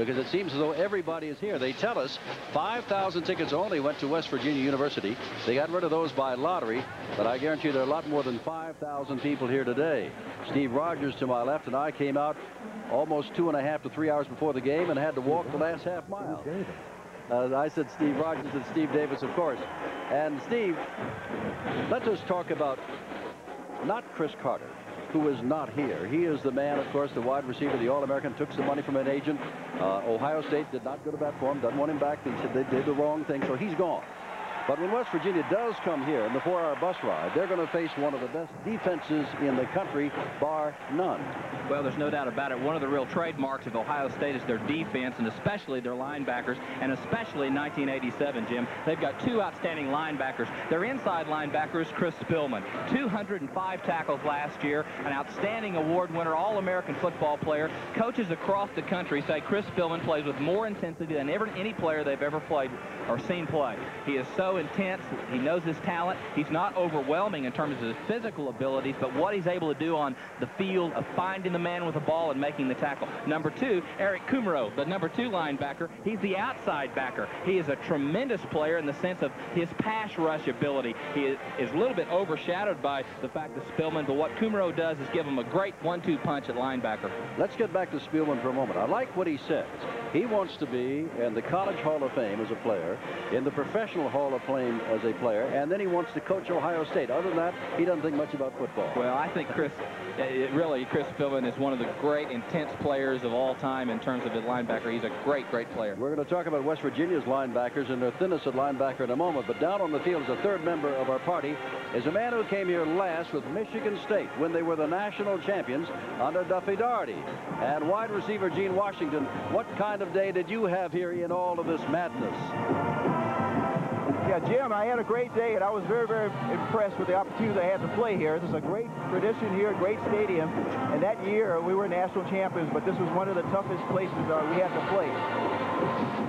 because it seems as though everybody is here. They tell us 5,000 tickets only went to West Virginia University. They got rid of those by lottery, but I guarantee you there are a lot more than 5,000 people here today. Steve Rogers to my left and I came out almost 2.5 to 3 hours before the game and had to walk the last half mile. I said Steve Rogers and Steve Davis, of course. And Steve, let us talk about not Chris Carter, who is not here. He is the man, of course, the wide receiver, the All-American, took some money from an agent. Ohio State did not go to bat for him, doesn't want him back. They said they did the wrong thing, so he's gone. But when West Virginia does come here in the 4-hour bus ride, they're going to face one of the best defenses in the country, bar none. Well, there's no doubt about it. One of the real trademarks of Ohio State is their defense, and especially their linebackers, and especially in 1987, Jim. They've got two outstanding linebackers. Their inside linebacker is Chris Spillman. 205 tackles last year, an outstanding award winner, All-American football player. Coaches across the country say Chris Spillman plays with more intensity than any player they've ever played or seen play. He is so intense. He knows his talent. He's not overwhelming in terms of his physical abilities, but what he's able to do on the field of finding the man with the ball and making the tackle. Number two, Eric Kumaro, the number 2 linebacker. He's the outside backer. He is a tremendous player in the sense of his pass rush ability. He is a little bit overshadowed by the fact of Spillman, but what Kumaro does is give him a great 1-2 punch at linebacker. Let's get back to Spillman for a moment. I like what he says. He wants to be in the College Hall of Fame as a player, in the Professional Hall of Fame as a player, and then he wants to coach Ohio State. Other than that, he doesn't think much about football. Well, I think Chris Spillman is one of the great, intense players of all time in terms of his linebacker. He's a great, great player. We're going to talk about West Virginia's linebackers and their thinness at linebacker in a moment, but down on the field as a third member of our party is a man who came here last with Michigan State when they were the national champions under Duffy Daugherty. And wide receiver Gene Washington, what kind of day did you have here in all of this madness? Yeah, Jim, I had a great day, and I was very, very impressed with the opportunity I had to play here. This is a great tradition here, great stadium, and that year we were national champions, but this was one of the toughest places we had to play.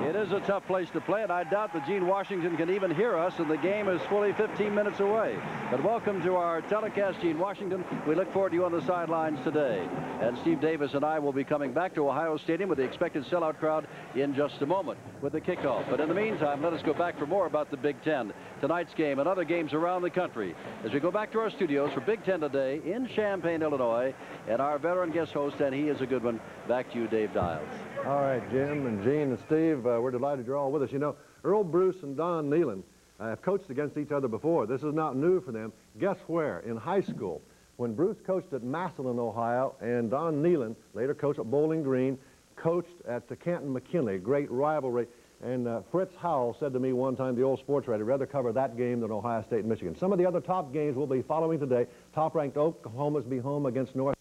It is a tough place to play, and I doubt that Gene Washington can even hear us, and the game is fully 15 minutes away. But welcome to our telecast, Gene Washington. We look forward to you on the sidelines today. And Steve Davis and I will be coming back to Ohio Stadium with the expected sellout crowd in just a moment with the kickoff. But in the meantime, let us go back for more about the Big Ten, tonight's game, and other games around the country as we go back to our studios for Big Ten Today in Champaign, Illinois, and our veteran guest host, and he is a good one. Back to you, Dave Dials. All right, Jim and Gene and Steve, we're delighted you're all with us. You know, Earl Bruce and Don Nealon have coached against each other before. This is not new for them. Guess where? In high school. When Bruce coached at Massillon, Ohio, and Don Nealon, later coached at Bowling Green, coached at Canton McKinley, great rivalry. And Fritz Howell said to me one time, the old sports writer, rather cover that game than Ohio State and Michigan. Some of the other top games we'll be following today. Top-ranked Oklahoma's be home against North.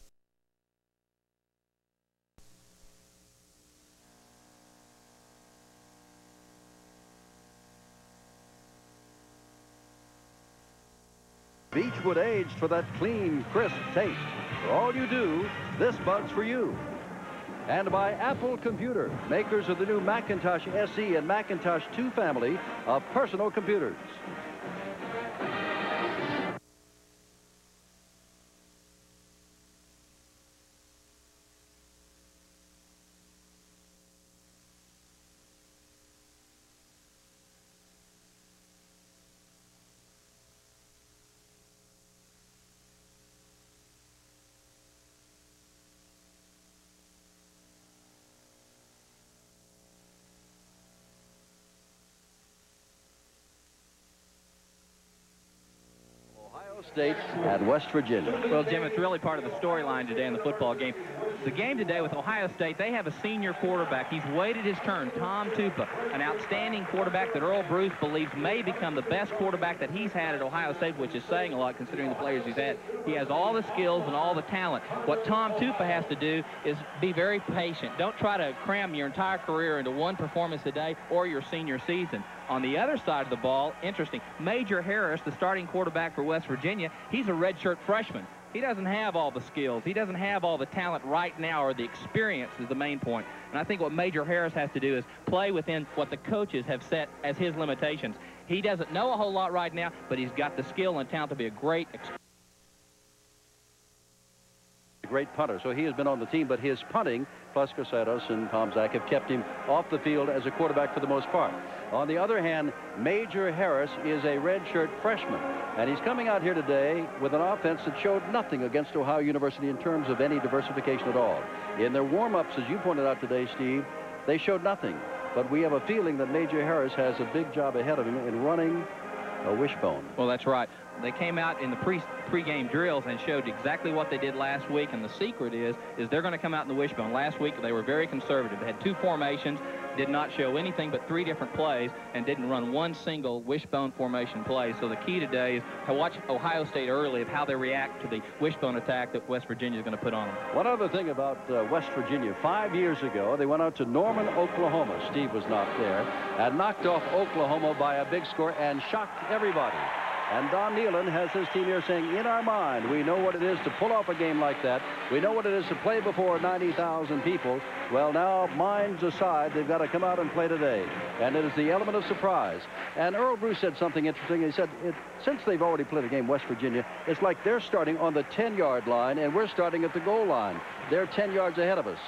Beechwood aged for that clean, crisp taste. For all you do, this Bud's for you. And by Apple Computer, makers of the new Macintosh SE and Macintosh 2 family of personal computers. State and West Virginia. Well, Jim, it's really part of the storyline today in the football game. The game today with Ohio State, they have a senior quarterback. He's waited his turn, Tom Tupa, an outstanding quarterback that Earl Bruce believes may become the best quarterback that he's had at Ohio State, which is saying a lot considering the players he's had. He has all the skills and all the talent. What Tom Tupa has to do is be very patient. Don't try to cram your entire career into one performance a day or your senior season. On the other side of the ball, interesting, Major Harris, the starting quarterback for West Virginia, he's a redshirt freshman. He doesn't have all the skills. He doesn't have all the talent right now, or the experience is the main point. And I think what Major Harris has to do is play within what the coaches have set as his limitations. He doesn't know a whole lot right now, but he's got the skill and talent to be a great great punter, so he has been on the team, but his punting, plus Casados and Tomzak, have kept him off the field as a quarterback for the most part. On the other hand, Major Harris is a redshirt freshman, and he's coming out here today with an offense that showed nothing against Ohio University in terms of any diversification at all. In their warm-ups, as you pointed out today, Steve, they showed nothing. But we have a feeling that Major Harris has a big job ahead of him in running a wishbone. Well, that's right. They came out in the pre-game drills and showed exactly what they did last week, and the secret is they're going to come out in the wishbone. Last week they were very conservative. They had 2 formations, did not show anything but 3 different plays, and didn't run one single wishbone formation play. So the key today is to watch Ohio State early of how they react to the wishbone attack that West Virginia is going to put on them. One other thing about West Virginia, 5 years ago they went out to Norman, Oklahoma. Steve was not there, and knocked off Oklahoma by a big score and shocked everybody. And Don Nealon has his team here saying, in our mind, we know what it is to pull off a game like that. We know what it is to play before 90,000 people. Well, now, minds aside, they've got to come out and play today. And it is the element of surprise. And Earl Bruce said something interesting. He said, since they've already played a game, West Virginia, it's like they're starting on the 10-yard line, and we're starting at the goal line. They're 10 yards ahead of us.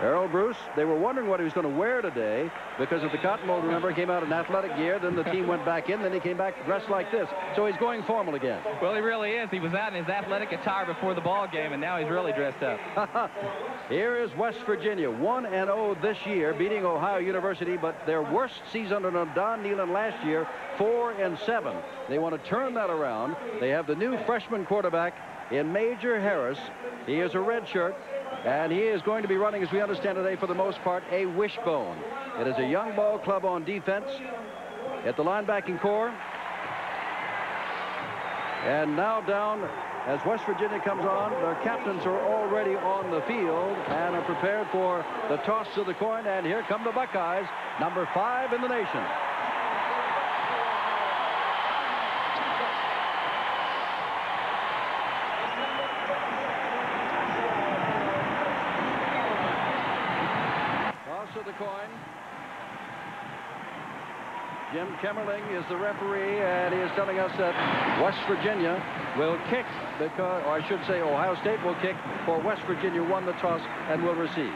Earl Bruce, they were wondering what he was going to wear today because of the Cotton Bowl, remember, he came out in athletic gear, then the team went back in, then he came back dressed like this. So he's going formal again. Well, he really is. He was out in his athletic attire before the ball game, and now he's really dressed up. Here is West Virginia, 1-0 this year, beating Ohio University, but their worst season under Don Nealon last year, 4-7. They want to turn that around. They have the new freshman quarterback in Major Harris. He is a redshirt. And he is going to be running, as we understand today, for the most part, a wishbone. It is a young ball club on defense at the linebacking core. And now down, as West Virginia comes on, their captains are already on the field and are prepared for the toss of the coin. And here come the Buckeyes, number 5 in the nation. Of the coin. Jim Kemmerling is the referee, and he is telling us that West Virginia will kick, because, or I should say Ohio State will kick, for West Virginia won the toss and will receive.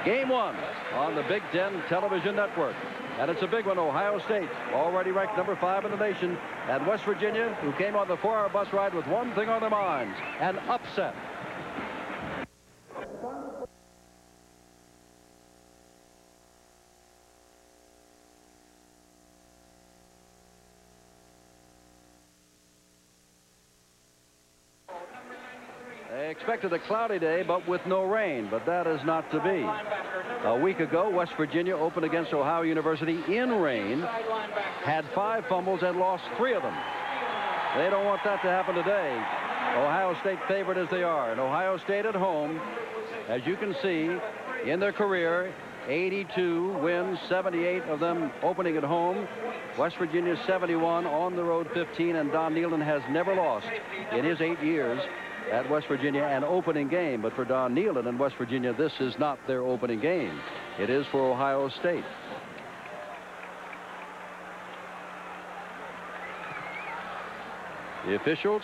Game 1 on the Big Ten Television Network. And it's a big one. Ohio State, already ranked number 5 in the nation, and West Virginia, who came on the 4-hour bus ride with one thing on their minds, an upset. They expected a cloudy day, but with no rain, but that is not to be. A week ago, West Virginia opened against Ohio University in rain, had 5 fumbles and lost 3 of them. They don't want that to happen today. Ohio State favored as they are, and Ohio State at home, as you can see, in their career, 82 wins, 78 of them opening at home. West Virginia 71, on the road 15, and Don Nealon has never lost in his 8 years at West Virginia an opening game. But for Don Nealon and West Virginia, this is not their opening game. It is for Ohio State. The officials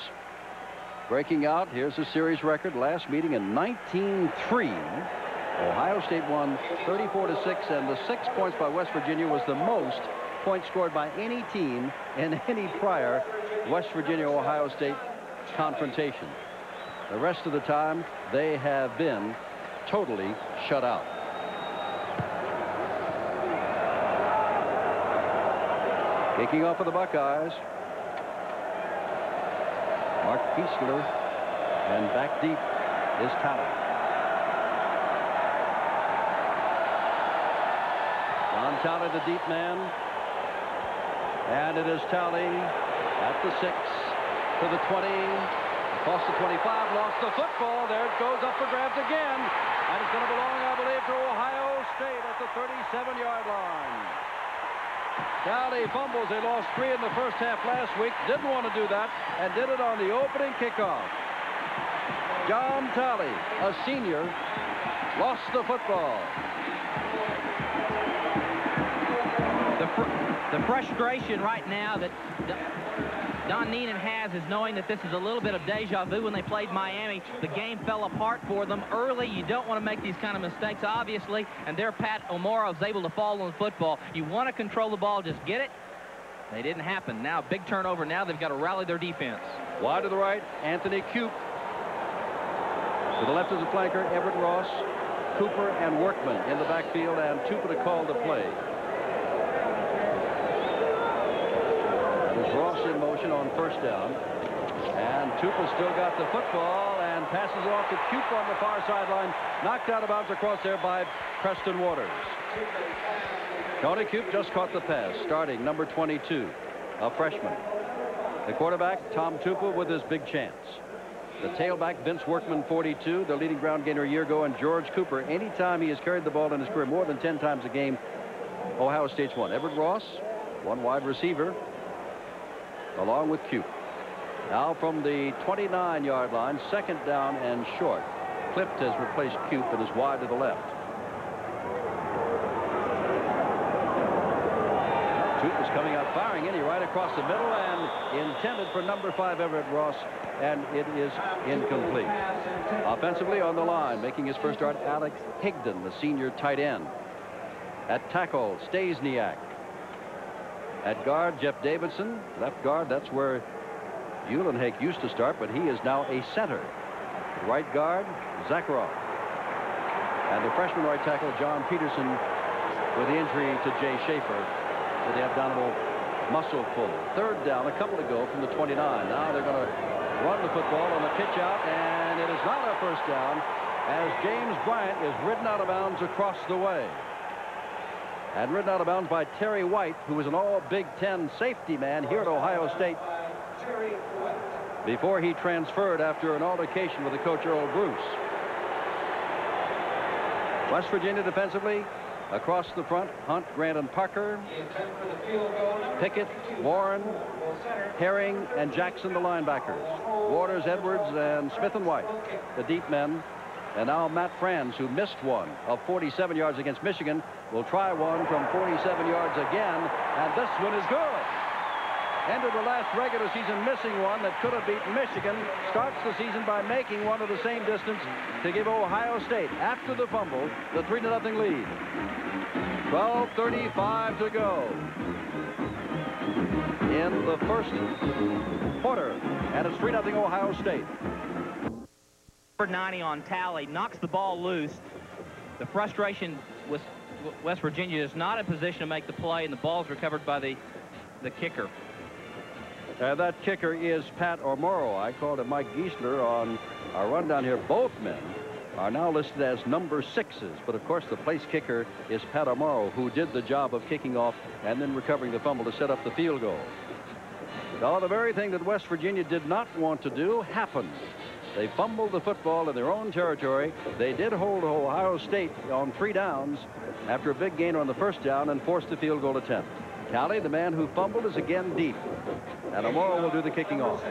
breaking out. Here's the series record. Last meeting in 1903. Ohio State won 34-6, and the 6 points by West Virginia was the most points scored by any team in any prior West Virginia-Ohio State confrontation. The rest of the time, they have been totally shut out. Kicking off for the Buckeyes. Mark Kiesler, and back deep is Talley. John Talley, the deep man. And it is Talley at the 6 to the 20. Across the 25, lost the football. There it goes up for grabs again. And it's going to belong, I believe, to Ohio State at the 37-yard line. Talley fumbles. They lost 3 in the first half last week. Didn't want to do that, and did it on the opening kickoff. John Talley, a senior, lost the football. The frustration right now that Don Neenan has is knowing that this is a little bit of deja vu. When they played Miami, the game fell apart for them early. You don't want to make these kind of mistakes, obviously, and there Pat O'Mara was able to fall on the football. You want to control the ball, just get it. They didn't happen. Now, big turnover. Now they've got to rally their defense. Wide to the right, Anthony Coope. To the left is a flanker, Everett Ross, Cooper, and Workman in the backfield, and Tupa to call the play. There's Ross in motion on first down. And Tupa still got the football and passes it off to Cooper on the far sideline. Knocked out of bounds across there by Preston Waters. Tony Coope just caught the pass, starting number 22, a freshman. The quarterback, Tom Tupa, with his big chance. The tailback, Vince Workman, 42, the leading ground gainer a year ago, and George Cooper. Anytime he has carried the ball in his career more than 10 times a game, Ohio State's won. Everett Ross, one wide receiver, along with Coope. Now from the 29-yard line, second down and short. Clift has replaced Coope and is wide to the left. Coope is coming out firing in, right across the middle and intended for number 5 Everett Ross, and it is incomplete. Offensively on the line, making his first start, Alex Higdon, the senior tight end. At tackle, Stasiak. At guard, Jeff Davidson. Left guard, that's where Uhlenhake used to start, but he is now a center. Right guard, Zakharov. And the freshman right tackle, John Peterson, with the injury to Jay Schaefer, with the abdominal muscle pull. Third down, a couple to go from the 29. Now they're going to run the football on the pitch out, and it is not a first down as James Bryant is ridden out of bounds across the way. And ridden out of bounds by Terry White, who was an all-Big Ten safety man here at Ohio State before he transferred after an altercation with the coach Earl Bruce. West Virginia defensively, across the front, Hunt, Grant, and Parker. Pickett, Warren, Herring, and Jackson, the linebackers. Waters, Edwards, and Smith and White, the deep men. And now Matt Franz, who missed one of 47 yards against Michigan, will try one from 47 yards again, and this one is good. Ended the last regular season missing one that could have beaten Michigan. Starts the season by making one of the same distance to give Ohio State, after the fumble, the 3-0 lead. 12:35 to go in the first quarter, and it's 3-0 Ohio State. Number 90 on tally, knocks the ball loose. The frustration with West Virginia is not in position to make the play, and the ball's recovered by the kicker. That kicker is Pat O'Mara. I called it Mike Giesler on our rundown here. Both men are now listed as number 6s, but of course the place kicker is Pat O'Mara, who did the job of kicking off and then recovering the fumble to set up the field goal. Well, the very thing that West Virginia did not want to do happened. They fumbled the football in their own territory. They did hold Ohio State on 3 downs after a big gain on the first down and forced the field goal attempt. Callie, the man who fumbled, is again deep, and O'Mara will do the kicking off.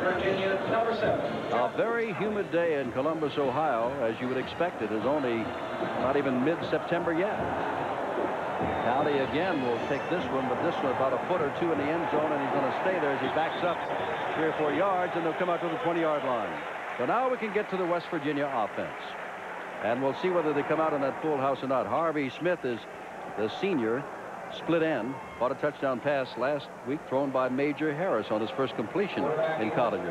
Virginia, number 7. A very humid day in Columbus, Ohio, as you would expect. It is only not even mid-September yet. Callie again will take this one, but this one about a foot or two in the end zone, and he's going to stay there as he backs up 3 or 4 yards, and they'll come out to the 20-yard line. So now we can get to the West Virginia offense, and we'll see whether they come out in that full house or not. Harvey Smith is the senior, split end, caught a touchdown pass last week thrown by Major Harris on his first completion in college.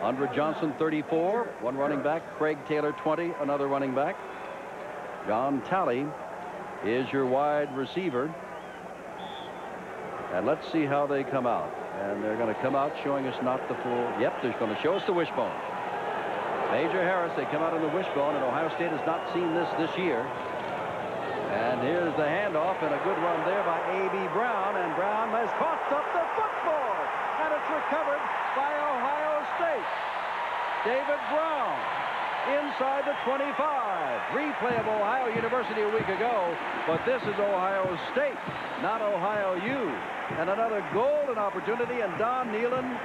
Andre Johnson, 34, one running back. Craig Taylor, 20, another running back. John Talley is your wide receiver. And let's see how they come out. And they're going to come out showing us not the full. Yep, they're going to show us the wishbone. Major Harris, they come out on the wishbone, and Ohio State has not seen this year. And here's the handoff, and a good run there by A.B. Brown, and Brown has caught up the football, and it's recovered by Ohio State. David Brown inside the 25. Replay of Ohio University a week ago, but this is Ohio State, not Ohio U. And another golden opportunity, and Don Nehlen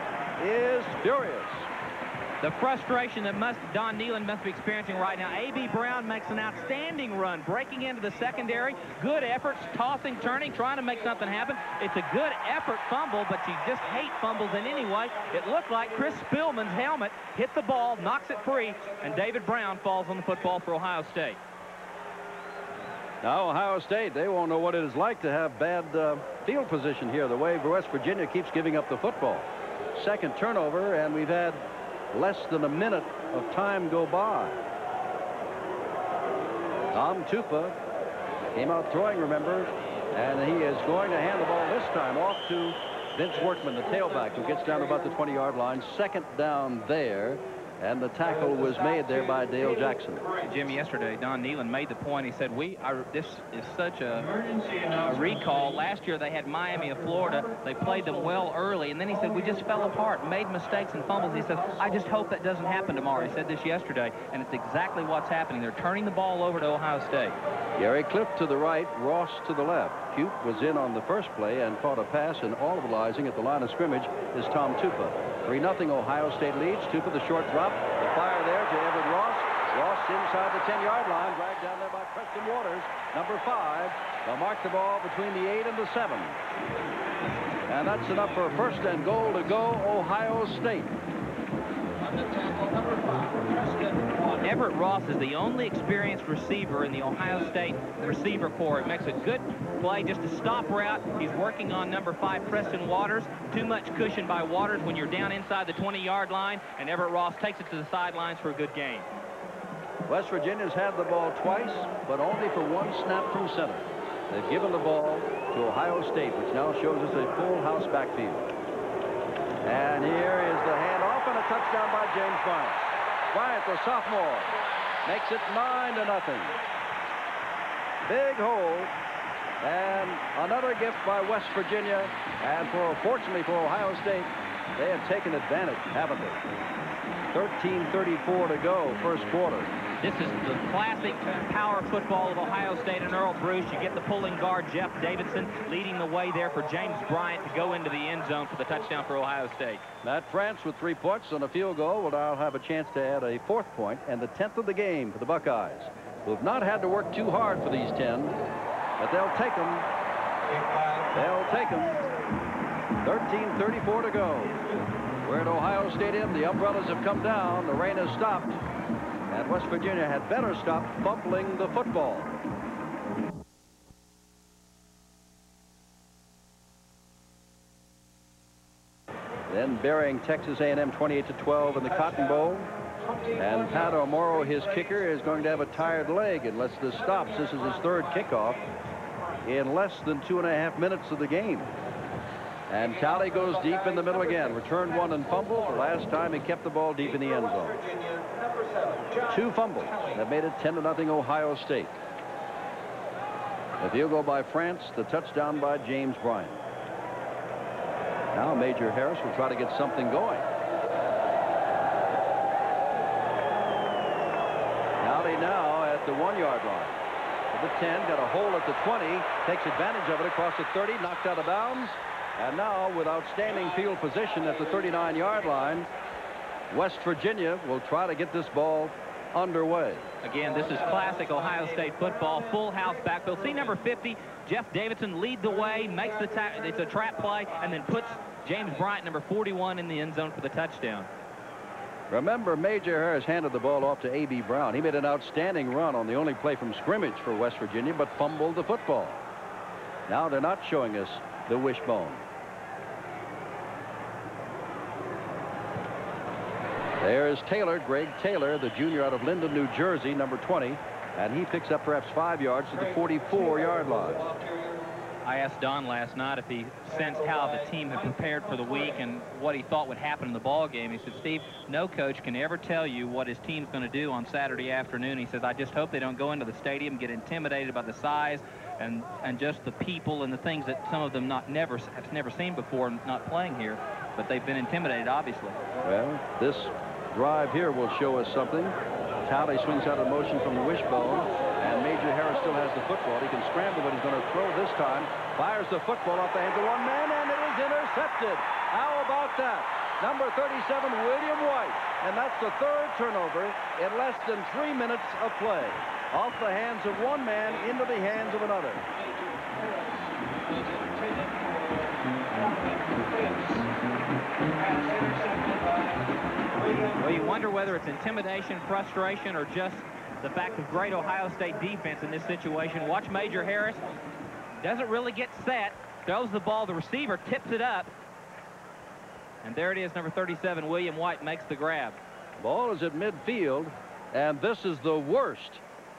is furious. The frustration that Don Nealon must be experiencing right now. A.B. Brown makes an outstanding run, breaking into the secondary. Good efforts, tossing, turning, trying to make something happen. It's a good effort fumble, but you just hate fumbles in any way. It looked like Chris Spillman's helmet hit the ball, knocks it free, and David Brown falls on the football for Ohio State. Now Ohio State, they won't know what it is like to have bad field position here, the way West Virginia keeps giving up the football. Second turnover, and we've had less than a minute of time go by. Tom Tupa came out throwing, remember, and he is going to hand the ball this time off to Vince Workman, the tailback, who gets down to about the 20-yard line. Second down there, and the tackle was made there by Dale Jackson. Jim, yesterday, Don Nealon made the point. He said, this is such a recall. Last year, they had Miami of Florida. They played them well early, and then he said, we just fell apart, made mistakes and fumbles. He said, I just hope that doesn't happen tomorrow. He said this yesterday, and it's exactly what's happening. They're turning the ball over to Ohio State. Gary Cliff to the right, Ross to the left. Cute was in on the first play and caught a pass, and audibilizing at the line of scrimmage is Tom Tupa. 3-0 Ohio State leads. Tupa the short drop. The fire there to Everett Ross. Ross inside the 10-yard line, dragged down there by Preston Waters, number 5. They'll mark the ball between the 8 and the 7. And that's enough for a first and goal to go Ohio State. Everett Ross is the only experienced receiver in the Ohio State receiver corps. It makes a good play, just a stop route. He's working on number 5, Preston Waters. Too much cushion by Waters when you're down inside the 20-yard line, and Everett Ross takes it to the sidelines for a good gain. West Virginia's had the ball twice, but only for one snap from center. They've given the ball to Ohio State, which now shows us a full house backfield. And here is the handoff and a touchdown by James Bryant. Bryant, the sophomore, makes it 9-0. Big hole, and another gift by West Virginia. And fortunately for Ohio State, they have taken advantage, haven't they? 13:34 to go, first quarter. This is the classic power football of Ohio State and Earl Bruce. You get the pulling guard, Jeff Davidson, leading the way there for James Bryant to go into the end zone for the touchdown for Ohio State. Matt France with 3 points on a field goal will now have a chance to add a 4th point and the 10th of the game for the Buckeyes, who have not had to work too hard for these 10, but they'll take them. They'll take them. 13:34 to go. We're at Ohio Stadium. The umbrellas have come down. The rain has stopped. And West Virginia had better stop fumbling the football. Then burying Texas A&M 28-12 in the Cotton Bowl. And Pat O'Morrow, his kicker, is going to have a tired leg unless this stops. This is his 3rd kickoff in less than 2.5 minutes of the game. And Talley goes deep in the middle again. Return 1 and fumble. The last time he kept the ball deep in the end zone. 2 fumbles that made it 10-0 Ohio State. The field goal by France, the touchdown by James Bryant. Now Major Harris will try to get something going. Talley now at the 1-yard line. At the 10, got a hole at the 20, takes advantage of it across the 30, knocked out of bounds. And now, with outstanding field position at the 39-yard line, West Virginia will try to get this ball underway. Again, this is classic Ohio State football, full house backfield. See number 50, Jeff Davidson, lead the way, makes the it's a trap play, and then puts James Bryant, number 41, in the end zone for the touchdown. Remember, Major Harris handed the ball off to A.B. Brown. He made an outstanding run on the only play from scrimmage for West Virginia, but fumbled the football. Now they're not showing us the wishbone. There's Taylor, Greg Taylor, the junior out of Linden, New Jersey, number 20, and he picks up perhaps 5 yards to the 44-yard line. I asked Don last night if he sensed how the team had prepared for the week and what he thought would happen in the ball game. He said, Steve, no coach can ever tell you what his team's going to do on Saturday afternoon. He says, I just hope they don't go into the stadium, get intimidated by the size and just the people and the things that some of them have never seen before, not playing here. But they've been intimidated, obviously. Well, this drive here will show us something. Talley swings out of motion from the wishbone, and Major Harris still has the football. He can scramble, but he's going to throw this time. Fires the football off the hands of one man, and it is intercepted. How about that? number 37, William White. And that's the third turnover in less than 3 minutes of play. Off the hands of one man into the hands of another. Well, you wonder whether it's intimidation, frustration, or just the fact of great Ohio State defense in this situation. Watch Major Harris. Doesn't really get set. Throws the ball. The receiver tips it up. And there it is, number 37, William White makes the grab. Ball is at midfield, and this is the worst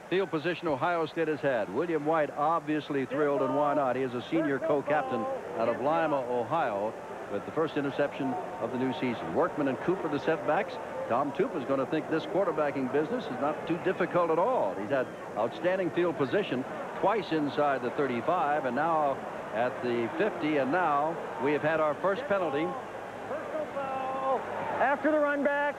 field position Ohio State has had. William White obviously thrilled, and why not? He is a senior co-captain out of Lima, Ohio, with the first interception of the new season. Workman and Cooper the setbacks. Tom Tupa is going to think this quarterbacking business is not too difficult at all. He's had outstanding field position twice inside the 35, and now at the 50, and now we have had our first penalty. Personal foul after the run back.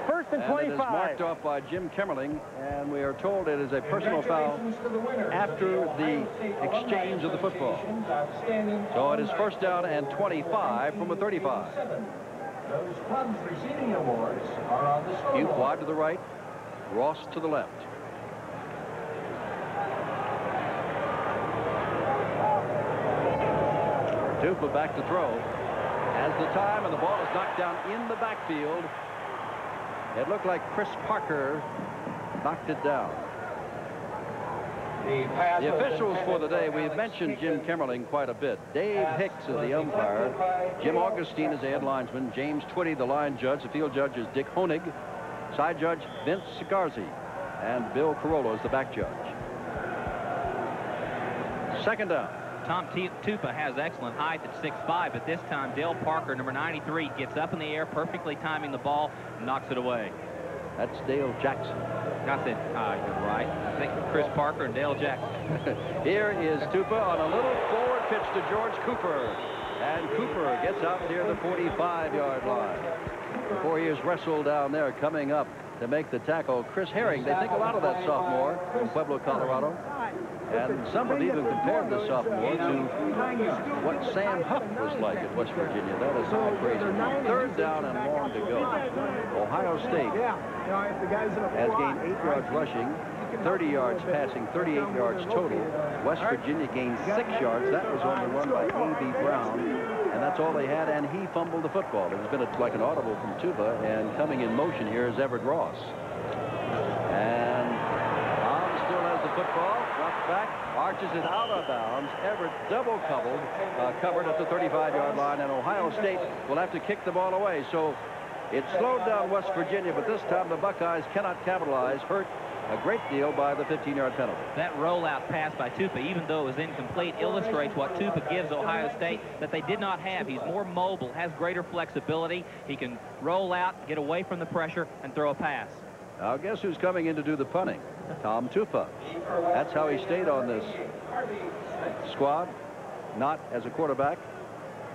First and 25. It is marked off by Jim Kemmerling, and we are told it is a personal foul after the exchange of the football. So it is first down and 25 from a 35. Those clubs receiving awards are on the scoreboard. Hugh wide to the right, Ross to the left. Tupa back to throw. Has the time, and the ball is knocked down in the backfield. It looked like Chris Parker knocked it down. The officials for the day, we've mentioned Jim Kemmerling quite a bit. Dave Hicks is the umpire. Jim Augustine is the head linesman. James Twitty, the line judge. The field judge is Dick Honig. Side judge, Vince Sigarzi. And Bill Carollo is the back judge. Second down. Tom Tupa has excellent height at 6'5", but this time Dale Parker, number 93, gets up in the air, perfectly timing the ball, and knocks it away. That's Dale Jackson. I said, you're right. I think Chris Parker and Dale Jackson. Here is Tupa on a little forward pitch to George Cooper. And Cooper gets out near the 45-yard line. Before he is wrestled down there, coming up to make the tackle, Chris Herring. They think a lot of that sophomore from Pueblo, Colorado. And some have even compared the sophomore to what Sam Huff was like at West Virginia. That is so crazy. Third down and long to go. Ohio State has gained 8 yards rushing, 30 yards passing, 38 yards total. West Virginia gained 6 yards. That was on the run by A.B. Brown. And that's all they had, and he fumbled the football. There's been like an audible from Tupa, and coming in motion here is Everett Ross. And Tom still has the football. Back, arches it out of bounds. Everett double covered at the 35-yard line, and Ohio State will have to kick the ball away. So it slowed down West Virginia, but this time the Buckeyes cannot capitalize. Hurt a great deal by the 15-yard penalty. That rollout pass by Tupa, even though it was incomplete, illustrates what Tupa gives Ohio State that they did not have. He's more mobile, has greater flexibility. He can roll out, get away from the pressure, and throw a pass. Now guess who's coming in to do the punting? Tom Tupa. That's how he stayed on this squad. Not as a quarterback.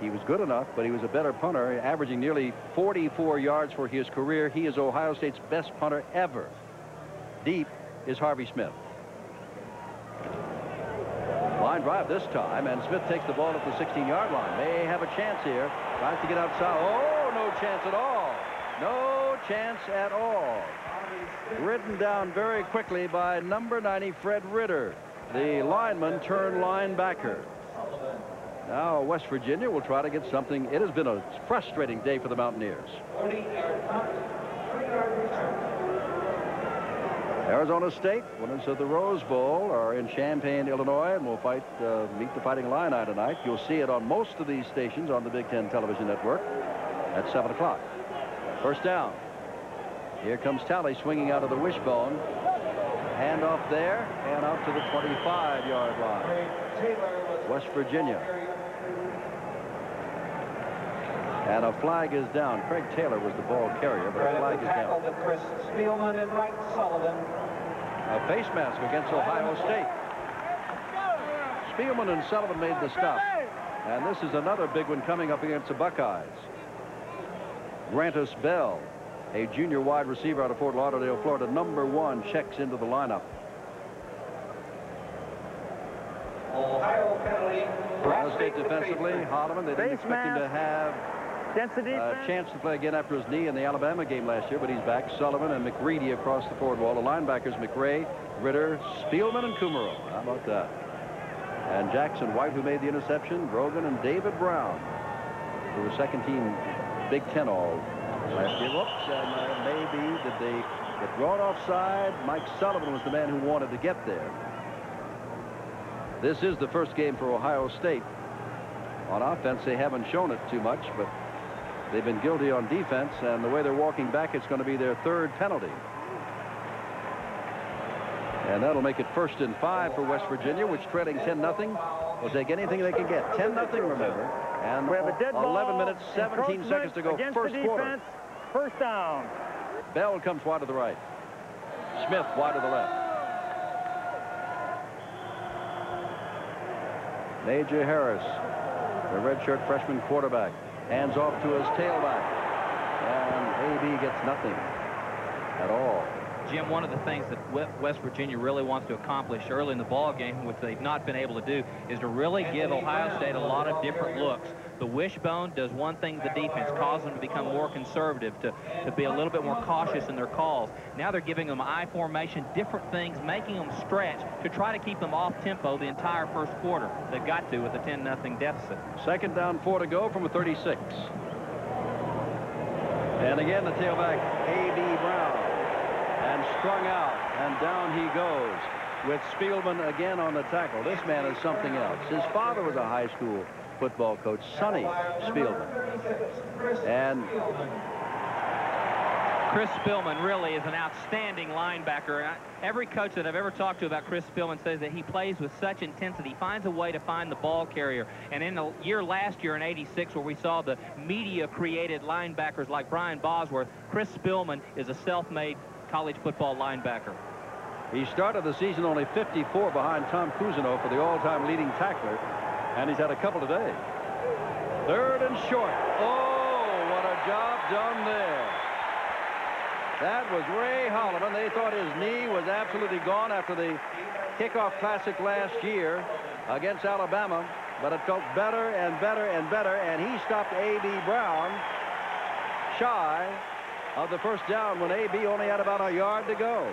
He was good enough, but he was a better punter, averaging nearly 44 yards for his career. He is Ohio State's best punter ever. Deep is Harvey Smith. Line drive this time, and Smith takes the ball at the 16-yard line. May have a chance here. Tries to get outside. Oh, no chance at all. No chance at all. Ridden down very quickly by number 90, Fred Ritter, the lineman turned linebacker. Now West Virginia will try to get something. It has been a frustrating day for the Mountaineers. Arizona State, winners of the Rose Bowl, are in Champaign, Illinois, and will meet the Fighting Illini tonight. You'll see it on most of these stations on the Big Ten Television Network at 7 o'clock. First down. Here comes Talley swinging out of the wishbone. Hand off there and out to the 25-yard line. West Virginia. And a flag is down. Craig Taylor was the ball carrier, but a flag is down. Chris Spielman and Mike Sullivan. A face mask against Ohio State. Spielman and Sullivan made the stop. And this is another big one coming up against the Buckeyes. Grantus Bell, a junior wide receiver out of Fort Lauderdale, Florida, number 1, checks into the lineup. Ohio penalty. Ohio State defensively, Holloman, they didn't expect him to have Against the defense. Chance to play again after his knee in the Alabama game last year, but he's back. Sullivan and McReady across the forward wall. The linebackers, McRae, Ritter, Spielman, and Kumaro. How about that? And Jackson White, who made the interception, Brogan, and David Brown, who was second-team Big Ten all last year. Whoops, and maybe did they get drawn offside? Mike Sullivan was the man who wanted to get there. This is the first game for Ohio State. On offense, they haven't shown it too much, but they've been guilty on defense, and the way they're walking back, it's going to be their third penalty. And that'll make it 1st and 5 for West Virginia, which trailing 10-0 will take anything they can get. 10-0, remember. And we have a dead ball. 11 minutes, 17 seconds to go. First quarter. First down. Bell comes wide to the right. Smith wide to the left. Major Harris, the redshirt freshman quarterback, hands off to his tailback. And AB gets nothing at all. Jim, one of the things that West Virginia really wants to accomplish early in the ball game, which they've not been able to do, is to really give Ohio State a lot of different looks. The wishbone does one thing to the defense, cause them to become more conservative, to be a little bit more cautious in their calls. Now they're giving them I formation, different things, making them stretch to try to keep them off tempo the entire first quarter. They've got to with a 10-0 deficit. 2nd down, 4 to go from a 36. And again, the tailback, A.B. Brown. And strung out, and down he goes with Spielman again on the tackle. This man is something else. His father was a high school football coach, Sonny Spielman. And Chris Spielman really is an outstanding linebacker. Every coach that I've ever talked to about Chris Spielman says that he plays with such intensity. He finds a way to find the ball carrier. And in the year last year in '86, where we saw the media-created linebackers like Brian Bosworth, Chris Spielman is a self-made college football linebacker. He started the season only 54 behind Tom Cousineau for the all-time leading tackler, and he's had a couple today. 3rd and short. Oh, what a job done there. That was Ray Holloman. They thought his knee was absolutely gone after the kickoff classic last year against Alabama, but it felt better and better and better, and he stopped A.B. Brown shy of the first down when A.B. only had about a yard to go.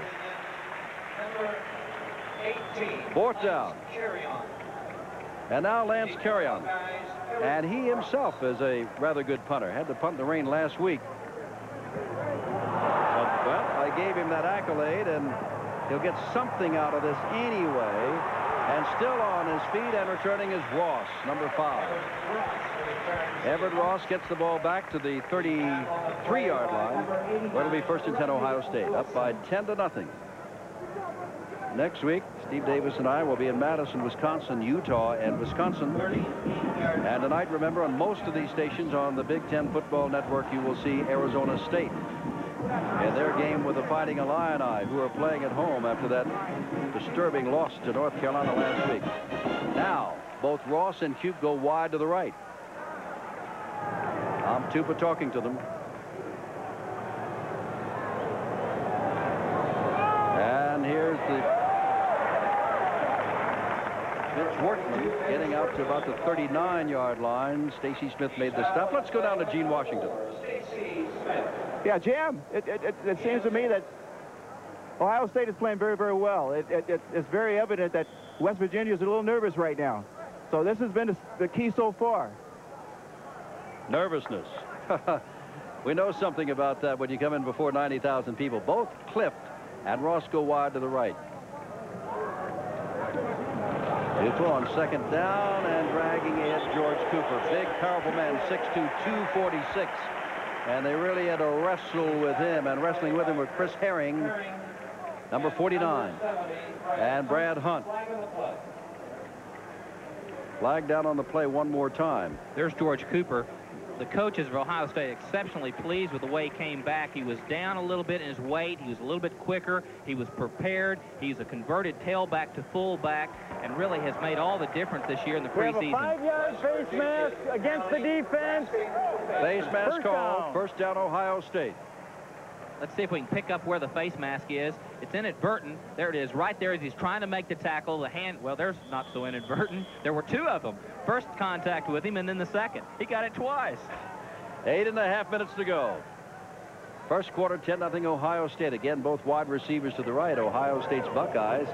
4th down. And now Lance Carrion. And he himself is a rather good punter. Had to punt in the rain last week. Well, I gave him that accolade, and he'll get something out of this anyway. And still on his feet and returning is Ross, number 5. Everett Ross gets the ball back to the 33-yard line. Where it'll be 1st and 10 Ohio State, up by 10-0. Next week, Steve Davis and I will be in Madison, Wisconsin, Utah, and Wisconsin. And tonight, remember, on most of these stations on the Big Ten Football Network, you will see Arizona State in their game with the Fighting Illini, who are playing at home after that disturbing loss to North Carolina last week. Now, both Ross and Cube go wide to the right. Tom Tupa talking to them. And here's the Mitch Workman getting out to about the 39-yard line. Stacy Smith made the stop. Let's go down to Gene Washington. Yeah, Jim, it seems to me that Ohio State is playing very, very well. It's very evident that West Virginia is a little nervous right now. So this has been the key so far. Nervousness. We know something about that when you come in before 90,000 people. Both Clift and Ross go wide to the right. It's on 2nd down and dragging it George Cooper. Big, powerful man, 6'2", 246. And they really had to wrestle with him, and wrestling with him with Chris Herring, number 49, and Brad Hunt. Flag down on the play one more time. There's George Cooper. The coaches of Ohio State exceptionally pleased with the way he came back. He was down a little bit in his weight. He was a little bit quicker. He was prepared. He's a converted tailback to fullback and really has made all the difference this year in the preseason. We have a 5-yard face mask against the defense. Face mask call. First down, Ohio State. Let's see if we can pick up where the face mask is. It's inadvertent. There it is, right there as he's trying to make the tackle. The hand, well, there's not so inadvertent. There were 2 of them. First contact with him and then the second. He got it twice. 8.5 minutes to go. First quarter, 10-0 Ohio State. Again, both wide receivers to the right. Ohio State's Buckeyes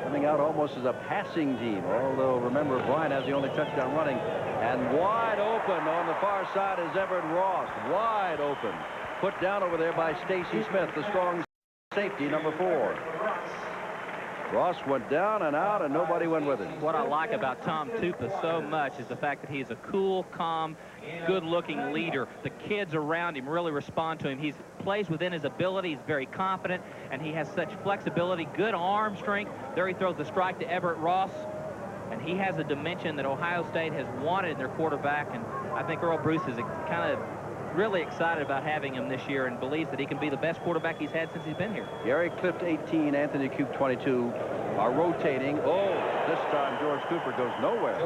coming out almost as a passing team. Although, remember, Bryant has the only touchdown running. And wide open on the far side is Everett Ross. Wide open. Put down over there by Stacy Smith, the strong safety, number 4. Ross went down and out, and nobody went with him. What I like about Tom Tupa so much is the fact that he's a cool, calm, good-looking leader. The kids around him really respond to him. He plays within his ability. He's very confident, and he has such flexibility, good arm strength. There he throws the strike to Everett Ross, and he has a dimension that Ohio State has wanted in their quarterback, and I think Earl Bruce is kind of really excited about having him this year and believes that he can be the best quarterback he's had since he's been here. Gary Clift, 18, Anthony Coope, 22, are rotating. Oh, this time George Cooper goes nowhere.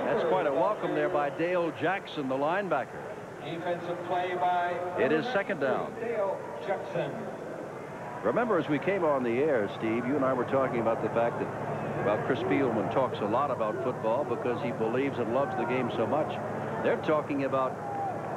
That's quite a welcome there by Dale Jackson, the linebacker. Defensive play by... It is second down. Dale Jackson. Remember, as we came on the air, Steve, you and I were talking about the fact that, well, Chris Spielman talks a lot about football because he believes and loves the game so much. They're talking about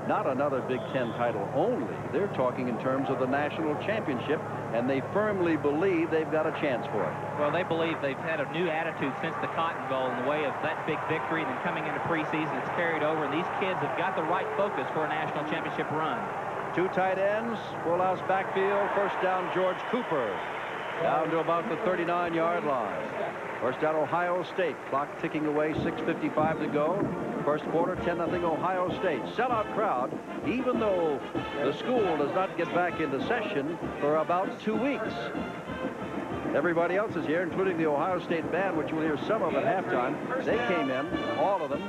not another Big Ten title only. They're talking in terms of the national championship, and they firmly believe they've got a chance for it. Well, they believe they've had a new attitude since the Cotton Bowl in the way of that big victory, and then coming into preseason, it's carried over, and these kids have got the right focus for a national championship run. 2 tight ends, full house backfield, first down George Cooper, down to about the 39-yard line. First down Ohio State, clock ticking away, 6:55 to go. First quarter, 10-0 Ohio State. Sellout crowd, even though the school does not get back into session for about 2 weeks. Everybody else is here, including the Ohio State band, which you'll hear some of at halftime. They came in, all of them,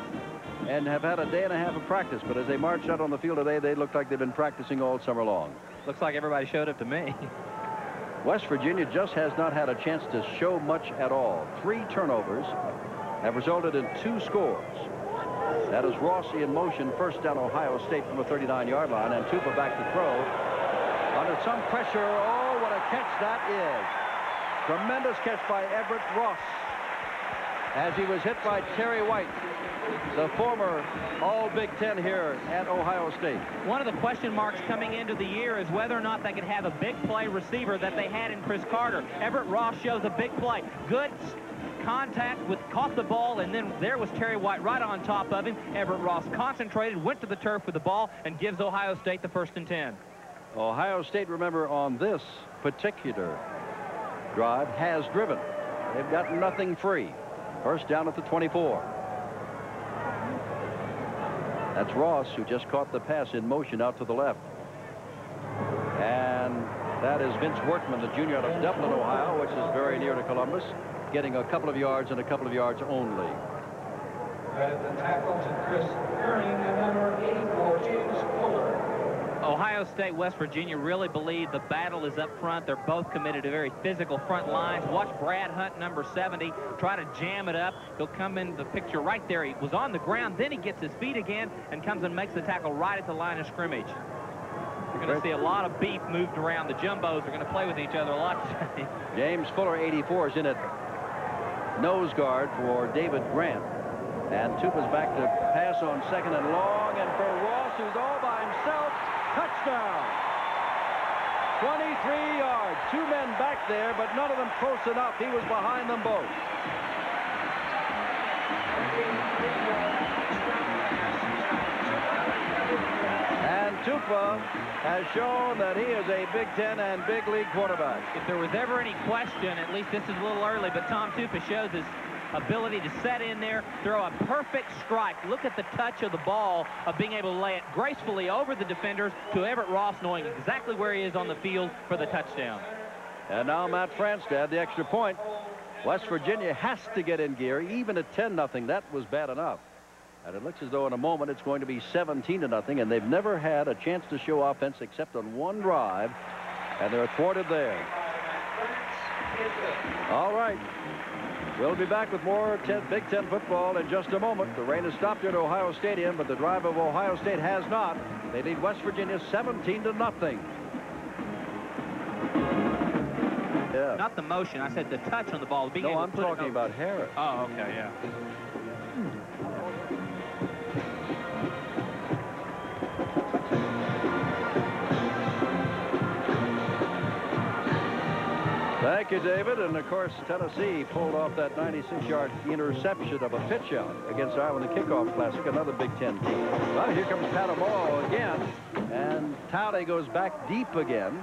and have had a day and a half of practice. But as they marched out on the field today, they looked like they've been practicing all summer long. Looks like everybody showed up to me. West Virginia just has not had a chance to show much at all. 3 turnovers have resulted in 2 scores. That is Rossi in motion, first down Ohio State from the 39-yard line, and Tupa back to throw. Under some pressure. Oh, what a catch that is. Tremendous catch by Everett Ross as he was hit by Terry White, the former All-Big Ten here at Ohio State. One of the question marks coming into the year is whether or not they could have a big play receiver that they had in Chris Carter. Everett Ross shows a big play. Good contact, caught the ball, and then there was Terry White right on top of him. Everett Ross concentrated, went to the turf with the ball, and gives Ohio State the 1st and 10. Ohio State, remember, on this particular drive has driven. They've got nothing free. First down at the 24. That's Ross, who just caught the pass in motion out to the left. And that is Vince Wortman, the junior out of Dublin, Ohio, which is very near to Columbus, getting a couple of yards and a couple of yards only. The tackles and Chris Erning and number 84, James Fuller. Ohio State, West Virginia really believe the battle is up front. They're both committed to very physical front lines. Watch Brad Hunt, number 70, try to jam it up. He'll come into the picture right there. He was on the ground, then he gets his feet again and comes and makes the tackle right at the line of scrimmage. You're going to see a lot of beef moved around. The Jumbos are going to play with each other a lot today. James Fuller, 84, is in at nose guard for David Grant. And Tupa's back to pass on second and long, and for Ross, who's all by himself, touchdown. 23 yards. 2 men back there, but none of them close enough. He was behind them both. And Tupa has shown that he is a Big Ten and big league quarterback. If there was ever any question, at least this is a little early, but Tom Tupa shows his ability to set in there, throw a perfect strike. Look at the touch of the ball, of being able to lay it gracefully over the defenders to Everett Ross, knowing exactly where he is on the field for the touchdown. And now Matt Franstad, the extra point. West Virginia has to get in gear, even at 10-0. That was bad enough. And it looks as though in a moment it's going to be 17-0, and they've never had a chance to show offense except on one drive, and they're thwarted there. All right. We'll be back with more Big Ten football in just a moment. The rain has stopped here at Ohio Stadium, but the drive of Ohio State has not. They lead West Virginia 17-0. Yeah. Not the motion. I said the touch on the ball. No, I'm talking about Harris. Oh, okay, yeah. Thank you, David. And, of course, Tennessee pulled off that 96-yard interception of a pitch-out against Iowa in the Kickoff Classic, another Big Ten team. Well, here comes Panama again, and Talley goes back deep again.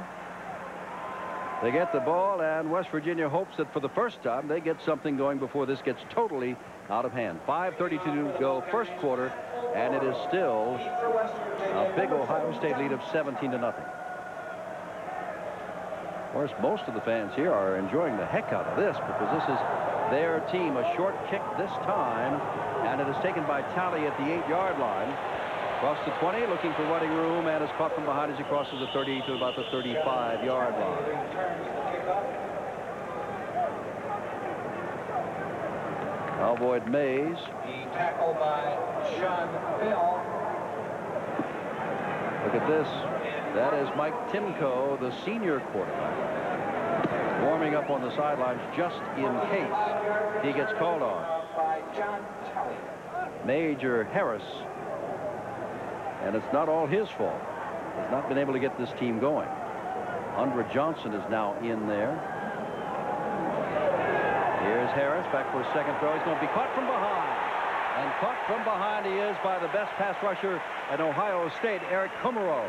They get the ball, and West Virginia hopes that for the first time they get something going before this gets totally out of hand. 5:32 to go, first quarter, and it is still a big Ohio State lead of 17-0. Of course, most of the fans here are enjoying the heck out of this because this is their team. A short kick this time, and it is taken by Talley at the 8-yard line. Across the 20, looking for running room, and is caught from behind as he crosses the 30 to about the 35-yard line. Alvoid Mays. The tackle by Sean Bell. Look at this. That is Mike Timko, the senior quarterback, warming up on the sidelines just in case he gets called on. By John Talley. Major Harris. And it's not all his fault. He's not been able to get this team going. Undra Johnson is now in there. Here's Harris back for a second throw. He's going to be caught from behind. And caught from behind he is by the best pass rusher at Ohio State, Eric Kummerow,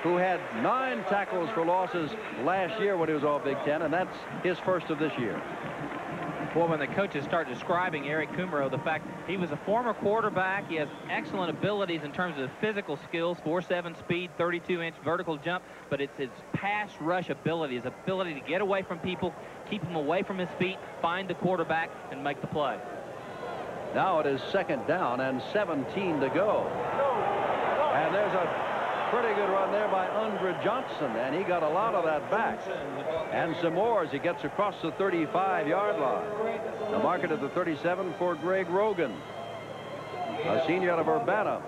who had 9 tackles for losses last year when he was all Big Ten, and that's his first of this year. Well, when the coaches start describing Eric Kummerow, the fact he was a former quarterback, he has excellent abilities in terms of physical skills, 4.7 speed, 32-inch vertical jump, but it's his pass rush ability, his ability to get away from people, keep him away from his feet, find the quarterback, and make the play. Now it is second down and 17 to go. And there's a pretty good run there by Undra Johnson, and he got a lot of that back. And some more as he gets across the 35-yard line. The mark at the 37 for Greg Rogan, a senior out of Urbana,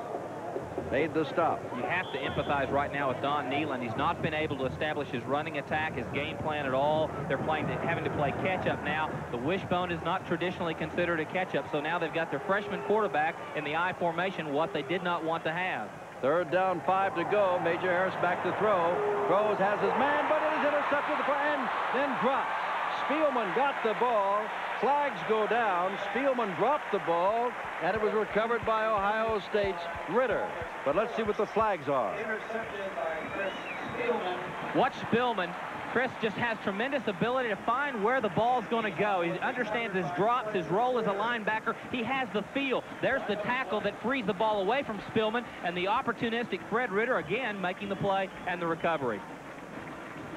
made the stop. You have to empathize right now with Don Neyland. He's not been able to establish his running attack, his game plan at all. They're having to play catch-up now. The wishbone is not traditionally considered a catch-up, so now they've got their freshman quarterback in the I formation, what they did not want to have. Third down, 5 to go. Major Harris back to throw. Throws, has his man, but it is intercepted and then dropped. Spielman got the ball. Flags go down. Spielman dropped the ball, and it was recovered by Ohio State's Ritter. But let's see what the flags are. Intercepted by Chris Spielman. Watch Spielman. Chris just has tremendous ability to find where the ball's going to go. He understands his drops, his role as a linebacker. He has the feel. There's the tackle that frees the ball away from Spielman, and the opportunistic Fred Ritter again making the play and the recovery.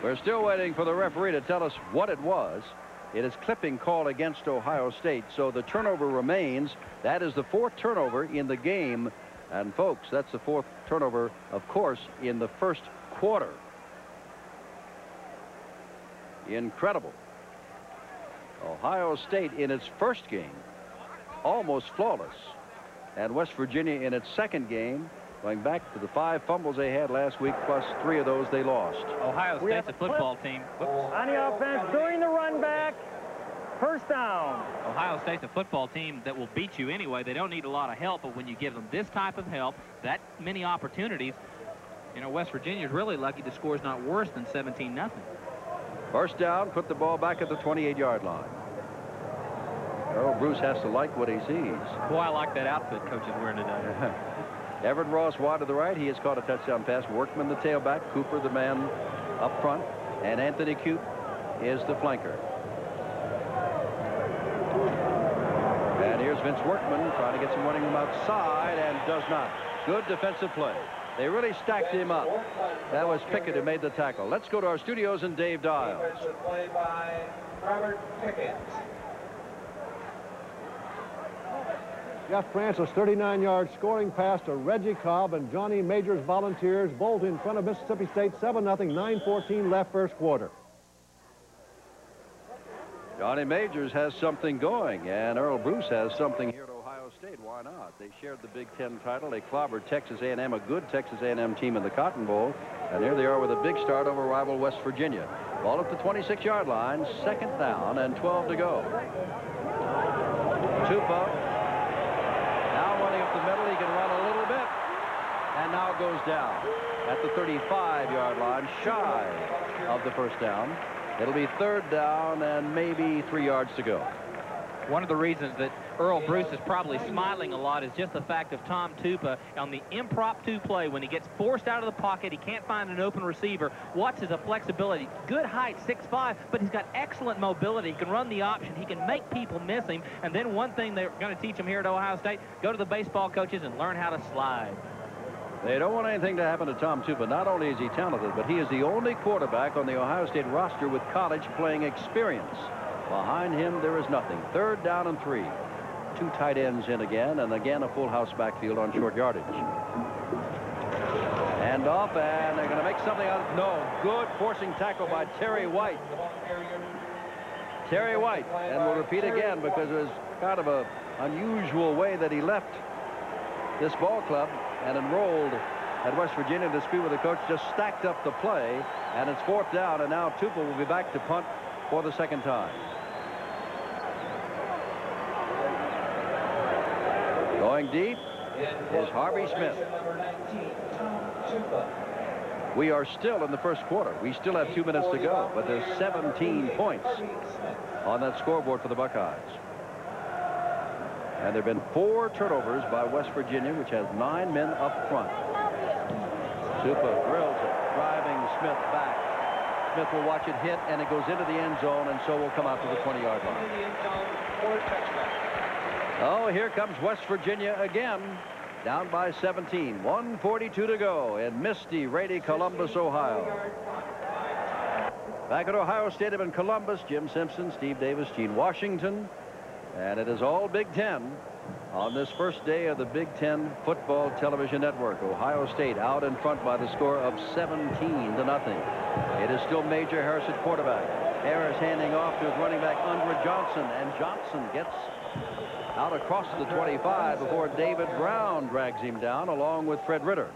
We're still waiting for the referee to tell us what it was. It is clipping call against Ohio State, so the turnover remains. That is the 4th turnover in the game. And, folks, that's the 4th turnover, of course, in the first quarter. Incredible. Ohio State in its first game, almost flawless. And West Virginia in its second game, going back to the 5 fumbles they had last week, plus 3 of those they lost. Ohio State's a football team. On the offense, during the run back, first down. Ohio State's a football team that will beat you anyway. They don't need a lot of help, but when you give them this type of help, that many opportunities, you know, West Virginia's really lucky the score's not worse than 17-0. First down, put the ball back at the 28-yard line. Earl Bruce has to like what he sees. Boy, I like that outfit Coach is wearing today. Everett Ross wide to the right. He has caught a touchdown pass. Workman the tailback. Cooper the man up front. And Anthony Cute is the flanker. And here's Vince Workman trying to get some running room outside and does not. Good defensive play. They really stacked him up. That was Pickett who made the tackle. Let's go to our studios and Dave Dials. Defensive play by Robert Pickett. Jeff Francis, 39-yard scoring pass to Reggie Cobb and Johnny Majors Volunteers. Bolt in front of Mississippi State, 7-0, 9:14 left first quarter. Johnny Majors has something going, and Earl Bruce has something here at Ohio State. Why not? They shared the Big Ten title. They clobbered Texas A&M, a good Texas A&M team in the Cotton Bowl, and here they are with a big start over rival West Virginia. Ball at the 26-yard line, second down, and 12 to go. Tupa now running up the middle. He can run a little bit, and now goes down at the 35-yard line, shy of the first down. It'll be 3rd down and maybe 3 yards to go. One of the reasons that Earl Bruce is probably smiling a lot is just the fact of Tom Tupa on the impromptu play. When he gets forced out of the pocket, he can't find an open receiver. Watch his flexibility. Good height, 6'5", but he's got excellent mobility. He can run the option. He can make people miss him. And then one thing they're going to teach him here at Ohio State, go to the baseball coaches and learn how to slide. They don't want anything to happen to Tom Tupa. Not only is he talented, but he is the only quarterback on the Ohio State roster with college playing experience. Behind him, there is nothing. 3rd down and 3. 2 tight ends in again, and again a full house backfield on short yardage. Hand off, and they're going to make something out of. No, good forcing tackle by Terry White. Terry White, and we'll repeat again because it was kind of a unusual way that he left this ball club and enrolled at West Virginia. Dispute with the coach, just stacked up the play, and it's 4th down, and now Tupa will be back to punt for the 2nd time. Going deep is Harvey Smith. We are still in the 1st quarter. We still have 2 minutes to go, but there's 17 points on that scoreboard for the Buckeyes. And there have been 4 turnovers by West Virginia, which has 9 men up front. Tupa drills it, driving Smith back. Smith will watch it hit, and it goes into the end zone, and so will come out to the 20-yard line. Oh, here comes West Virginia again, down by 17. 1:42 to go in misty, rainy Columbus, Ohio. Back at Ohio Stadium in Columbus, Jim Simpson, Steve Davis, Gene Washington, and it is all Big Ten on this first day of the Big Ten Football Television Network. Ohio State out in front by the score of 17-0. It is still Major Harris at quarterback. Harris handing off to his running back, Andre Johnson, and Johnson gets out across the 25 before David Brown drags him down along with Fred Ritter.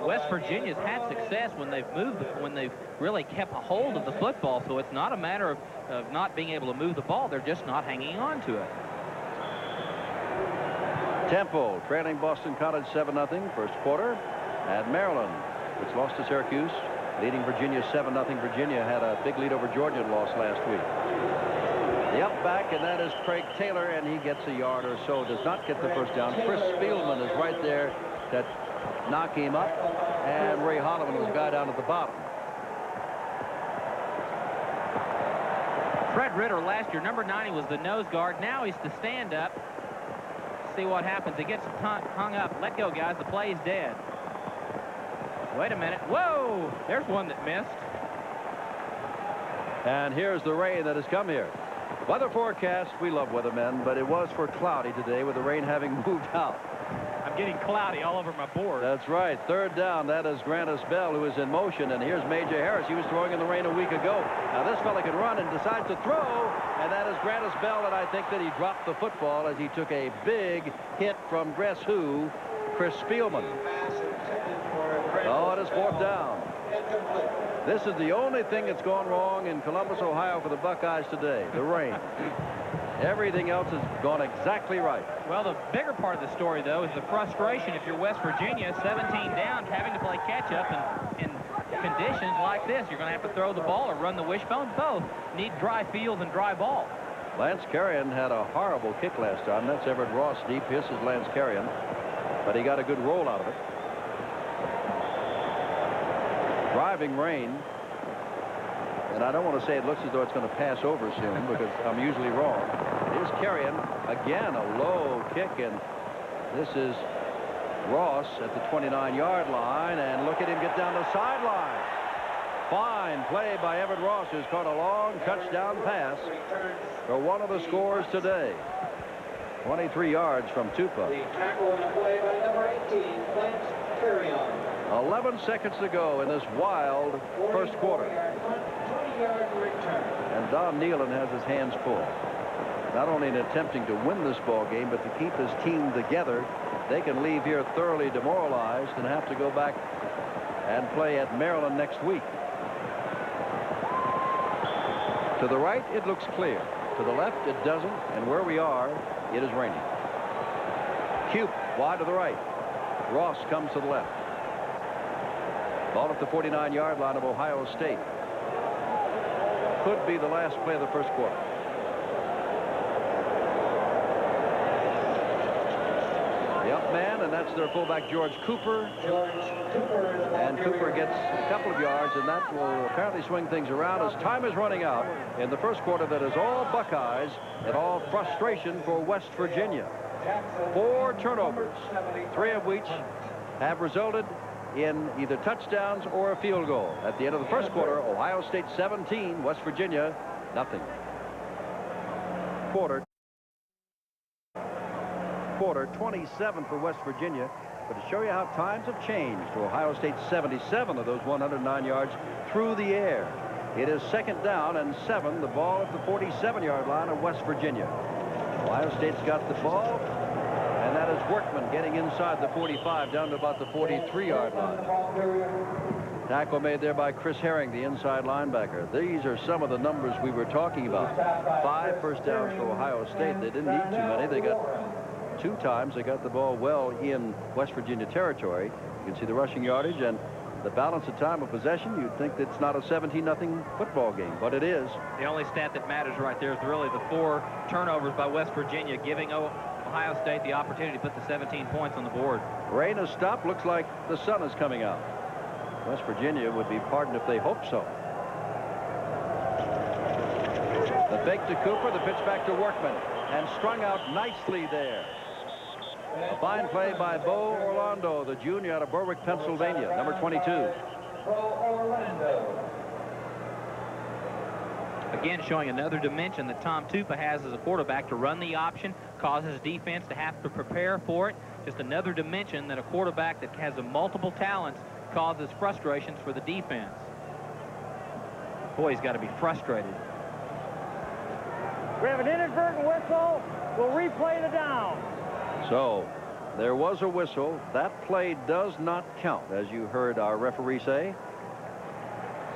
West Virginia's had success when they've moved, when they've really kept a hold of the football, so it's not a matter of not being able to move the ball. They're just not hanging on to it. Temple trailing Boston College 7-0 first quarter. And Maryland, which lost to Syracuse, leading Virginia 7-0. Virginia had a big lead over Georgia and lost last week. The up back, and that is Craig Taylor, and he gets a yard or so, does not get the first down. Chris Spielman is right there to knock him up, and Ray Holloman was the guy down at the bottom. Fred Ritter last year, number 90, was the nose guard. Now he's the stand-up. See what happens. He gets hung up. Let go, guys. The play is dead. Wait a minute. Whoa! There's one that missed. And here's the rain that has come here. Weather forecast, we love weathermen, but it was for cloudy today with the rain having moved out. I'm getting cloudy all over my board. That's right. 3rd down. That is Grantis Bell, who is in motion. And here's Major Harris. He was throwing in the rain a week ago. Now this fella can run and decides to throw. And that is Grantis Bell. And I think that he dropped the football as he took a big hit from guess who? Chris Spielman. Oh, it is 4th down. This is the only thing that's gone wrong in Columbus, Ohio for the Buckeyes today, the rain. Everything else has gone exactly right. Well, the bigger part of the story, though, is the frustration if you're West Virginia, 17 down, having to play catch-up in conditions like this. You're going to have to throw the ball or run the wishbone. Both need dry fields and dry ball. Lance Carrion had a horrible kick last time. That's Everett Ross deep. This is Lance Carrion, but he got a good roll out of it. Driving rain, and I don't want to say it looks as though it's going to pass over soon because I'm usually wrong. Here's Carrion again, a low kick, and this is Ross at the 29-yard line, and look at him get down the sideline. Fine play by Everett Ross, who's caught a long touchdown pass for one of the scores today. 23 yards from Tupa. The tackle on the play by number 18, Lance Carrion. 11 seconds to go in this wild first quarter. And Don Nealon has his hands full. Not only in attempting to win this ball game, but to keep his team together. They can leave here thoroughly demoralized and have to go back and play at Maryland next week. To the right, it looks clear. To the left, it doesn't. And where we are, it is raining. Cube wide to the right. Ross comes to the left. Ball at the 49-yard line of Ohio State. could be the last play of the first quarter. The up man, and that's their fullback, George Cooper. And Cooper gets a couple of yards, and that will apparently swing things around as time is running out in the first quarter. That is all Buckeyes and all frustration for West Virginia. 4 turnovers, 3 of which have resulted in either touchdowns or a field goal. At the end of the first quarter, Ohio State 17, West Virginia nothing. Quarter 27 for West Virginia. But to show you how times have changed, to Ohio State 77 of those 109 yards through the air. It is 2nd down and 7. The ball at the 47-yard line of West Virginia. Ohio State's got the ball, and that is Workman getting inside the 45 down to about the 43-yard line. Tackle made there by Chris Herring, the inside linebacker. These are some of the numbers we were talking about. 5 first downs for Ohio State. They didn't need too many. They got 2 times. They got the ball well in West Virginia territory. You can see the rushing yardage and the balance of time of possession. You'd think it's not a 17-0 football game, but it is. The only stat that matters right there is really the 4 turnovers by West Virginia, giving Ohio State the opportunity to put the 17 points on the board. Rain has stopped. Looks like the sun is coming out. West Virginia would be pardoned if they hope so. The fake to Cooper, the pitch back to Workman, and strung out nicely there. A fine play by Bo Orlando, the junior out of Berwick, Pennsylvania, number 22. Again, showing another dimension that Tom Tupa has as a quarterback to run the option, causes defense to have to prepare for it. Just another dimension that a quarterback that has multiple talents causes frustrations for the defense. Boy, he's got to be frustrated. We have an inadvertent whistle. We'll replay the down. So there was a whistle. That play does not count, as you heard our referee say.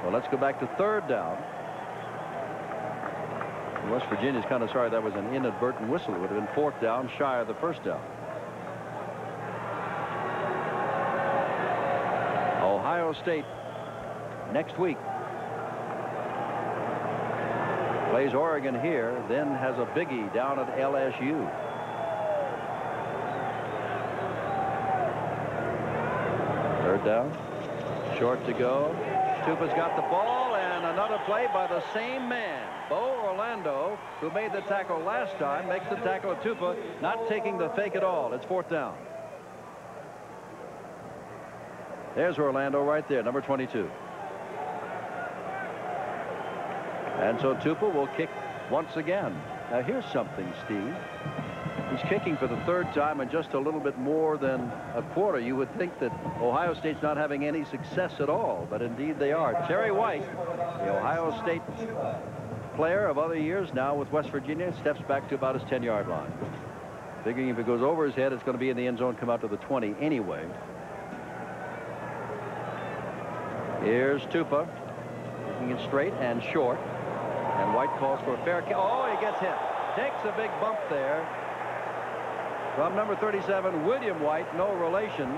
So let's go back to 3rd down. West Virginia's kind of sorry that was an inadvertent whistle. It would have been 4th down, shy of the 1st down. Ohio State next week plays Oregon here, then has a biggie down at LSU. Third down, short to go. Tupa's got the ball, and another play by the same man. Bo Orlando, who made the tackle last time, makes the tackle of Tupa, not taking the fake at all. It's 4th down. There's Orlando right there, number 22. And so Tupa will kick once again. Now here's something, Steve. He's kicking for the 3rd time in just a little bit more than a quarter. You would think that Ohio State's not having any success at all, but indeed they are. Terry White, the Ohio State player of other years, now with West Virginia, steps back to about his 10-yard line. Figuring if it goes over his head, it's going to be in the end zone, come out to the 20 anyway. Here's Tupa, taking it straight and short. And White calls for a fair catch. Oh, he gets hit. Takes a big bump there. From number 37, William White, no relation.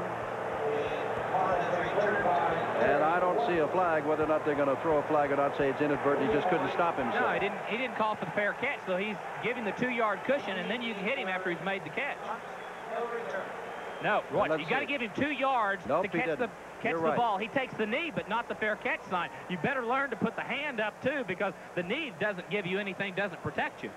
And I don't see a flag. Whether or not they're going to throw a flag or not, say it's inadvertent. He just couldn't stop himself. No, he didn't call for the fair catch, so he's giving the 2-yard cushion, and then you can hit him after he's made the catch. No, well, you got to give him 2 yards to catch the ball. He takes the knee, but not the fair catch sign. You better learn to put the hand up too, because the knee doesn't give you anything, doesn't protect you.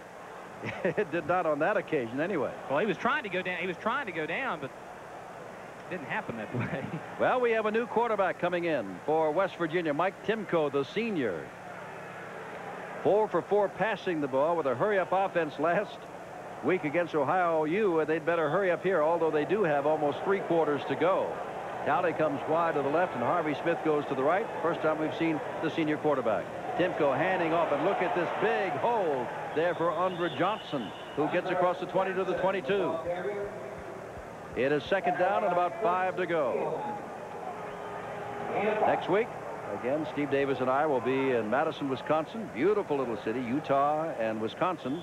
It did not on that occasion anyway. Well, he was trying to go down. He was trying to go down, but it didn't happen that way. Well, we have a new quarterback coming in for West Virginia, Mike Timko, the senior. 4 for 4 passing the ball with a hurry-up offense last week against Ohio U, and they'd better hurry up here, although they do have almost 3 quarters to go. Dowdy comes wide to the left, and Harvey Smith goes to the right. First time we've seen the senior quarterback. Timko handing off, and look at this big hole there for Andre Johnson, who gets across the 20 to the 22. It is 2nd down and about 5 to go. Next week, again, Steve Davis and I will be in Madison, Wisconsin. Beautiful little city, Utah and Wisconsin.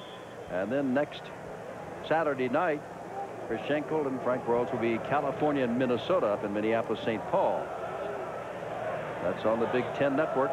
And then next Saturday night, Chris Schenkel and Frank Rhodes will be California and Minnesota up in Minneapolis, St. Paul. That's on the Big Ten Network.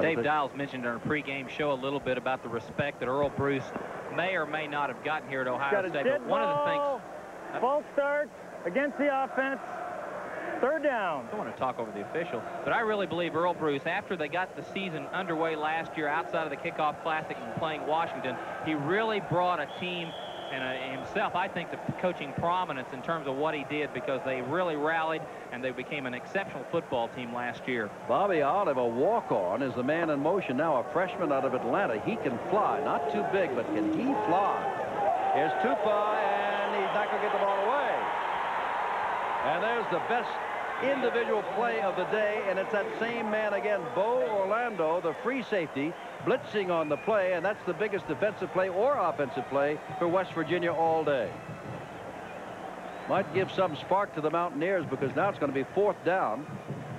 Dave Dials mentioned in our pregame show a little bit about the respect that Earl Bruce may or may not have gotten here at Ohio State. But one of the things... False start against the offense. Third down. I don't want to talk over the official, but I really believe Earl Bruce, after they got the season underway last year outside of the Kickoff Classic and playing Washington, he really brought a team and himself, I think, the coaching prominence in terms of what he did, because they really rallied and they became an exceptional football team last year. Bobby Olive, a walk-on, is the man in motion now, a freshman out of Atlanta. He can fly, not too big, but can he fly? Here's Tupa, and he's not going to get the ball away. And there's the best individual play of the day, and it's that same man again, Bo Orlando, the free safety, blitzing on the play, and that's the biggest defensive play or offensive play for West Virginia all day. Might give some spark to the Mountaineers, because now it's going to be 4th down,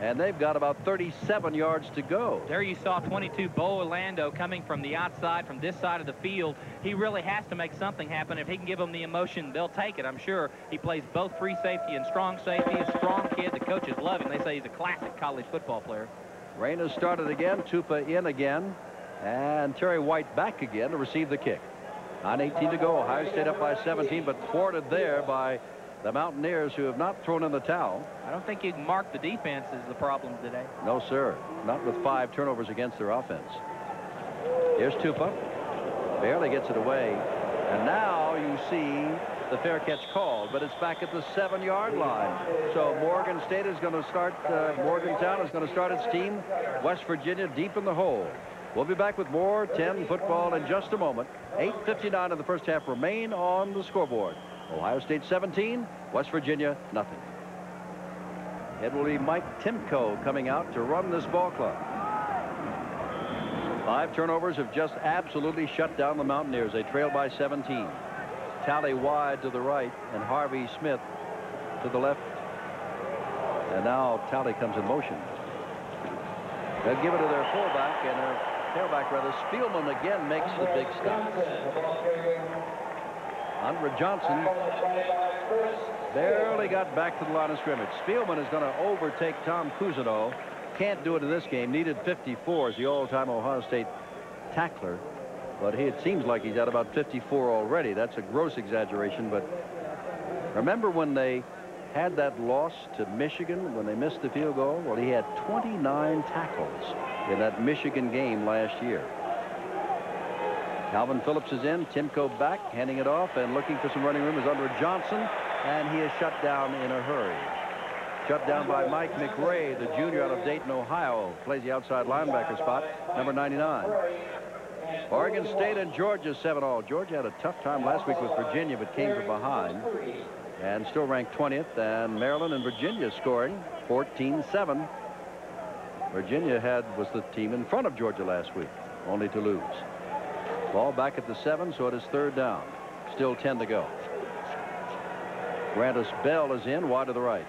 and they've got about 37 yards to go. There you saw 22, Bo Orlando, coming from the outside, from this side of the field. He really has to make something happen. If he can give them the emotion, they'll take it, I'm sure. He plays both free safety and strong safety. A strong kid. The coaches love him. They say he's a classic college football player. Rain has started again. Tupa in again. And Terry White back again to receive the kick. 9:18 to go. Ohio State up by 17, but thwarted there by the Mountaineers, who have not thrown in the towel. I don't think you can mark the defense as the problem today. No, sir. Not with 5 turnovers against their offense. Here's Tupa. Barely gets it away. And now you see the fair catch called, but it's back at the 7-yard line. So Morgan State is going to start, Morgantown is going to start its team. West Virginia deep in the hole. We'll be back with more 10 football in just a moment. 8:59 in the first half remain on the scoreboard. Ohio State 17, West Virginia nothing. It will be Mike Timko coming out to run this ball club. 5 turnovers have just absolutely shut down the Mountaineers. They trail by 17. Talley wide to the right, and Harvey Smith to the left. And now Talley comes in motion. They'll give it to their fullback, and their tailback, rather. Spielman again makes the big stop. Andre Johnson barely got back to the line of scrimmage. Spielman is going to overtake Tom Cousineau. Can't do it in this game. Needed 54 as the all-time Ohio State tackler. But it seems like he's at about 54 already. That's a gross exaggeration. But remember when they had that loss to Michigan when they missed the field goal? Well, he had 29 tackles in that Michigan game last year. Calvin Phillips is in. Timko back, handing it off, and looking for some running room is Andre Johnson, and he is shut down in a hurry. Shut down by Mike McRae, the junior out of Dayton, Ohio. Plays the outside linebacker spot, number 99. Oregon State and Georgia 7-all. Georgia had a tough time last week with Virginia, but came from behind and still ranked 20th. And Maryland and Virginia scoring 14-7. Virginia was the team in front of Georgia last week, only to lose. Ball back at the 7, so it is 3rd down. Still 10 to go. Grandis Bell is in, wide to the right.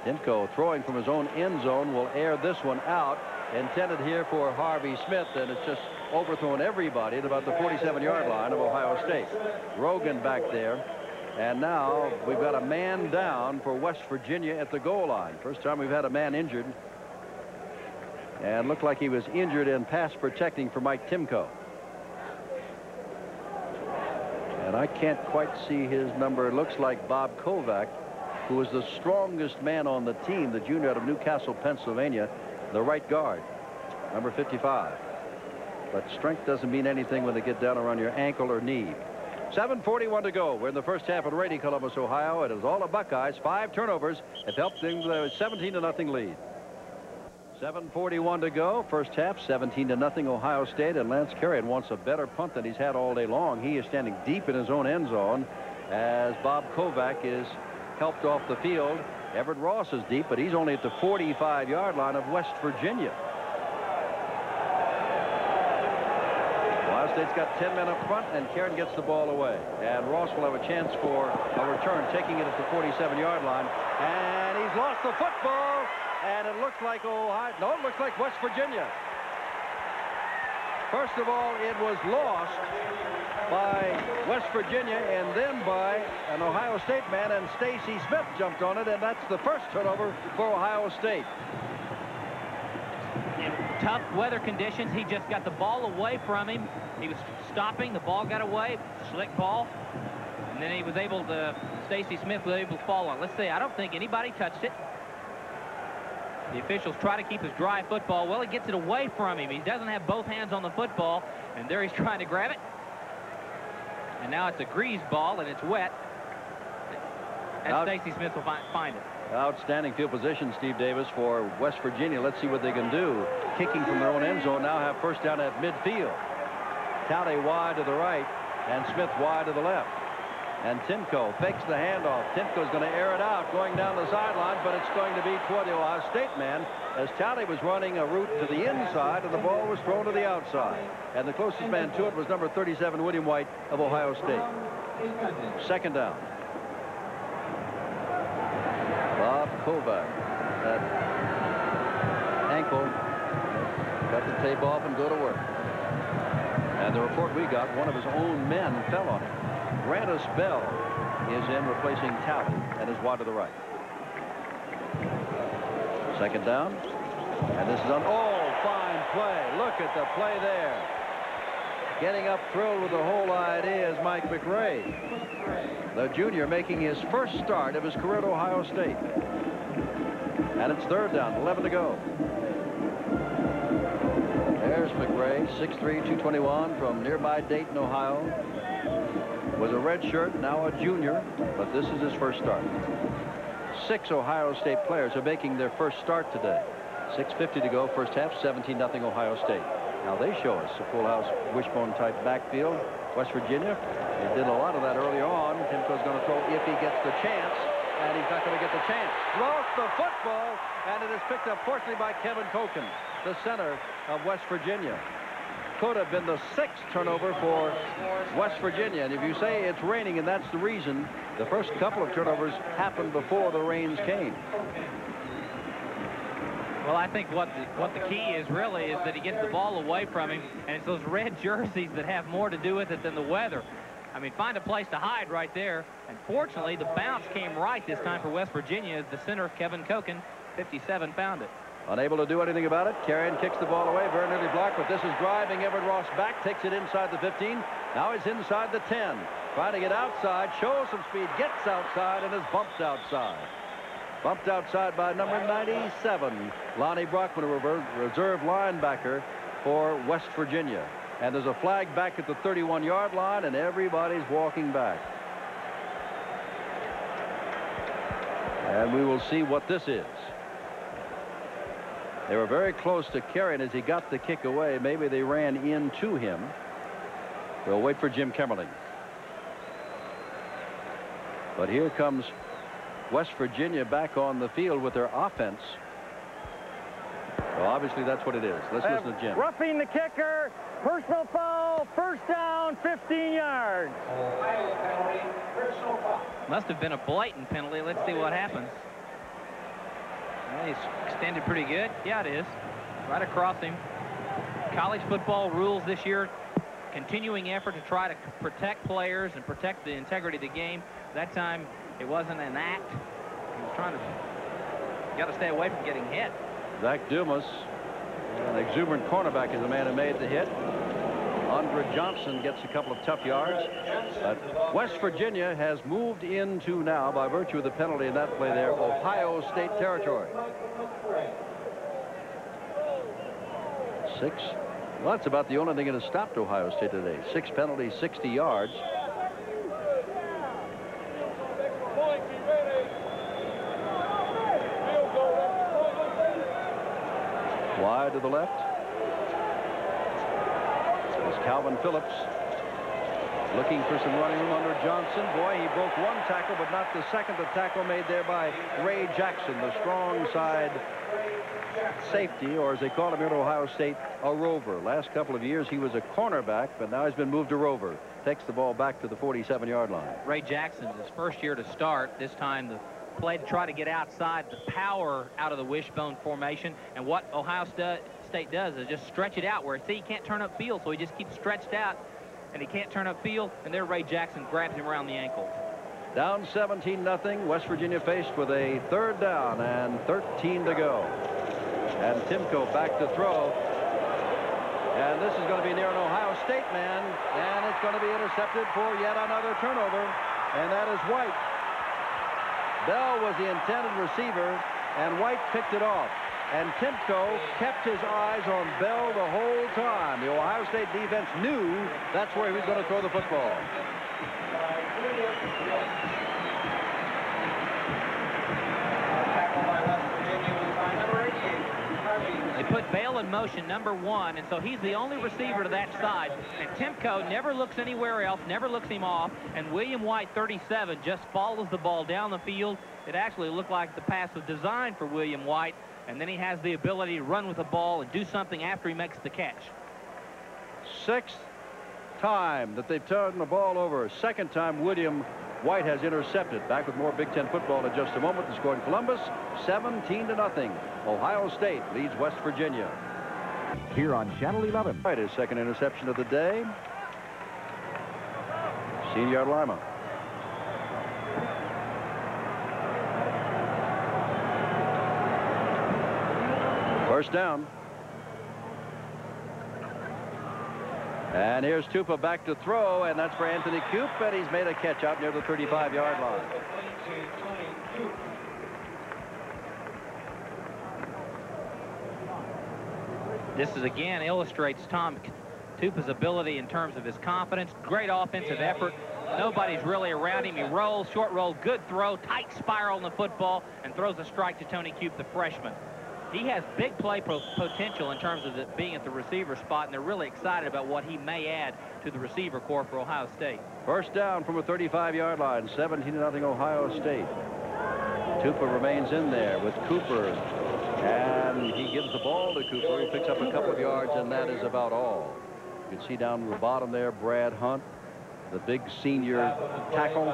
Timko throwing from his own end zone will air this one out. Intended here for Harvey Smith, and it's just overthrown everybody at about the 47-yard line of Ohio State. Rogan back there. And now we've got a man down for West Virginia at the goal line. First time we've had a man injured. And looked like he was injured in pass protecting for Mike Timko. And I can't quite see his number. It looks like Bob Kovac, who was the strongest man on the team, the junior out of Newcastle, Pennsylvania, the right guard, number 55. But strength doesn't mean anything when they get down around your ankle or knee. 7:41 to go. We're in the first half at Rady, Columbus, Ohio. It is all the Buckeyes. 5 turnovers have helped them to a 17-0 lead. 7:41 to go. First half, 17-0 Ohio State. And Lance Carrion wants a better punt than he's had all day long. He is standing deep in his own end zone as Bob Kovac is helped off the field. Everett Ross is deep, but he's only at the 45-yard line of West Virginia. Ohio State's got 10 men up front, and Carrion gets the ball away. And Ross will have a chance for a return, taking it at the 47-yard line. And he's lost the football. And it looks like Ohio. No, it looks like West Virginia. First of all, it was lost by West Virginia and then by an Ohio State man, and Stacy Smith jumped on it, and that's the first turnover for Ohio State. tough weather conditions. He just got the ball away from him. He was stopping. The ball got away. Slick ball. And then he was able to, Stacy Smith was able to fall on. Let's see, I don't think anybody touched it. The officials try to keep his dry football. Well, he gets it away from him. He doesn't have both hands on the football. And there he's trying to grab it. And now it's a greased ball, and it's wet. And Stacy Smith will find it. Outstanding field position, Steve Davis, for West Virginia. Let's see what they can do. Kicking from their own end zone, now have first down at midfield. Talley wide to the right, and Smith wide to the left. And Timko fakes the handoff. Timko's going to air it out, going down the sideline, but it's going to be toward the Ohio State man, as Talley was running a route to the inside, and the ball was thrown to the outside. And the closest man to it was number 37, William White of Ohio State. Second down. Bob Kovac, that ankle, got the tape off and go to work. And the report we got, one of his own men fell on him. Grantis Bell is in, replacing Talley, and is wide to the right. Second down, and this is on. Oh, fine play! Look at the play there. Getting up thrilled with the whole idea is Mike McRae, the junior, making his first start of his career at Ohio State. And it's third down, 11 to go. There's McRae, 6'3", 221, from nearby Dayton, Ohio. Was a red shirt, now a junior, but this is his first start. 6 Ohio State players are making their first start today. 6:50 to go, first half, 17-0 Ohio State. Now they show us a full house wishbone type backfield. West Virginia, they did a lot of that early on. Timko's going to throw if he gets the chance, and he's not going to get the chance. Lost the football, and it is picked up fortunately by Kevin Koken, the center of West Virginia. Could have been the 6th turnover for West Virginia. And if you say it's raining and that's the reason, the first couple of turnovers happened before the rains came. Well, I think what the key is really is that he gets the ball away from him, and it's those red jerseys that have more to do with it than the weather. I mean, find a place to hide right there. And fortunately, the bounce came right this time for West Virginia as the center, Kevin Koken, 57, found it. Unable to do anything about it. Carrion kicks the ball away, very nearly blocked, but this is driving Everett Ross back, takes it inside the 15. Now he's inside the 10. Trying to get outside, shows some speed, gets outside, and is bumped outside. Bumped outside by number 97, Lonnie Brockman, a reserve linebacker for West Virginia. And there's a flag back at the 31-yard line, and everybody's walking back. And we will see what this is. They were very close to Carrion as he got the kick away. Maybe they ran into him. We'll wait for Jim Kemmerling. But here comes West Virginia back on the field with their offense. Well, obviously that's what it is. Let's listen to Jim. Roughing the kicker, personal foul, first down, 15 yards. Ohio penalty, personal foul. Must have been a blatant penalty. Let's see what happens. Well, he's extended pretty good. Yeah, it is. Right across him. College football rules this year. Continuing effort to try to protect players and protect the integrity of the game. That time, it wasn't an act. He was trying to... You got to stay away from getting hit. Zach Dumas, an exuberant cornerback, is the man who made the hit. Andre Johnson gets a couple of tough yards. But West Virginia has moved into now, by virtue of the penalty in that play there, Ohio State territory. 6. Well, that's about the only thing that has stopped Ohio State today. 6 penalties, 60 yards. Wide to the left. Calvin Phillips looking for some running room under Johnson. Boy, he broke one tackle, but not the second. The tackle made there by Ray Jackson, the strong side safety, or as they call him here at Ohio State, a rover. Last couple of years, he was a cornerback, but now he's been moved to rover. Takes the ball back to the 47-yard line. Ray Jackson's his first year to start. This time the play to try to get outside the power out of the wishbone formation. And what Ohio State does is just stretch it out where, see, he can't turn up field, so he just keeps stretched out, and he can't turn up field, and there Ray Jackson grabs him around the ankle. Down 17-0. West Virginia faced with a third down and 13 to go. And Timko back to throw. And this is going to be near an Ohio State man, and it's going to be intercepted for yet another turnover, and that is White. Bell was the intended receiver, and White picked it off. And Timko kept his eyes on Bell the whole time. The Ohio State defense knew that's where he was going to throw the football. They put Bale in motion, number 1, and so he's the only receiver to that side. And Timko never looks anywhere else, never looks him off, and William White, 37, just follows the ball down the field. It actually looked like the pass was designed for William White, and then he has the ability to run with the ball and do something after he makes the catch. 6th time that they've turned the ball over. 2nd time William White has intercepted. Back with more Big Ten football in just a moment. The score in Columbus, 17-0. Ohio State leads West Virginia. Here on Channel 11. Right, his 2nd interception of the day. Senior Lima. First down. And here's Tupa back to throw, and that's for Anthony Coop, and he's made a catch out near the 35-yard line. This is again illustrates Tom Tupa's ability in terms of his confidence. Great offensive effort. Nobody's really around him. He rolls, short roll, good throw, tight spiral on the football, and throws a strike to Tony Coop, the freshman. He has big play potential in terms of being at the receiver spot, and they're really excited about what he may add to the receiver corps for Ohio State. First down from a 35-yard line, 17-0 Ohio State. Tupa remains in there with Cooper, and he gives the ball to Cooper, who picks up a couple of yards, and that is about all. You can see down the bottom there, Brad Hunt, the big senior tackle.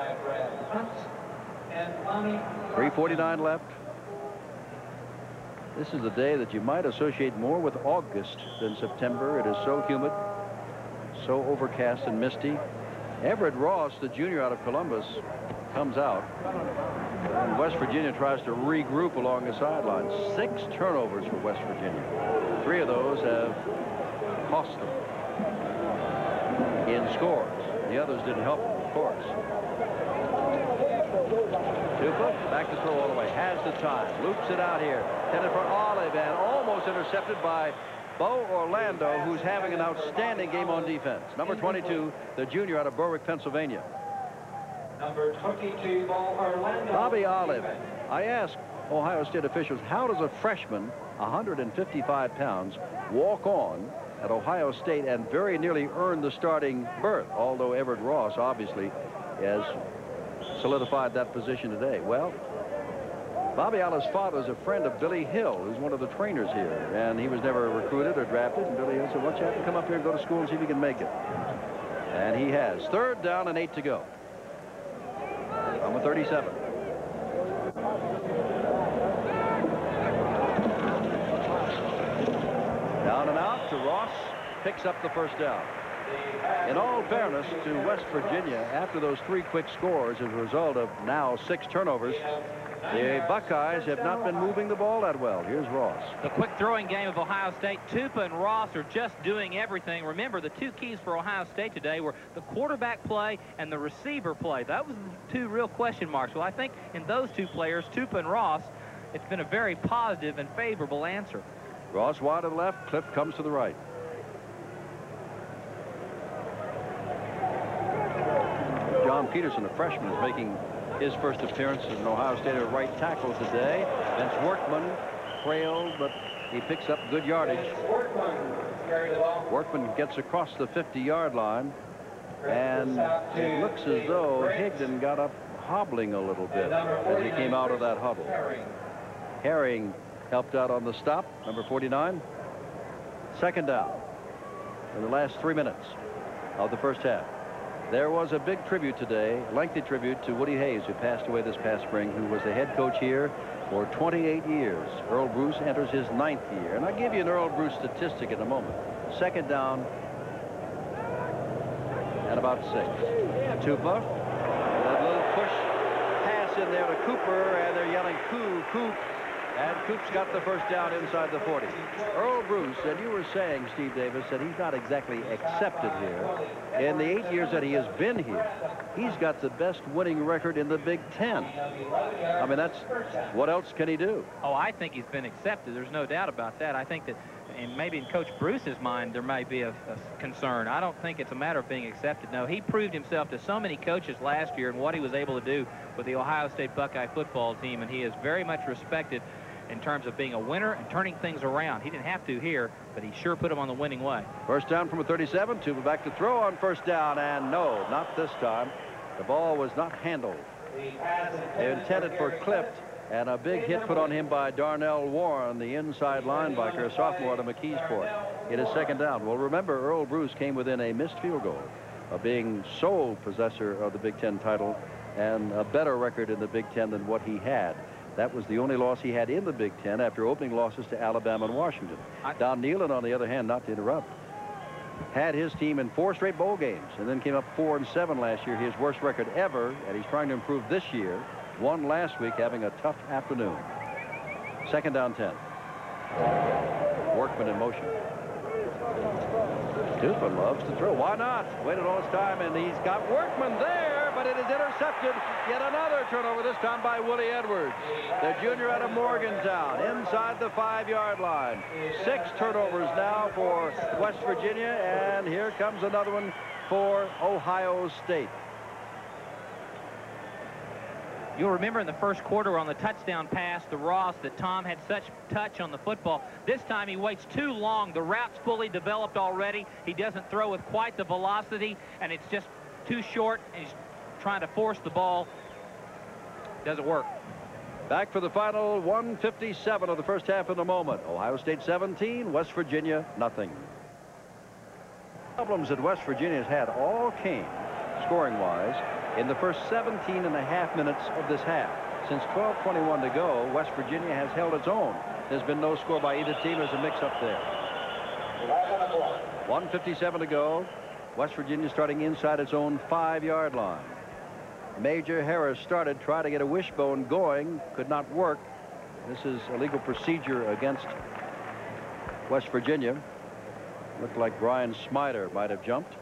3:49 left. This is a day that you might associate more with August than September. It is so humid, so overcast and misty. Everett Ross, the junior out of Columbus, comes out. And West Virginia tries to regroup along the sidelines. 6 turnovers for West Virginia. 3 of those have cost them in scores. The others didn't help them, of course. Tupa back to throw all the way. Has the time. Loops it out here. Headed for Olive and almost intercepted by Bo Orlando, who's having an outstanding game on defense. Number 22, the junior out of Berwick, Pennsylvania. Number 22, Bo Orlando. Bobby Olive. I asked Ohio State officials, how does a freshman, 155 pounds, walk on at Ohio State and very nearly earn the starting berth, although Everett Ross obviously has solidified that position today. Well, Bobby Olive's father is a friend of Billy Hill, who's one of the trainers here, and he was never recruited or drafted, and Billy Hill said, why don't you have to come up here and go to school and see if you can make it? And he has. 3rd down and 8 to go. Number 37. Down and out to Ross, picks up the first down. In all fairness to West Virginia, after those 3 quick scores as a result of now 6 turnovers, the Buckeyes have not been moving the ball that well. Here's Ross. The quick throwing game of Ohio State. Tupa and Ross are just doing everything. Remember, the 2 keys for Ohio State today were the quarterback play and the receiver play. That was the 2 real question marks. Well, I think in those 2 players, Tupa and Ross, it's been a very positive and favorable answer. Ross wide to the left. Cliff comes to the right. John Peterson, a freshman, is making his first appearance as an Ohio State at right tackle today. Vince Workman trailed, but he picks up good yardage. Workman gets across the 50-yard line, and it looks as though Higdon got up hobbling a little bit as he came out of that huddle. Herring helped out on the stop, number 49. 2nd down in the last 3 minutes of the first half. There was a big tribute today, lengthy tribute to Woody Hayes, who passed away this past spring, who was the head coach here for 28 years. Earl Bruce enters his 9th year. And I'll give you an Earl Bruce statistic in a moment. 2nd down and about 6. Tupa, that little push pass in there to Cooper, and they're yelling, "Coo, Coop." And Coops got the first down inside the 40. Earl Bruce, and you were saying, Steve Davis, that he's not exactly accepted here. In the 8 years that he has been here, he's got the best winning record in the Big Ten. I mean, that's what else can he do? Oh, I think he's been accepted. There's no doubt about that. I think that, and maybe in Coach Bruce's mind, there may be a concern. I don't think it's a matter of being accepted. No, he proved himself to so many coaches last year and what he was able to do with the Ohio State Buckeye football team, and he is very much respected in terms of being a winner and turning things around. He didn't have to here, but he sure put him on the winning way. First down from a 37. Tuba back to throw on first down, and no, not this time. The ball was not handled. They intended for Clift, and a big hit put on him by Darnell Warren, the inside linebacker, a sophomore out of McKeesport. It is second down. Well, remember, Earl Bruce came within a missed field goal of being sole possessor of the Big Ten title and a better record in the Big Ten than what he had. That was the only loss he had in the Big Ten after opening losses to Alabama and Washington. Don Nehlen, on the other hand, not to interrupt, had his team in 4 straight bowl games and then came up 4-7 last year, his worst record ever, and he's trying to improve this year. Won last week, having a tough afternoon. Second down 10. Workman in motion. Tupa loves to throw. Why not? Waited all his time, and he's got Workman there, but it is intercepted. Yet another turnover, this time by Willie Edwards, the junior out of Morgantown, inside the 5-yard line. 6 turnovers now for West Virginia, and here comes another one for Ohio State. You'll remember in the first quarter on the touchdown pass to Ross that Tom had such touch on the football. This time he waits too long. The route's fully developed already. He doesn't throw with quite the velocity, and it's just too short. And he's trying to force the ball. Doesn't work. Back for the final 1:57 of the first half in a moment. Ohio State 17, West Virginia nothing. Problems that West Virginia has had all came, scoring-wise, in the first 17.5 minutes of this half. Since 12:21 to go, West Virginia has held its own. There's been no score by either team. There's a mix-up there. 1:57 to go. West Virginia starting inside its own 5-yard line. Major Harris started, tried to get a wishbone going, could not work. This is a legal procedure against West Virginia. Looked like Brian Smider might have jumped.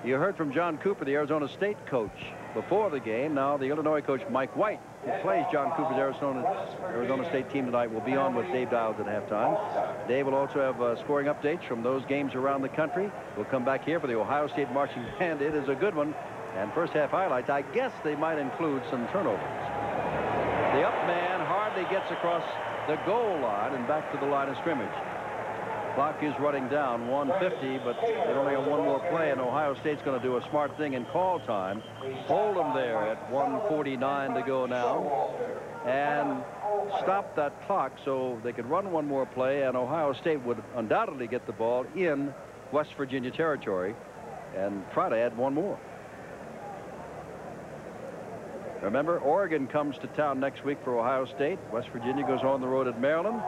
You heard from John Cooper, the Arizona State coach, before the game. Now the Illinois coach, Mike White, who plays John Cooper's Arizona State team tonight, will be on with Dave Dowds at halftime. Dave will also have scoring updates from those games around the country. We'll come back here for the Ohio State marching band. It is a good one. And first half highlights, I guess they might include some turnovers. The up man hardly gets across the goal line and back to the line of scrimmage. Clock is running down, 1:50, but they only have one more play, and Ohio State's going to do a smart thing in call time. Hold them there at 1:49 to go now and stop that clock so they could run one more play, and Ohio State would undoubtedly get the ball in West Virginia territory and try to add one more. Remember, Oregon comes to town next week for Ohio State. West Virginia goes on the road at Maryland.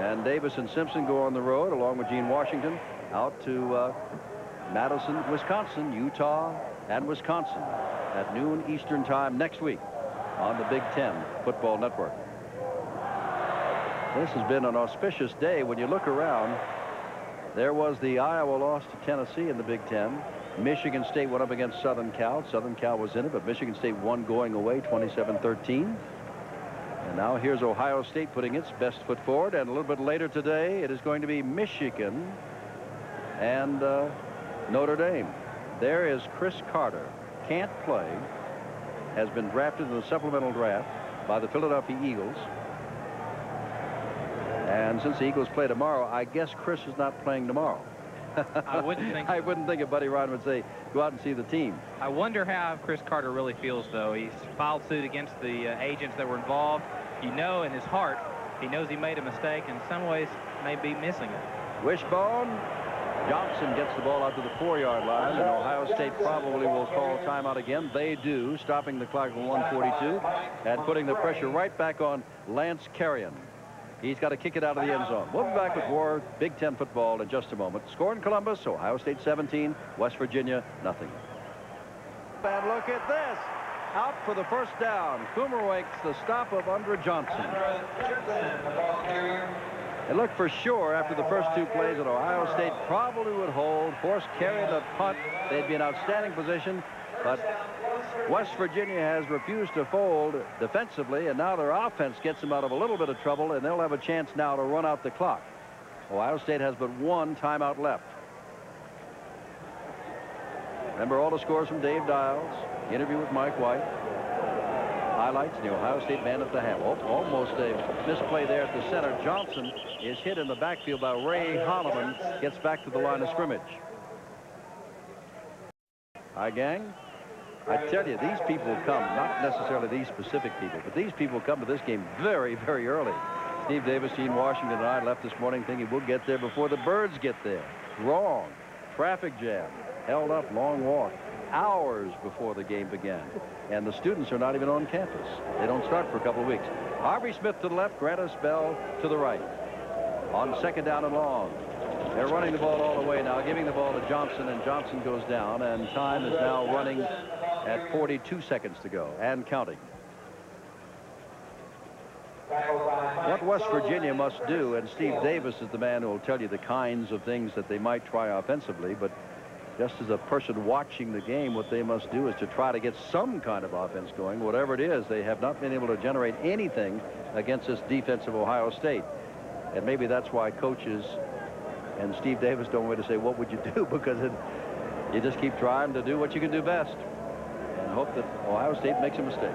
And Davis and Simpson go on the road, along with Gene Washington, out to Madison, Wisconsin, Utah, and Wisconsin at noon Eastern time next week on the Big Ten Football Network. This has been an auspicious day. When you look around, there was the Iowa loss to Tennessee in the Big Ten. Michigan State went up against Southern Cal. Southern Cal was in it, but Michigan State won going away 27-13. And now here's Ohio State putting its best foot forward. And a little bit later today, it is going to be Michigan and Notre Dame. There is Chris Carter. Can't play. Has been drafted in the supplemental draft by the Philadelphia Eagles. And since the Eagles play tomorrow, I guess Chris is not playing tomorrow. I wouldn't think so. I wouldn't think if Buddy Ryan would say, go out and see the team. I wonder how Chris Carter really feels, though. He's filed suit against the agents that were involved. You know, in his heart, he knows he made a mistake, and in some ways may be missing it. Wishbone. Johnson gets the ball out to the 4-yard line, and Ohio State probably will call timeout again. They do, stopping the clock at 1:42 and putting the pressure right back on Lance Carrion. He's got to kick it out of the end zone. We'll be back with more Big Ten football in just a moment. Score in Columbus, Ohio State 17, West Virginia nothing. And look at this. out for the first down. Coomer wakes the stop of Undra Johnson. It looked for sure after the first two plays that Ohio State probably would hold, force carry the punt. They'd be in outstanding position, but West Virginia has refused to fold defensively, and now their offense gets them out of a little bit of trouble, and they'll have a chance now to run out the clock. Ohio State has but one timeout left. Remember all the scores from Dave Dials, interview with Mike White, highlights, and the Ohio State man at the half. Almost a misplay there at the center. Johnson is hit in the backfield by Ray Holloman, gets back to the line of scrimmage. Hi, gang. I tell you, these people come, not necessarily these specific people, but these people come to this game very, very early. Steve Davis, Gene Washington, and I left this morning thinking we'll get there before the birds get there. Wrong. Traffic jam. Held up, long walk. Hours before the game began. And the students are not even on campus. They don't start for a couple of weeks. Harvey Smith to the left, Grannis Bell to the right. On second down and long. They're running the ball all the way now, giving the ball to Johnson, and Johnson goes down, and time is now running at 42 seconds to go, and counting. What West Virginia must do, and Steve Davis is the man who will tell you the kinds of things that they might try offensively, but just as a person watching the game, what they must do is to try to get some kind of offense going. Whatever it is, they have not been able to generate anything against this defensive Ohio State. And maybe that's why coaches and Steve Davis don't want to say, what would you do? Because you just keep trying to do what you can do best and hope that Ohio State makes a mistake.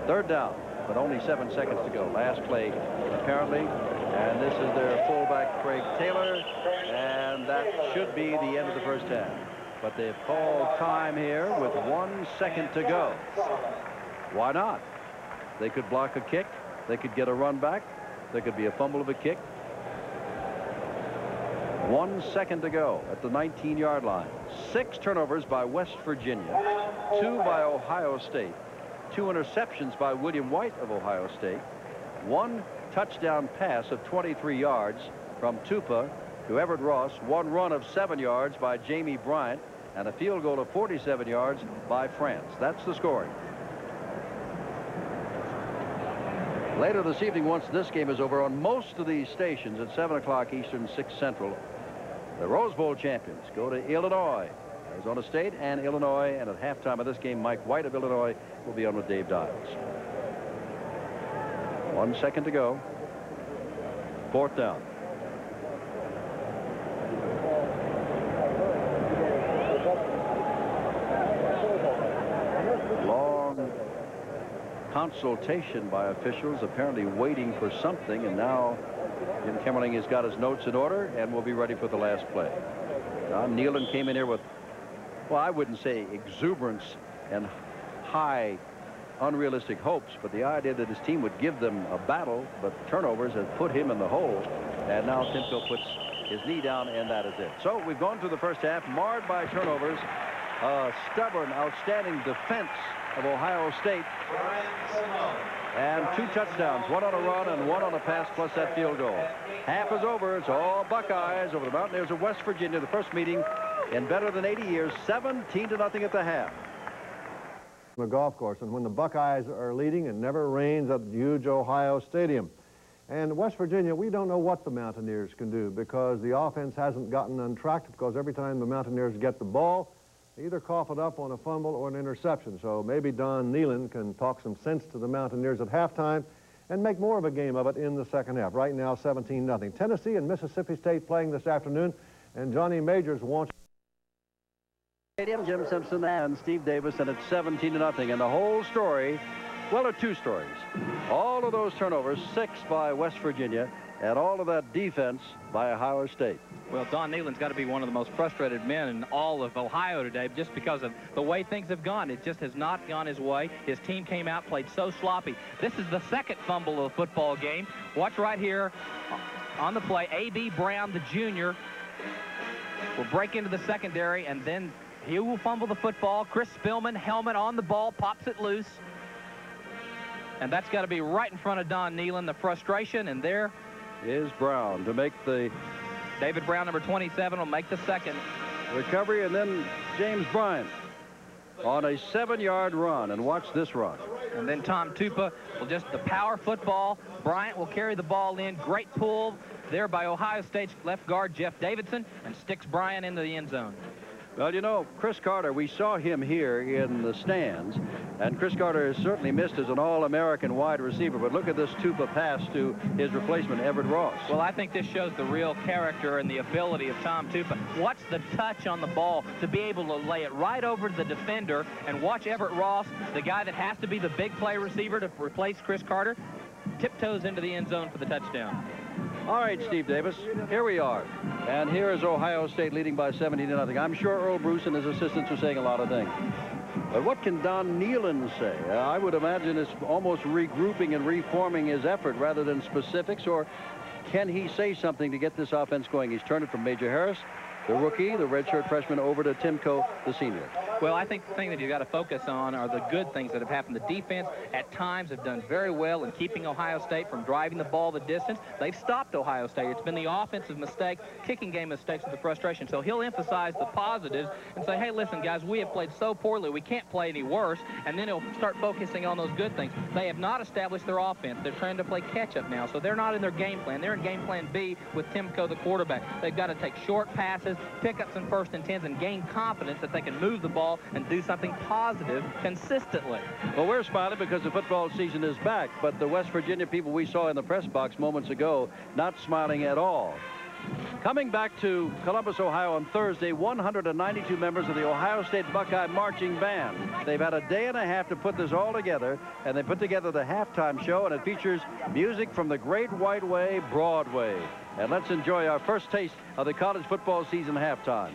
Third down, but only 7 seconds to go. Last play, apparently, and this is their fullback, Craig Taylor, and that should be the end of the first half. But they've called time here with 1 second to go. Why not? They could block a kick. They could get a run back. There could be a fumble of a kick. 1 second to go at the 19-yard line. 6 turnovers by West Virginia, 2 by Ohio State, 2 interceptions by William White of Ohio State, 1 touchdown pass of 23 yards from Tupa to Everett Ross, 1 run of 7 yards by Jamie Bryant, and a field goal of 47 yards by France. That's the scoring. Later this evening, once this game is over, on most of these stations at 7 o'clock Eastern, 6 Central, the Rose Bowl champions go to Illinois, Arizona State and Illinois, and at halftime of this game, Mike White of Illinois will be on with Dave Dials. 1 second to go. Fourth down. Long consultation by officials, apparently waiting for something, and now Jim Kemmerling has got his notes in order and will be ready for the last play. Don Nealon came in here with, well, I wouldn't say exuberance and high unrealistic hopes, but the idea that his team would give them a battle, but turnovers have put him in the hole, and now Timko puts his knee down, and that is it. So we've gone through the first half, marred by turnovers, a stubborn, outstanding defense of Ohio State, and 2 touchdowns, 1 on a run and 1 on a pass, plus that field goal. Half is over. It's all Buckeyes over the Mountaineers of West Virginia. The first meeting in better than 80 years, 17-0 at the half. The golf course, and when the Buckeyes are leading, it never rains at huge Ohio Stadium. And West Virginia, we don't know what the Mountaineers can do because the offense hasn't gotten untracked, because every time the Mountaineers get the ball, they either cough it up on a fumble or an interception. So maybe Don Nealon can talk some sense to the Mountaineers at halftime and make more of a game of it in the second half. Right now, 17-0. Tennessee and Mississippi State playing this afternoon, and Johnny Majors wants Stadium, Jim Simpson and Steve Davis, and it's 17-0. And the whole story, well, there are 2 stories. All of those turnovers, 6 by West Virginia, and all of that defense by Ohio State. Well, Don Nealon's got to be one of the most frustrated men in all of Ohio today, just because of the way things have gone. It just has not gone his way. His team came out, played so sloppy. This is the second fumble of the football game. Watch right here on the play. A.B. Brown, the junior, will break into the secondary, and then he will fumble the football. Chris Spillman, helmet on the ball, pops it loose. And that's got to be right in front of Don Nealon, the frustration, and there is Brown to make the... David Brown, number 27, will make the second. Recovery, and then James Bryant. on a 7-yard run. And watch this run. And then Tom Tupa will just the power football. Bryant will carry the ball in. Great pull there by Ohio State's left guard Jeff Davidson, and sticks Bryant into the end zone. Well, you know, Chris Carter, we saw him here in the stands, and Chris Carter is certainly missed as an All-American wide receiver, but look at this Tupa pass to his replacement, Everett Ross. Well, I think this shows the real character and the ability of Tom Tupa. Watch the touch on the ball to be able to lay it right over to the defender, and watch Everett Ross, the guy that has to be the big play receiver to replace Chris Carter, tiptoes into the end zone for the touchdown. All right, Steve Davis, here we are. And here is Ohio State leading by 17-0. I'm sure Earl Bruce and his assistants are saying a lot of things. But what can Don Nealon say? I would imagine it's almost regrouping and reforming his effort rather than specifics. Or can he say something to get this offense going? He's turned it from Major Harris, the rookie, the redshirt freshman, over to Timko, the senior. Well, I think the thing that you've got to focus on are the good things that have happened. The defense at times have done very well in keeping Ohio State from driving the ball the distance. They've stopped Ohio State. It's been the offensive mistakes, kicking game mistakes with the frustration. So he'll emphasize the positives and say, hey, listen, guys, we have played so poorly, we can't play any worse. And then he'll start focusing on those good things. They have not established their offense. They're trying to play catch-up now. So they're not in their game plan. They're in game plan B with Timko, the quarterback. They've got to take short passes, pick up some 1st and 10s, and gain confidence that they can move the ball and do something positive consistently. Well, we're smiling because the football season is back, but the West Virginia people we saw in the press box moments ago not smiling at all. Coming back to Columbus, Ohio on Thursday, 192 members of the Ohio State Buckeye Marching Band. They've had a day and a half to put this all together, and they put together the halftime show, and it features music from the Great White Way, Broadway. And let's enjoy our first taste of the college football season halftime.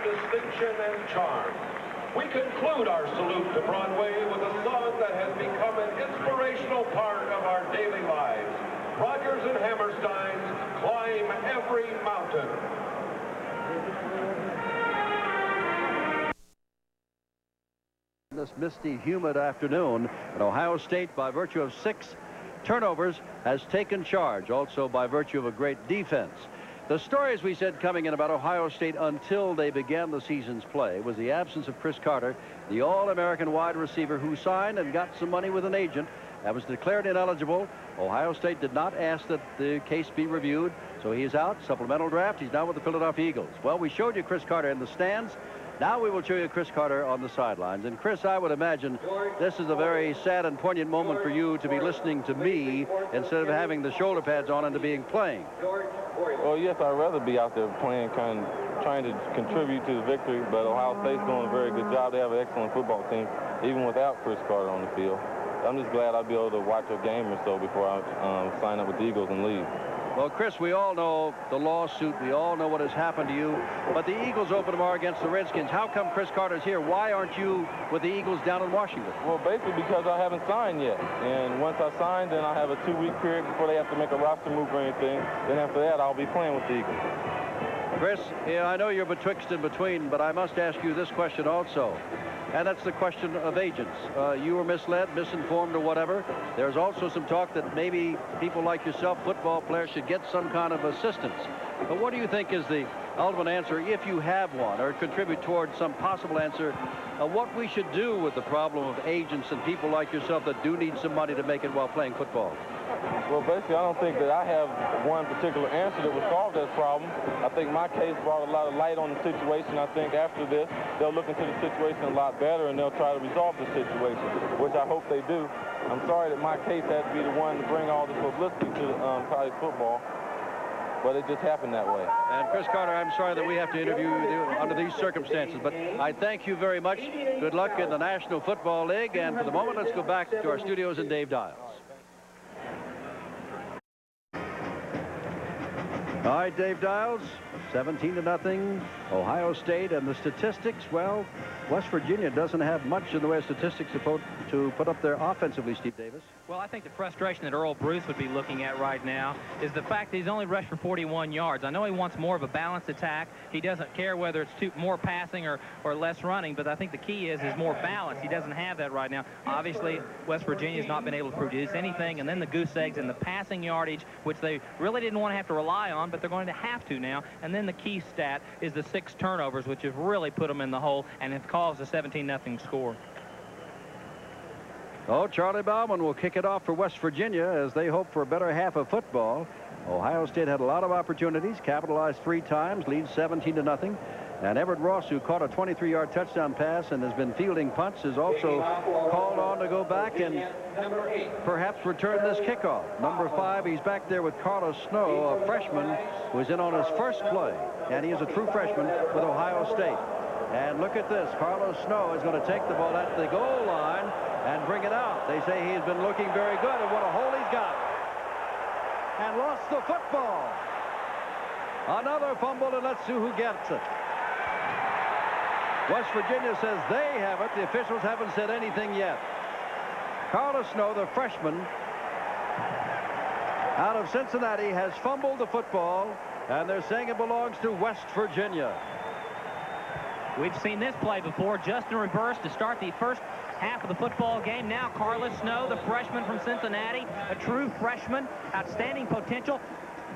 Distinction and charm. We conclude our salute to Broadway with a song that has become an inspirational part of our daily lives. Rodgers and Hammerstein's Climb Every Mountain. This misty, humid afternoon, and Ohio State, by virtue of 6 turnovers, has taken charge, also by virtue of a great defense. The story, as we said, coming in about Ohio State until they began the season's play was the absence of Chris Carter, the All-American wide receiver who signed and got some money with an agent and was declared ineligible. Ohio State did not ask that the case be reviewed, so he is out. Supplemental draft. He's now with the Philadelphia Eagles. Well, we showed you Chris Carter in the stands. Now we will show you Chris Carter on the sidelines. And Chris, I would imagine this is a very sad and poignant moment for you to be listening to me instead of having the shoulder pads on and to being playing. Well, yes, I'd rather be out there playing, trying to contribute to the victory, but Ohio State's doing a very good job. They have an excellent football team, even without Chris Carter on the field. I'm just glad I'll be able to watch a game or so before I sign up with the Eagles and leave. Well, Chris, we all know the lawsuit. We all know what has happened to you. But the Eagles open tomorrow against the Redskins. How come Chris Carter's here? Why aren't you with the Eagles down in Washington? Well, basically because I haven't signed yet. And once I sign, then I have a 2-week period before they have to make a roster move or anything. Then after that, I'll be playing with the Eagles. Chris, yeah, I know you're betwixt and between, but I must ask you this question also. And that's the question of agents. You were misled, misinformed, or whatever. There's also some talk that maybe people like yourself, football players, should get some kind of assistance. But what do you think is the ultimate answer, if you have one, or contribute towards some possible answer, what we should do with the problem of agents and people like yourself that do need some money to make it while playing football? Well, basically, I don't think that I have one particular answer that would solve that problem. I think my case brought a lot of light on the situation. I think after this, they'll look into the situation a lot better, and they'll try to resolve the situation, which I hope they do. I'm sorry that my case had to be the one to bring all this publicity to college football, but it just happened that way. And Chris Carter, I'm sorry that we have to interview you under these circumstances, but I thank you very much. Good luck in the National Football League, and for the moment, let's go back to our studios and Dave Dials. All right, Dave Dials, 17-0, Ohio State, and the statistics, well, West Virginia doesn't have much in the way of statistics to put up there offensively, Steve Davis. Well, I think the frustration that Earl Bruce would be looking at right now is the fact that he's only rushed for 41 yards. I know he wants more of a balanced attack. He doesn't care whether it's more passing or less running, but I think the key is more balance. He doesn't have that right now. Obviously, West Virginia's not been able to produce anything, and then the goose eggs and the passing yardage, which they really didn't want to have to rely on, but they're going to have to now. And then the key stat is the 6 turnovers, which have really put them in the hole and have caused a 17-0 score. Oh, Charlie Bauman will kick it off for West Virginia as they hope for a better half of football. Ohio State had a lot of opportunities, capitalized 3 times, leads 17-0. And Everett Ross, who caught a 23-yard touchdown pass and has been fielding punts, is also called on to go back and perhaps return this kickoff. Number 5, he's back there with Carlos Snow, a freshman who's in on his first play. And he is a true freshman with Ohio State. And look at this. Carlos Snow is going to take the ball at the goal line and bring it out. They say he's been looking very good, and what a hole he's got. And lost the football. Another fumble, and let's see who gets it. West Virginia says they have it. The officials haven't said anything yet. Carlos Snow, the freshman out of Cincinnati, has fumbled the football, and they're saying it belongs to West Virginia. We've seen this play before, just in reverse to start the first half of the football game. Now Carlos Snow, the freshman from Cincinnati, a true freshman, outstanding potential,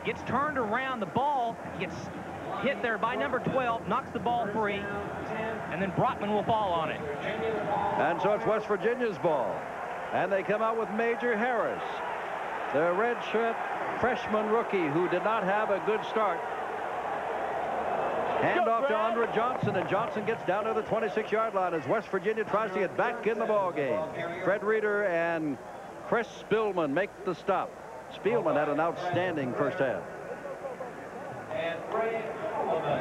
gets turned around. The ball gets hit there by number 12, knocks the ball free, and then Brockman will fall on it. And so it's West Virginia's ball. And they come out with Major Harris, the redshirt freshman rookie who did not have a good start. Hand off to Andre Johnson, and Johnson gets down to the 26-yard line as West Virginia tries to get back in the ball game. Fred Reeder and Chris Spielman make the stop. Spielman had an outstanding first half.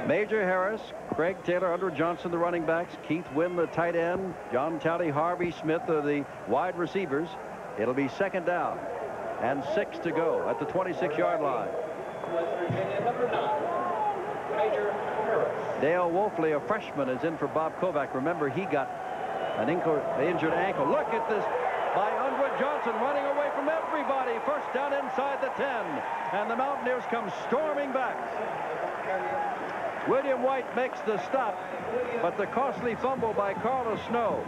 Major Harris, Craig Taylor, Andre Johnson, the running backs, Keith Wynn, the tight end, John Talley, Harvey Smith are the wide receivers. It'll be 2nd down and 6 to go at the 26-yard line. Dale Wolfley, a freshman, is in for Bob Kovac. Remember, he got an injured ankle. Look at this by Andre Johnson running away from everybody. First down inside the 10. And the Mountaineers come storming back. William White makes the stop, but the costly fumble by Carlos Snow.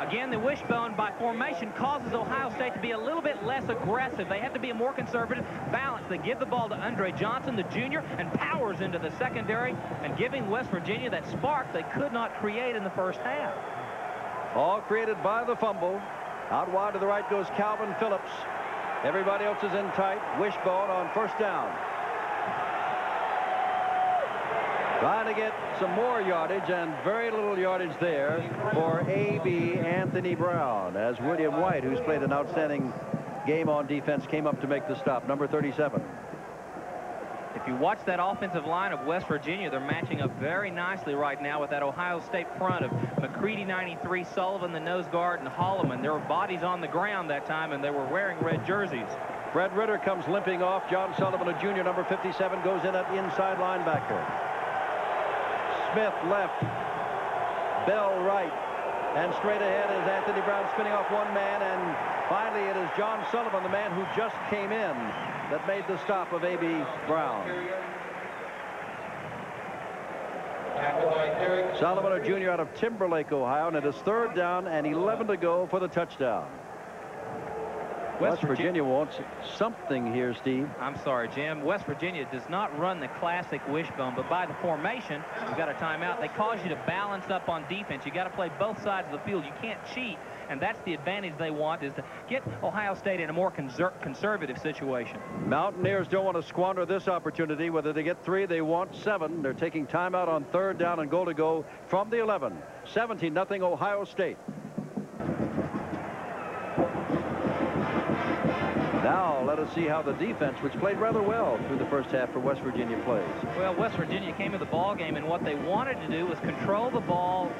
Again, the wishbone by formation causes Ohio State to be a little bit less aggressive. They have to be a more conservative balance. They give the ball to Andre Johnson, the junior, and powers into the secondary and giving West Virginia that spark they could not create in the first half. All created by the fumble. Out wide to the right goes Calvin Phillips. Everybody else is in tight. Wishbone on first down. Trying to get some more yardage, and very little yardage there for A.B. Anthony Brown, as William White, who's played an outstanding game on defense, came up to make the stop. Number 37. If you watch that offensive line of West Virginia, they're matching up very nicely right now with that Ohio State front of McCready 93, Sullivan the nose guard, and Holloman. There were bodies on the ground that time, and they were wearing red jerseys. Fred Ritter comes limping off. John Sullivan, a junior, number 57, goes in at inside linebacker. Smith left, Bell right, and straight ahead is Anthony Brown spinning off one man, and finally it is John Sullivan, the man who just came in, that made the stop of A.B. Brown. Sullivan, a junior out of Timberlake, Ohio, and it is 3rd down and 11 to go for the touchdown. West Virginia wants something here, Steve. I'm sorry, Jim. West Virginia does not run the classic wishbone, but by the formation, you've got a timeout. They cause you to balance up on defense. You got to play both sides of the field. You can't cheat, and that's the advantage they want, is to get Ohio State in a more conservative situation. Mountaineers don't want to squander this opportunity. Whether they get 3, they want 7. They're taking timeout on 3rd down and goal to go from the 11. 17-0 Ohio State. Now let us see how the defense, which played rather well through the first half for West Virginia, plays. Well, West Virginia came to the ball game, and what they wanted to do was control the ball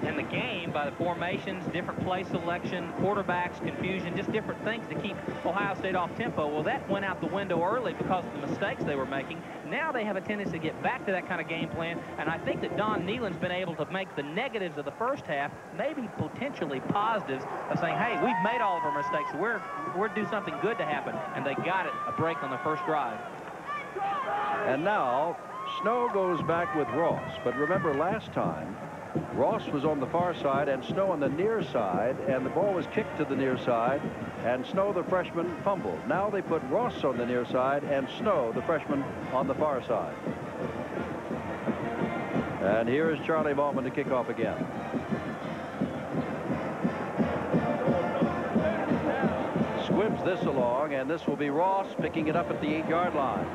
and the game by the formations, different play selection, quarterbacks, confusion, just different things to keep Ohio State off tempo. Well, that went out the window early because of the mistakes they were making. Now they have a tendency to get back to that kind of game plan, and I think that Don Nealon's been able to make the negatives of the first half maybe potentially positives of saying, hey, we've made all of our mistakes. We're do something good to happen, and they got it, a break on the first drive. And now Snow goes back with Ross, but remember last time Ross was on the far side and Snow on the near side, and the ball was kicked to the near side, and Snow, the freshman, fumbled. Now they put Ross on the near side and Snow, the freshman, on the far side. And here is Charlie Ballman to kick off again. Squibs this along, and this will be Ross picking it up at the 8-yard line.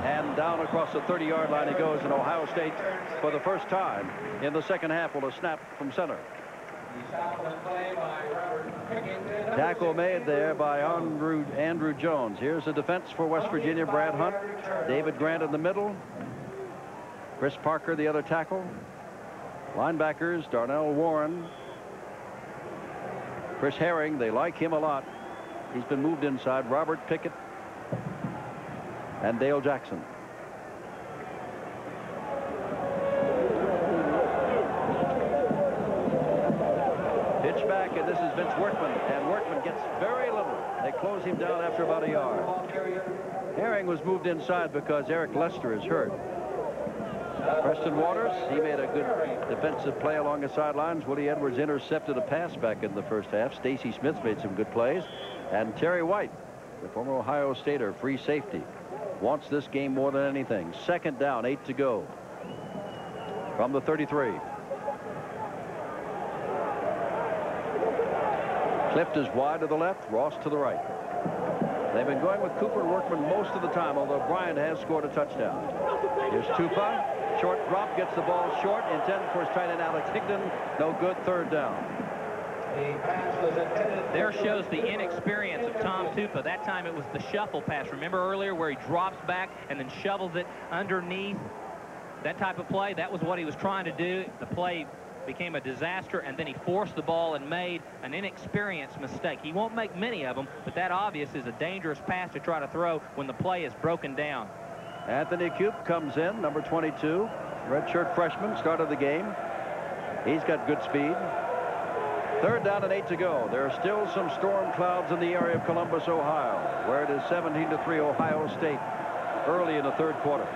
And down across the 30-yard line he goes, and Ohio State, for the first time in the second half, will snap from center. Tackle made there by Andrew Jones. Here's the defense for West Virginia. Brad Hunt, David Grant in the middle, Chris Parker, the other tackle. Linebackers, Darnell Warren, Chris Herring. They like him a lot. He's been moved inside. Robert Pickett and Dale Jackson. Pitch back, and this is Vince Workman, and Workman gets very little. They close him down after about a yard. Herring was moved inside because Eric Lester is hurt. Preston Waters, he made a good defensive play along the sidelines. Willie Edwards intercepted a pass back in the first half. Stacy Smith made some good plays. And Terry White, the former Ohio Stater, free safety, wants this game more than anything. 2nd down, 8 to go from the 33. Clift is wide to the left, Ross to the right. They've been going with Cooper and Workman most of the time, although Bryant has scored a touchdown. Here's Tupa. Short drop, gets the ball short, intended for his tight end Alex Higdon. No good, 3rd down. There shows the inexperience of Tom Tupa. That time it was the shuffle pass. Remember earlier where he drops back and then shovels it underneath? That type of play, that was what he was trying to do. The play became a disaster, and then he forced the ball and made an inexperienced mistake. He won't make many of them, but that obvious is a dangerous pass to try to throw when the play is broken down. Anthony Coop comes in, number 22, redshirt freshman, started the game. He's got good speed. 3rd down and 8 to go. There are still some storm clouds in the area of Columbus, Ohio, where it is 17-3 Ohio State early in the 3rd quarter.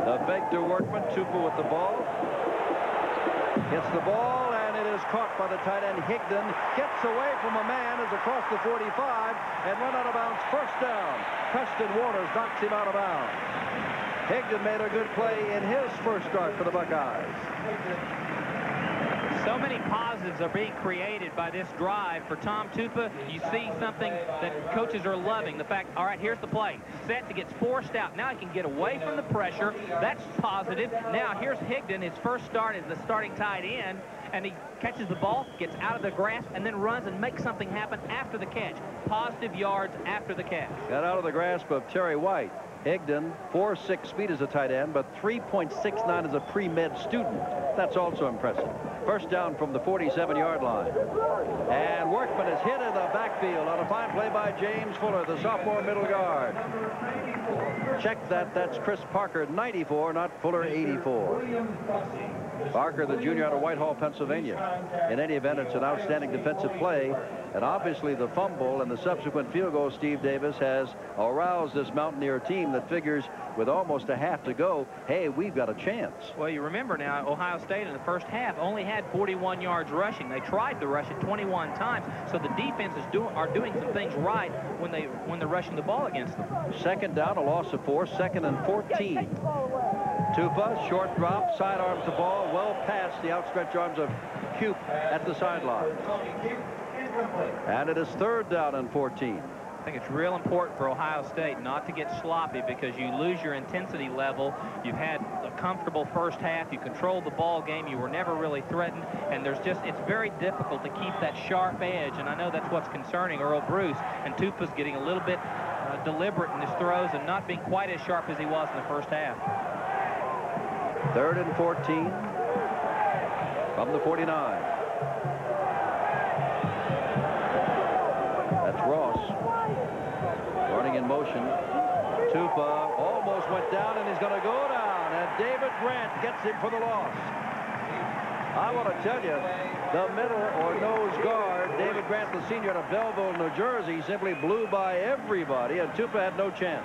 The fake to Workman, Tupa with the ball. Gets the ball, and it is caught by the tight end. Higdon gets away from a man, is across the 45, and run out of bounds. 1st down. Preston Waters knocks him out of bounds. Higdon made a good play in his first start for the Buckeyes. So many positives are being created by this drive for Tom Tupa. You see something that coaches are loving. The fact, all right, here's the play. Set to gets forced out. Now he can get away from the pressure. That's positive. Now here's Higdon. His first start as the starting tight end. And he catches the ball, gets out of the grasp, and then runs and makes something happen after the catch. Positive yards after the catch. Got out of the grasp of Terry White. Higdon, 4.6 speed as a tight end, but 3.69 as a pre-med student. That's also impressive. First down from the 47-yard line. And Workman is hit in the backfield on a fine play by James Fuller, the sophomore middle guard. Check that. That's Chris Parker, 94, not Fuller, 84. Parker, the junior out of Whitehall, Pennsylvania. In any event, it's an outstanding defensive play. And obviously the fumble and the subsequent field goal, Steve Davis, has aroused this Mountaineer team that figures with almost a half to go, hey, we've got a chance. Well, you remember now, Ohio State in the first half only had 41 yards rushing. They tried to rush it 21 times, so the defenses are doing some things right when they're rushing the ball against them. Second down, a loss of 4, 2nd and 14. Tupa, short drop, sidearms the ball, well past the outstretched arms of Cube at the sideline. And it is 3rd down and 14. I think it's real important for Ohio State not to get sloppy because you lose your intensity level. You've had a comfortable first half. You controlled the ball game. You were never really threatened. And it's very difficult to keep that sharp edge. And I know that's what's concerning Earl Bruce. And Tupa's getting a little bit deliberate in his throws and not being quite as sharp as he was in the first half. 3rd and 14 from the 49. That's Ross running in motion. Tupa almost went down, and he's going to go down, and David Grant gets him for the loss. I want to tell you, the middle or nose guard, David Grant, the senior out of Belleville, New Jersey, simply blew by everybody, and Tupa had no chance.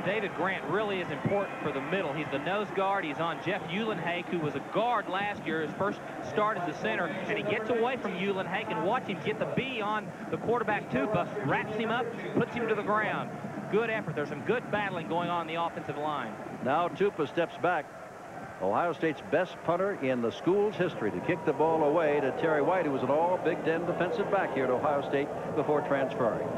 David Grant really is important for the middle. He's the nose guard. He's on Jeff Uhlenhake, who was a guard last year, his first start as the center, and he gets away from Uhlenhake, and watch him get the B on the quarterback Tupa, wraps him up, puts him to the ground. Good effort. There's some good battling going on the offensive line. Now Tupa steps back. Ohio State's best punter in the school's history to kick the ball away to Terry White, who was an all Big Ten defensive back here at Ohio State before transferring.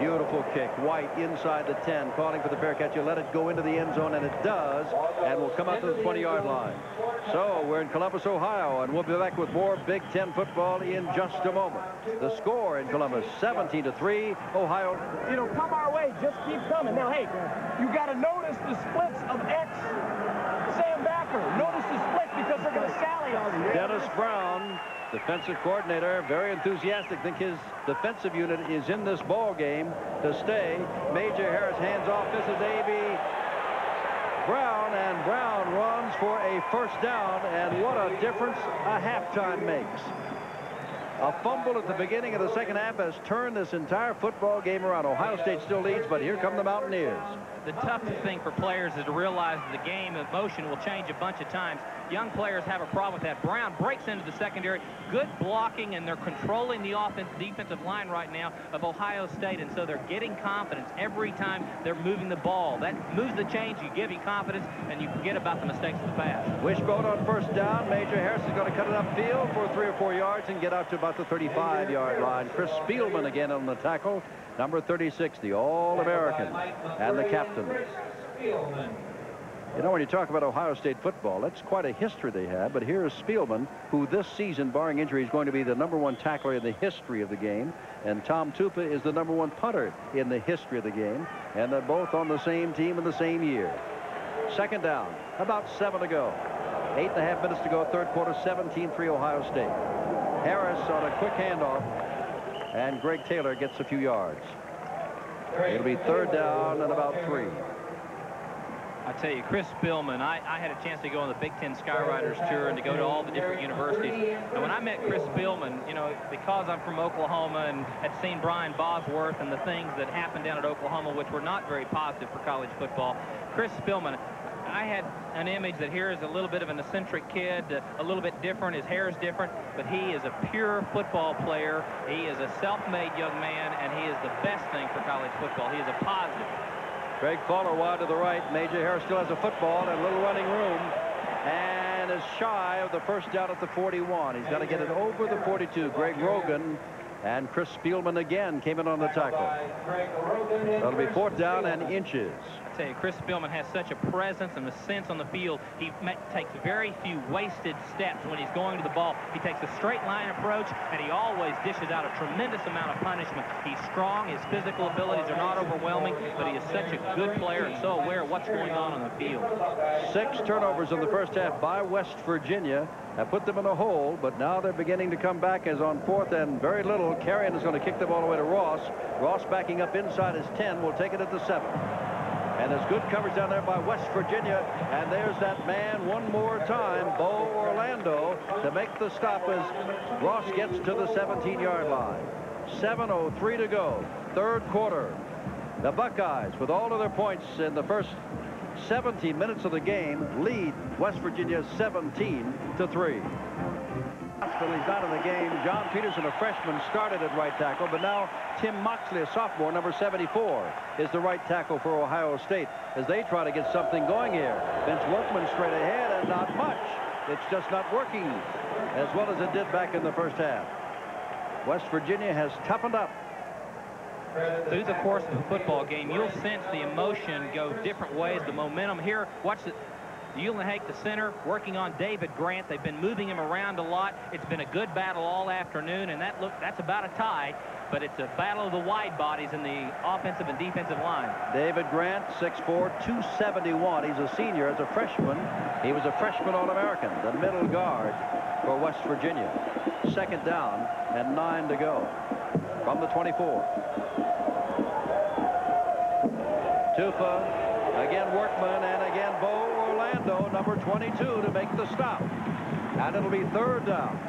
Beautiful kick. White inside the 10, calling for the fair catch. You let it go into the end zone, and it does, and will come out to the 20-yard line. So we're in Columbus, Ohio, and we'll be back with more Big Ten football in just a moment. The score in Columbus, 17-3, Ohio. Come our way. Just keep coming. Now, hey, you got to notice the splits of Sam Backer. Notice the splits because they're going to sally on you. Dennis Brown, defensive coordinator, very enthusiastic. Think his defensive unit is in this ball game to stay. Major Harris hands off. This is A.B. Brown, and Brown runs for a first down, and what a difference a halftime makes. A fumble at the beginning of the second half has turned this entire football game around. Ohio State still leads, but here come the Mountaineers. The toughest thing for players is to realize the game of motion will change a bunch of times. Young players have a problem with that. Brown breaks into the secondary. Good blocking, and they're controlling the defensive line right now of Ohio State, and so they're getting confidence every time they're moving the ball. That moves the chains. You give you confidence, and you forget about the mistakes of the past. Wishbone on first down. Major Harris is going to cut it upfield for 3 or 4 yards and get out to about the 35-yard line. Chris Spielman again on the tackle. Number 36, the All-American and the captain. You know, when you talk about Ohio State football, that's quite a history they have. But here is Spielman, who this season, barring injury, is going to be the #1 tackler in the history of the game. And Tom Tupa is the #1 punter in the history of the game. And they're both on the same team in the same year. Second down, about 7 to go. 8.5 minutes to go, third quarter, 17-3 Ohio State. Harris on a quick handoff, and Greg Taylor gets a few yards. It'll be third down and about 3. I tell you, Chris Spielman, I had a chance to go on the Big Ten Skyriders tour and to go to all the different universities. And when I met Chris Spielman, you know, because I'm from Oklahoma and had seen Brian Bosworth and the things that happened down at Oklahoma, which were not very positive for college football, Chris Spielman, I had an image that here is a little bit of an eccentric kid, a little bit different. His hair is different, but he is a pure football player. He is a self-made young man, and he is the best thing for college football. He is a positive. Craig Fowler wide to the right. Major Harris still has a football and a little running room. and is shy of the first down at the 41. He's got to get it over the 42. Greg Rogan and Chris Spielman again came in on the tackle. That'll be 4th down and inches. I tell you, Chris Spielman has such a presence and a sense on the field. He takes very few wasted steps when he's going to the ball. He takes a straight line approach, and he always dishes out a tremendous amount of punishment. He's strong. His physical abilities are not overwhelming, but he is such a good player and so aware of what's going on the field. 6 turnovers in the first half by West Virginia. That put them in a hole, but now they're beginning to come back as on 4th and very little. Carrion is going to kick the ball all the way to Ross. Ross backing up inside his 10. Will take it at the 7. And there's good coverage down there by West Virginia. And there's that man one more time, Bo Orlando, to make the stop as Ross gets to the 17-yard line. 7:03 to go. 3rd quarter. The Buckeyes, with all of their points in the first 17 minutes of the game, lead West Virginia 17-3. He's not in the game. John Peterson, a freshman, started at right tackle, but now Tim Moxley, a sophomore, number 74, is the right tackle for Ohio State as they try to get something going here. Vince Workman straight ahead, and not much. It's just not working as well as it did back in the first half. West Virginia has toughened up. Through the course of a football game, you'll sense the emotion go different ways. The momentum here, watch it. Uhlenhake, the center, working on David Grant. They've been moving him around a lot. It's been a good battle all afternoon, and that's about a tie, but it's a battle of the wide bodies in the offensive and defensive line. David Grant, 6'4", 271. He's a senior. As a freshman, he was a freshman All-American, the middle guard for West Virginia. 2nd down and 9 to go from the 24. Tupa, again Workman, and again Bo Orlando, number 22, to make the stop. And it'll be 3rd down.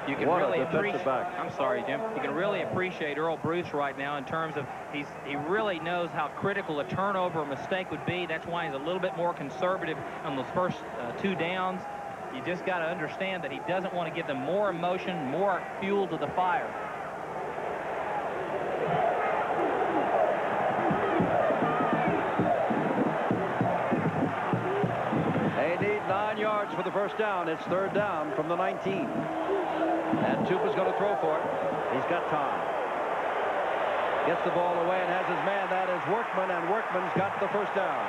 You can really appreciate. I'm sorry, Jim. You can really appreciate Earl Bruce right now in terms of he really knows how critical a turnover or mistake would be. That's why he's a little bit more conservative on those first 2 downs. You just got to understand that he doesn't want to give them more emotion, more fuel to the fire. For the first down. It's 3rd down from the 19. And Tupa's going to throw for it. He's got time. Gets the ball away and has his man. That is Workman, and Workman's got the first down.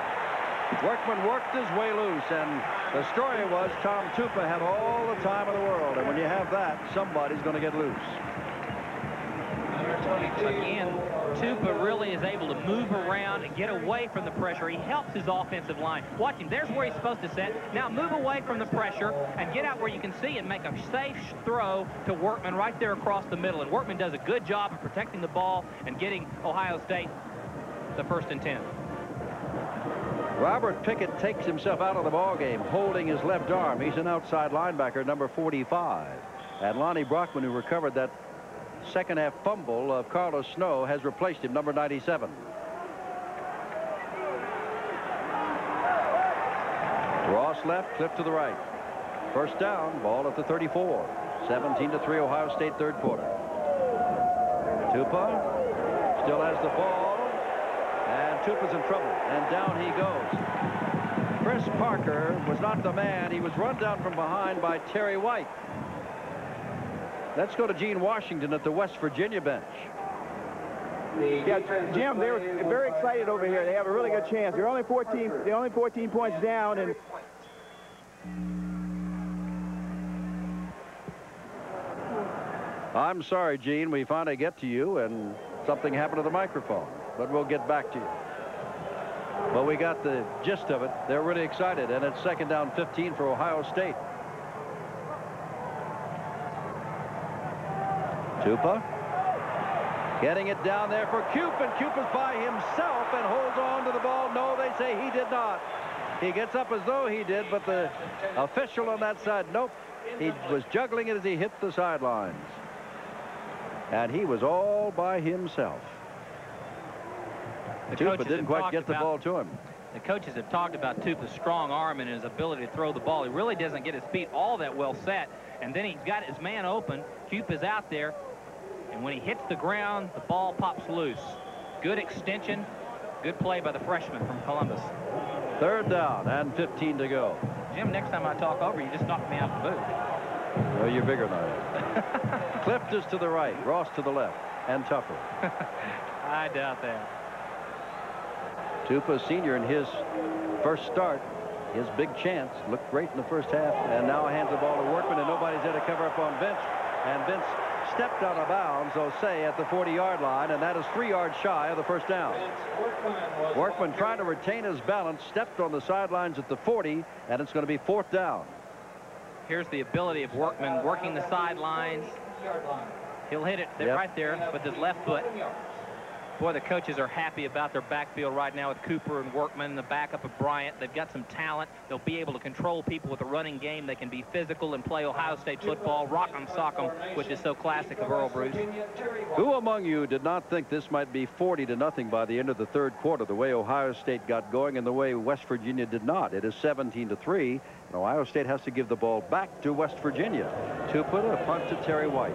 Workman worked his way loose, and the story was Tom Tupa had all the time in the world, and when you have that, somebody's going to get loose. Again, Tupa really is able to move around and get away from the pressure. He helps his offensive line. Watch him. There's where he's supposed to set. Now move away from the pressure and get out where you can see and make a safe throw to Workman right there across the middle. And Workman does a good job of protecting the ball and getting Ohio State the 1st and 10. Robert Pickett takes himself out of the ball game, holding his left arm. He's an outside linebacker, number 45. And Lonnie Brockman, who recovered that second half fumble of Carlos Snow, has replaced him, number 97. Ross left, Cliff to the right. 1st down, ball at the 34. 17-3 Ohio State, 3rd quarter. Tupa still has the ball, and Tupa's in trouble, and down he goes. Chris Parker was not the man. He was run down from behind by Terry White. Let's go to Gene Washington at the West Virginia bench. Yeah, Jim, they were very excited over here. They have a really good chance. They're only 14 points down, and I'm sorry, Gene. We finally get to you, and something happened to the microphone, but we'll get back to you. But we got the gist of it. They're really excited, and it's 2nd down 15 for Ohio State. Tupa getting it down there for Cupe, and Cupe is by himself and holds on to the ball. No, they say he did not. He gets up as though he did, but the official on that side, nope. He was juggling it as he hit the sidelines. And he was all by himself. Tupa didn't quite get the ball to him. The coaches have talked about Tupa's strong arm and his ability to throw the ball. He really doesn't get his feet all that well set. And then he's got his man open. Cupe is out there. And when he hits the ground, the ball pops loose. Good extension. Good play by the freshman from Columbus. Third down and 15 to go. Jim, next time I talk over, you just knock me out the booth. Well, you're bigger than I am. Clift is to the right, Ross to the left, and tougher. I doubt that. Tupa Sr. in his first start, his big chance, looked great in the first half, and now hands the ball to Workman, and nobody's there to cover up on Vince. And Vince stepped out of bounds, Osei, at the 40-yard line, and that is 3 yards shy of the first down. Workman trying to retain his balance, stepped on the sidelines at the 40, and it's going to be 4th down. Here's the ability of Workman working the sidelines. He'll hit it right there with his left foot. Boy, the coaches are happy about their backfield right now with Cooper and Workman, the backup of Bryant. They've got some talent. They'll be able to control people with the running game. They can be physical and play Ohio State football, rock 'em, sock 'em, which is so classic of Earl Bruce. Who among you did not think this might be 40-0 by the end of the third quarter, the way Ohio State got going and the way West Virginia did not? It is 17-3, and Ohio State has to give the ball back to West Virginia. To put a punt to Terry White.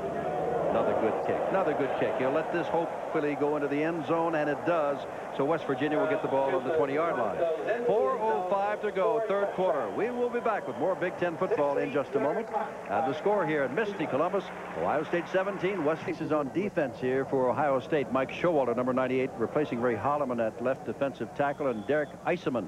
Another good kick. Another good kick. He'll let this hopefully go into the end zone, and it does. So West Virginia will get the ball on the 20-yard line. 4:05 to go, third quarter. We will be back with more Big Ten football in just a moment. And the score here at Misty, Columbus, Ohio State 17. West is on defense here for Ohio State. Mike Showalter, number 98, replacing Ray Holloman at left defensive tackle, and Derek Eiseman,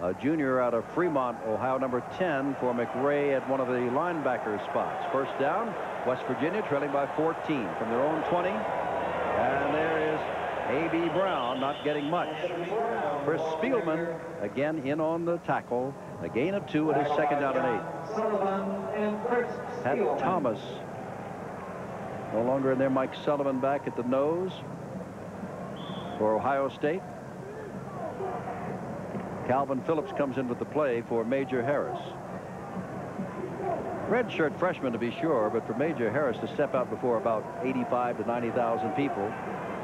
a junior out of Fremont, Ohio, number 10 for McRae at one of the linebacker spots. First down, West Virginia trailing by 14 from their own 20. And there is A.B. Brown not getting much. Chris Spielman again in on the tackle. A gain of 2 at his second down and 8. Pat Thomas no longer in there. Mike Sullivan back at the nose for Ohio State. Calvin Phillips comes in with the play for Major Harris. Redshirt freshman to be sure, but for Major Harris to step out before about 85 to 90,000 people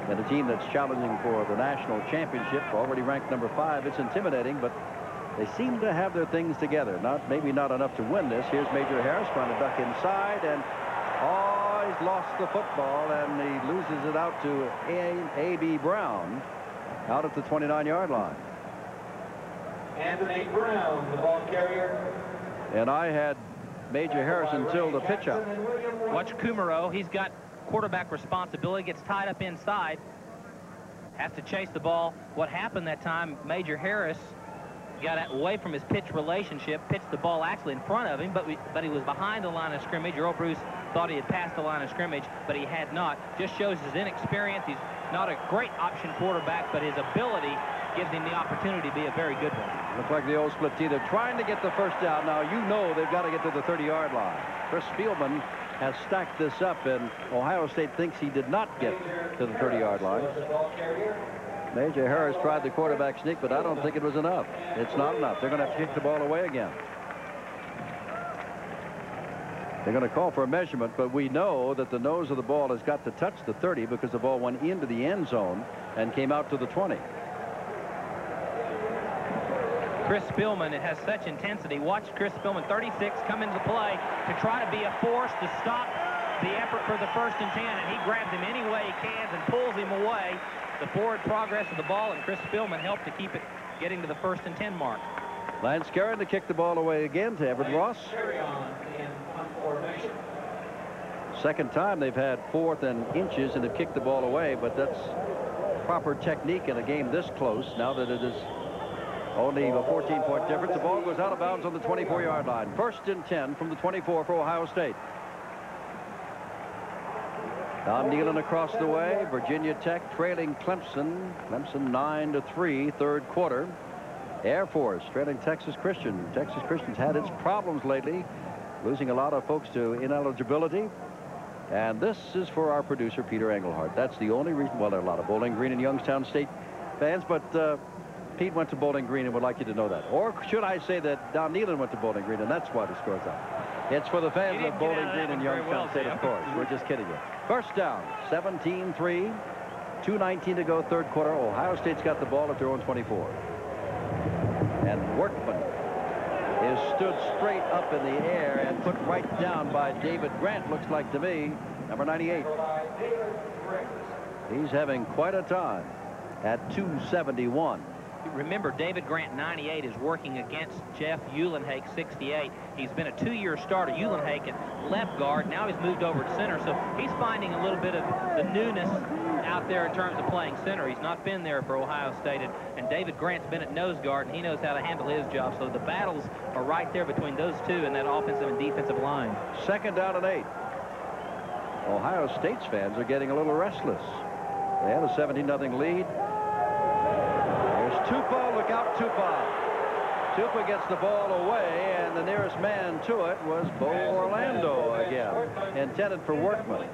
and a team that's challenging for the national championship, already ranked number 5, it's intimidating, but they seem to have their things together. Maybe not enough to win this. Here's Major Harris trying to duck inside, and he's lost the football, and he loses it out to A.B. Brown out at the 29-yard line. Anthony Brown, the ball carrier. And I had Major Harris until the pitch up. Watch Kumaro. He's got quarterback responsibility, gets tied up inside, has to chase the ball. What happened that time, Major Harris got away from his pitch relationship, pitched the ball actually in front of him, but he was behind the line of scrimmage. Earl Bruce thought he had passed the line of scrimmage, but he had not. Just shows his inexperience. He's not a great option quarterback, but his ability gives him the opportunity to be a very good one. Looks like the old split team. They're trying to get the first down. Now, you know they've got to get to the 30-yard line. Chris Spielman has stacked this up, and Ohio State thinks he did not get to the 30-yard line. Major Harris tried the quarterback sneak, but I don't think it was enough. It's not enough. They're going to have to kick the ball away again. They're going to call for a measurement, but we know that the nose of the ball has got to touch the 30 because the ball went into the end zone and came out to the 20. Chris Spielman, it has such intensity. Watch Chris Spielman, 36, come into play to try to be a force to stop the effort for the 1st and 10, and he grabs him any way he can and pulls him away. The forward progress of the ball, and Chris Spielman helped to keep it getting to the 1st and 10 mark. Lance Guerin to kick the ball away again to Everett Ross. Second time they've had 4th and inches and have kicked the ball away, but that's proper technique in a game this close. Now that it is only a 14-point difference, the ball goes out of bounds on the 24-yard line. 1st and 10 from the 24 for Ohio State. Don Nealon across the way. Virginia Tech trailing Clemson. Clemson 9-3, third quarter. Air Force trailing Texas Christian. Texas Christian's had its problems lately, losing a lot of folks to ineligibility. And this is for our producer, Peter Engelhardt. That's the only reason. Well, there are a lot of Bowling Green and Youngstown State fans, but Pete went to Bowling Green and would like you to know that. Or should I say that Don Nealon went to Bowling Green, and that's why the score's up. It's for the fans of Bowling Green and Youngstown State, of course. We're just kidding you. First down, 17-3, 2:19 to go, third quarter. Ohio State's got the ball at their own 24. And Workman is stood straight up in the air and put right down by David Grant, looks like to me, number 98. He's having quite a time at 271. Remember, David Grant, 98, is working against Jeff Uhlenhake, 68. He's been a 2-year starter. Uhlenhake at left guard. Now he's moved over to center, so he's finding a little bit of the newness out there in terms of playing center. He's not been there for Ohio State, and David Grant's been at nose guard, and he knows how to handle his job. So the battles are right there between those two and that offensive and defensive line. 2nd down and 8. Ohio State's fans are getting a little restless. They had a 17-0 lead. There's Tupa. Look out, Tupa. Tupa gets the ball away, and the nearest man to it was Bo Orlando again, intended for Workman.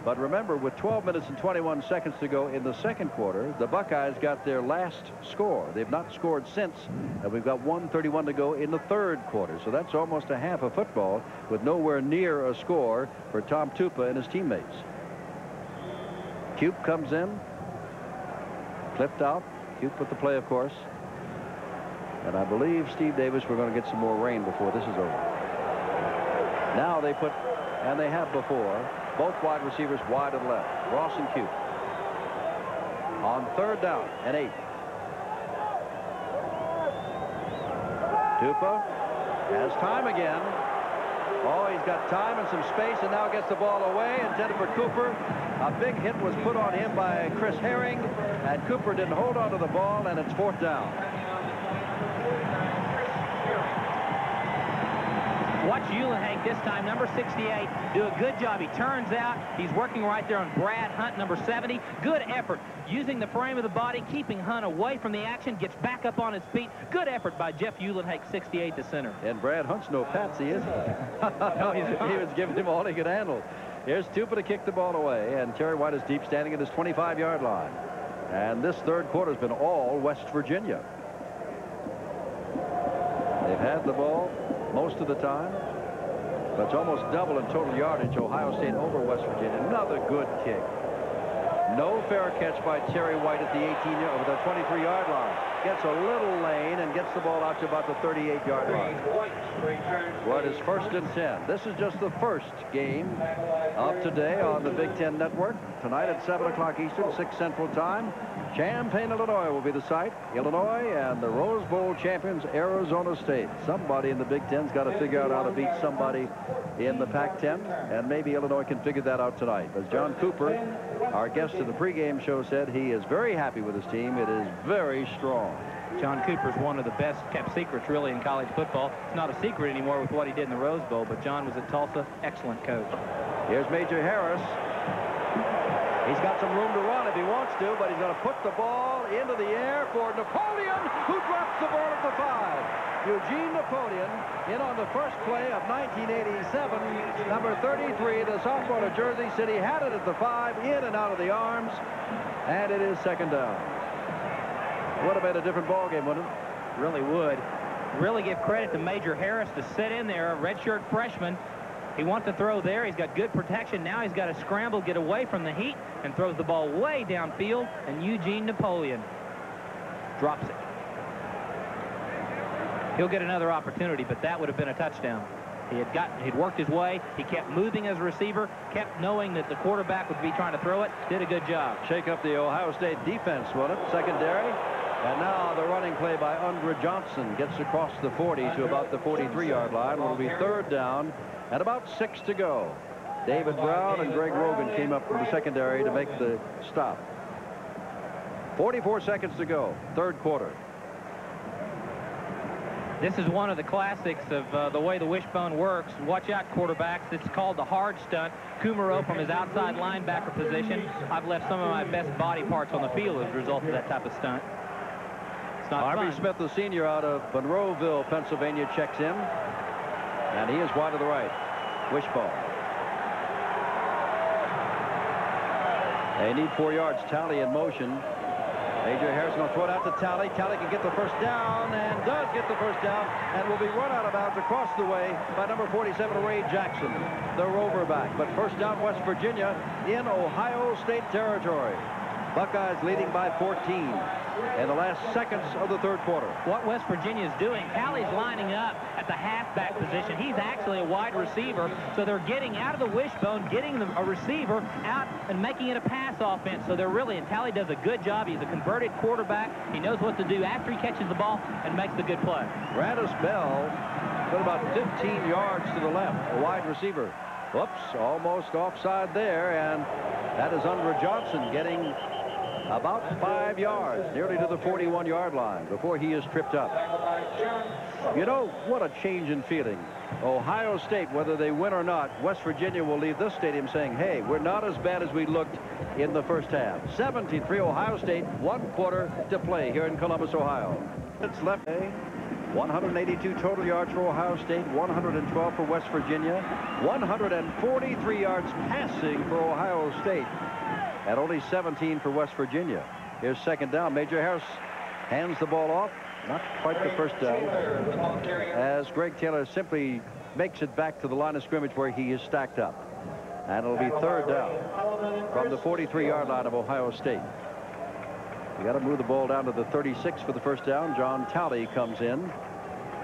But remember, with 12 minutes and 21 seconds to go in the second quarter, the Buckeyes got their last score. They've not scored since, and we've got 1:31 to go in the third quarter. So that's almost a half of football with nowhere near a score for Tom Tupa and his teammates. Cube comes in, clipped out. Cube with the play, of course. And I believe, Steve Davis, we're going to get some more rain before this is over. Now they put, and they have before, both wide receivers wide and left. Ross and Cube. On 3rd down and 8. Tupa has time again. Oh, he's got time and some space, and now gets the ball away, intended for Cooper. A big hit was put on him by Chris Herring, and Cooper didn't hold on to the ball, and it's 4th down. Watch Uhlenhake this time, number 68, do a good job. He turns out. He's working right there on Brad Hunt, number 70. Good effort, using the frame of the body, keeping Hunt away from the action, gets back up on his feet. Good effort by Jeff Uhlenhake, 68, the center. And Brad Hunt's no patsy, is he? No, he was giving him all he could handle. Here's Tupa to kick the ball away, and Terry White is deep, standing at his 25-yard line. And this third quarter has been all West Virginia. They've had the ball most of the time, but it's almost double in total yardage. Ohio State over West Virginia. Another good kick. No fair catch by Terry White at the 18-yard, over the 23-yard line. Gets a little lane and gets the ball out to about the 38-yard line. What is 1st and 10? This is just the first game of today on the Big Ten Network. Tonight at 7 o'clock Eastern, 6 Central Time. Champaign, Illinois will be the site. Illinois and the Rose Bowl champions, Arizona State. Somebody in the Big Ten's got to figure out how to beat somebody in the Pac-10, and maybe Illinois can figure that out tonight. As John Cooper, our guest of the pregame show, said, he is very happy with his team. It is very strong. John Cooper's one of the best kept secrets, really, in college football. It's not a secret anymore with what he did in the Rose Bowl, but John was at Tulsa. Excellent coach. Here's Major Harris. He's got some room to run if he wants to, but he's going to put the ball into the air for Napoleon, who drops the ball at the 5. Eugene Napoleon in on the first play of 1987. Number 33, the sophomore of Jersey City, had it at the 5, in and out of the arms, and it is 2nd down. Would have made a different ball game, wouldn't it? Really would. Really give credit to Major Harris to sit in there, a redshirt freshman. He wants to throw there. He's got good protection. Now he's got to scramble, get away from the heat, and throws the ball way downfield, and Eugene Napoleon drops it. He'll get another opportunity, but that would have been a touchdown. He'd worked his way. He kept moving as a receiver, kept knowing that the quarterback would be trying to throw it. Did a good job. Shake up the Ohio State defense, won't it? Secondary. And now the running play by Undra Johnson gets across the 40 to about the 43-yard line. It will be 3rd down and about 6 to go. David Brown and Greg Rogan came up from the secondary to make the stop. 44 seconds to go, third quarter. This is one of the classics of the way the wishbone works. Watch out, quarterbacks. It's called the hard stunt. Kumaro from his outside linebacker position. I've left some of my best body parts on the field as a result of that type of stunt. It's not Harvey fun. Smith, the senior out of Monroeville, Pennsylvania, checks in. And he is wide to the right. Wishbone. They need 4 yards. Talley in motion. Major Harris going to throw it out to Talley. Talley can get the first down and does get the first down and will be run out of bounds across the way by number 47, Ray Jackson, the rover back. But first down, West Virginia in Ohio State territory. Buckeyes leading by 14. in the last seconds of the third quarter. What West Virginia is doing, Talley's lining up at the halfback position. He's actually a wide receiver, so they're getting out of the wishbone, getting a receiver out and making it a pass offense. So they're really, and Talley does a good job. He's a converted quarterback. He knows what to do after he catches the ball and makes the good play. Brandis Bell put about 15 yards to the left, a wide receiver. Whoops, almost offside there, and that is Undra Johnson getting about 5 yards, nearly to the 41-yard line before he is tripped up. You know, what a change in feeling. Ohio State, whether they win or not, West Virginia will leave this stadium saying, hey, we're not as bad as we looked in the first half. 17-3 Ohio State, 1 quarter to play here in Columbus, Ohio. It's left. 182 total yards for Ohio State, 112 for West Virginia, 143 yards passing for Ohio State, and only 17 for West Virginia. Here's second down. Major Harris hands the ball off. Not quite the first down, as Greg Taylor simply makes it back to the line of scrimmage where he is stacked up. And it'll be third down from the 43-yard line of Ohio State. You got to move the ball down to the 36 for the first down. John Talley comes in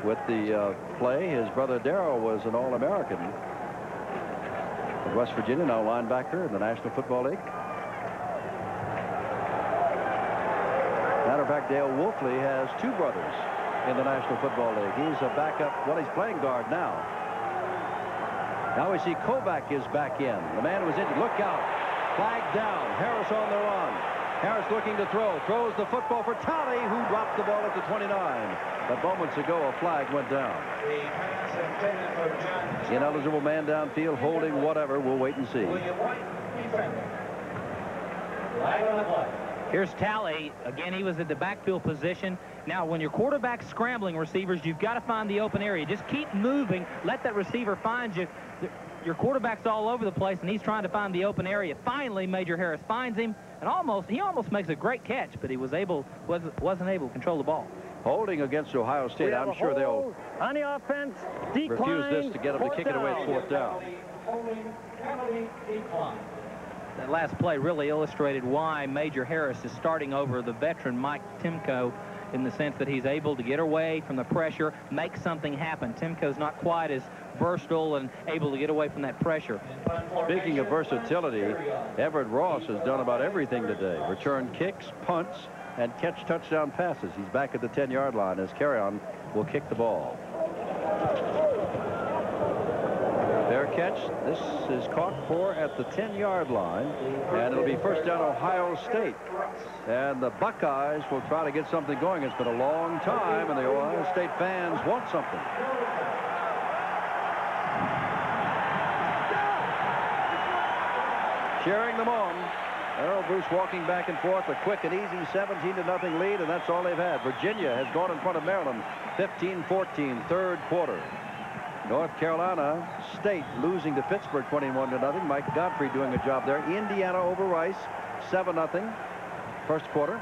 with the play. His brother Darrell was an All-American at West Virginia, now linebacker in the National Football League. Matter of fact, Dale Wolfley has 2 brothers in the National Football League. He's a backup. Well, he's playing guard now. Now we see Kovac is back in. The man who was injured. Look out. Flag down. Harris on the run. Harris looking to throw. Throws the football for Talley, who dropped the ball at the 29. But moments ago, a flag went down. Ineligible man downfield, holding whatever. We'll wait and see. Here's Talley. Again, he was at the backfield position. Now, when your quarterback's scrambling receivers, you've got to find the open area. Just keep moving. Let that receiver find you. Your quarterback's all over the place, and he's trying to find the open area. Finally, Major Harris finds him, and he almost makes a great catch, but he wasn't able to control the ball. Holding against Ohio State. I'm sure they'll on the offense, refuse this to get them to kick it away at fourth down. That last play really illustrated why Major Harris is starting over the veteran Mike Timko, in the sense that he's able to get away from the pressure, make something happen. Timko's not quite as versatile and able to get away from that pressure. Speaking of versatility, Everett Ross has done about everything today. Return kicks, punts, and catch touchdown passes. He's back at the 10-yard line as Carrion will kick the ball. Fair catch. This is caught for at the 10-yard line, and it'll be first down Ohio State. And the Buckeyes will try to get something going. It's been a long time, and the Ohio State fans want something. Cheering them on. Earl Bruce walking back and forth, a quick and easy 17-0 lead, and that's all they've had. Virginia has gone in front of Maryland 15-14, third quarter. North Carolina State losing to Pittsburgh 21-0. Mike Godfrey doing a job there. Indiana over Rice 7-0 first quarter.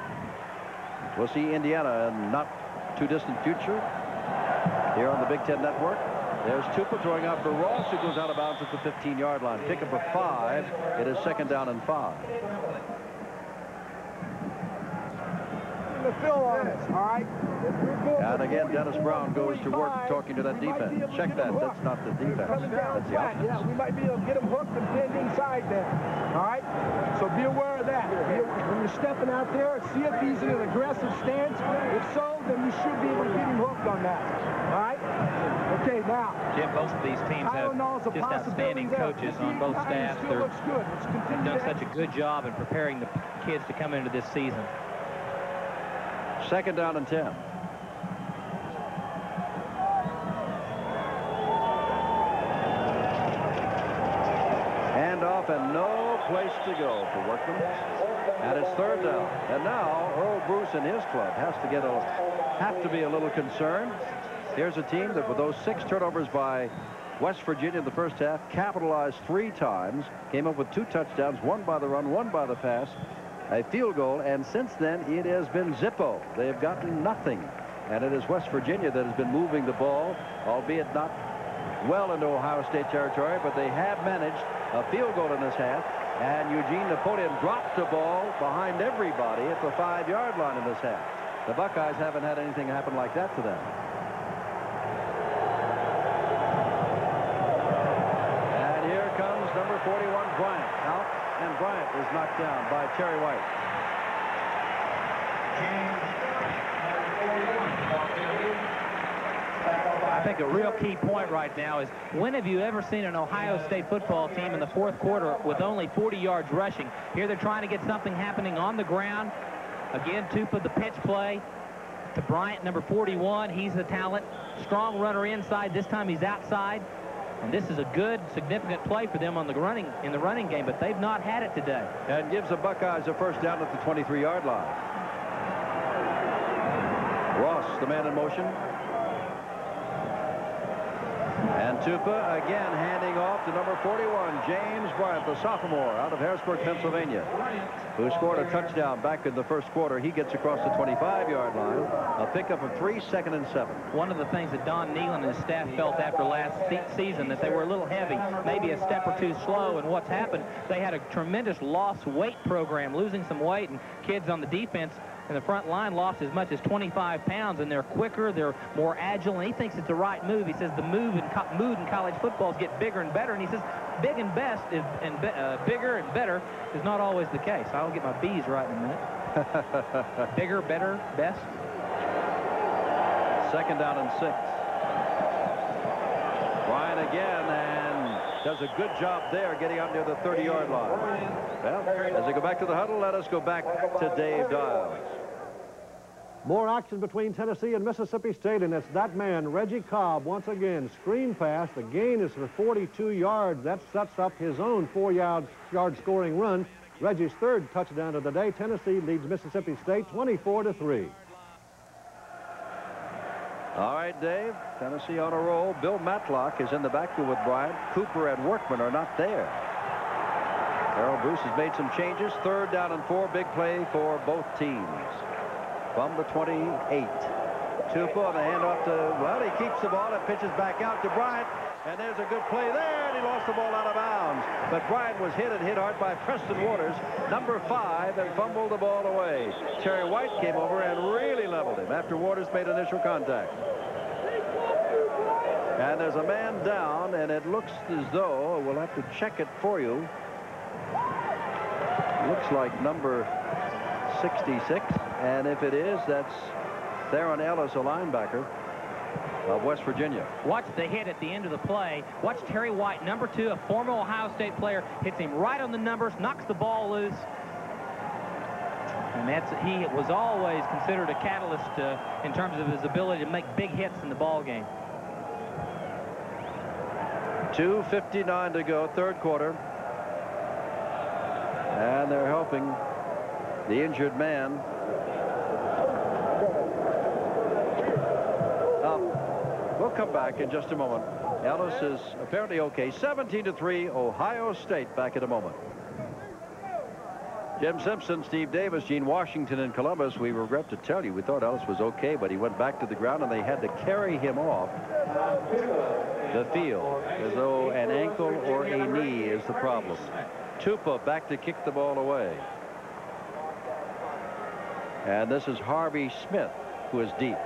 We'll see Indiana in not too distant future here on the Big Ten Network. There's Tupa throwing out for Ross, who goes out of bounds at the 15-yard line. Pickup of 5. It is second down and 5. The fill on us, all right? And again, Dennis Brown goes to work talking to that defense. Check that. That's not the defense. That's the offense. Yeah, we might be able to get him hooked and pinned inside there. All right? So be aware of that. When you're stepping out there, see if he's in an aggressive stance. If so, then we should be able to get him hooked on that. All right? Okay, now. Jim, both of these teams have just outstanding coaches on both staffs. They've done such a good job in preparing the kids to come into this season. Second down and 10. Handoff and no place to go for Workman. And it's third down. And now Earl Bruce and his club have to be a little concerned. Here's a team that with those 6 turnovers by West Virginia in the first half capitalized 3 times, came up with 2 touchdowns, 1 by the run, 1 by the pass, a field goal, and since then it has been Zippo. They have gotten nothing, and it is West Virginia that has been moving the ball, albeit not well into Ohio State territory, but they have managed a field goal in this half And Eugene Napoleon drops the ball behind everybody at the 5-yard line in this half. The Buckeyes haven't had anything happen like that to them. And here comes number 41, Bryant, out, and Bryant is knocked down by Terry White. I think a real key point right now is, when have you ever seen an Ohio State football team in the 4th quarter with only 40 yards rushing? Here they're trying to get something happening on the ground. Again, Tupa, the pitch play to Bryant, number 41. He's the talent. Strong runner inside. This time he's outside. And this is a good, significant play for them on the in the running game, but they've not had it today. And gives the Buckeyes a first down at the 23-yard line. Ross, the man in motion. And Tupa again handing off to number 41, James Bryant, the sophomore out of Harrisburg, Pennsylvania, who scored a touchdown back in the 1st quarter. He gets across the 25-yard line. A pickup of 3, 2nd and 7. One of the things that Don Nealon and his staff felt after last season, that they were a little heavy, maybe a step or two slow, and what's happened, they had a tremendous loss weight program, losing some weight, and kids on the defense and the front line lost as much as 25 pounds, and they're quicker, they're more agile, and he thinks it's the right move. He says the mood in college football is get bigger and better, and he says big and best is, bigger and better is not always the case. I'll get my B's right in a minute. Bigger, better, best. 2nd down and 6. Bryant again, and does a good job there getting up near the 30-yard line. Well, as they go back to the huddle, let us go back to Dave Dials. More action between Tennessee and Mississippi State, and it's that man, Reggie Cobb, once again. Screen pass. The gain is for 42 yards. That sets up his own 4-yard scoring run. Reggie's 3rd touchdown of the day. Tennessee leads Mississippi State 24-3. All right, Dave. Tennessee on a roll. Bill Matlock is in the backfield with Bryant. Cooper and Workman are not there. Harold Bruce has made some changes. 3rd down and 4. Big play for both teams. From the 28. Tupa on the handoff to, well, he keeps the ball and pitches back out to Bryant. And there's a good play there, and he lost the ball out of bounds. But Bryant was hit hard by Preston Waters, number 5, and fumbled the ball away. Terry White came over and really leveled him after Waters made initial contact. And there's a man down, and it looks as though, we'll have to check it for you. Looks like number 66, and if it is, that's Theron Ellis, a linebacker of West Virginia. Watch the hit at the end of the play. Watch Terry White, number 2, a former Ohio State player, hits him right on the numbers, knocks the ball loose. And he was always considered a catalyst in terms of his ability to make big hits in the ball game. 2:59 to go, 3rd quarter. And they're helping the injured man up. We'll come back in just a moment. Ellis is apparently okay. 17-3, Ohio State. Back in a moment. Jim Simpson, Steve Davis, Gene Washington in Columbus. We regret to tell you, we thought Ellis was okay, but he went back to the ground and they had to carry him off the field as though an ankle or a knee is the problem. Tupa back to kick the ball away. And this is Harvey Smith, who is deep.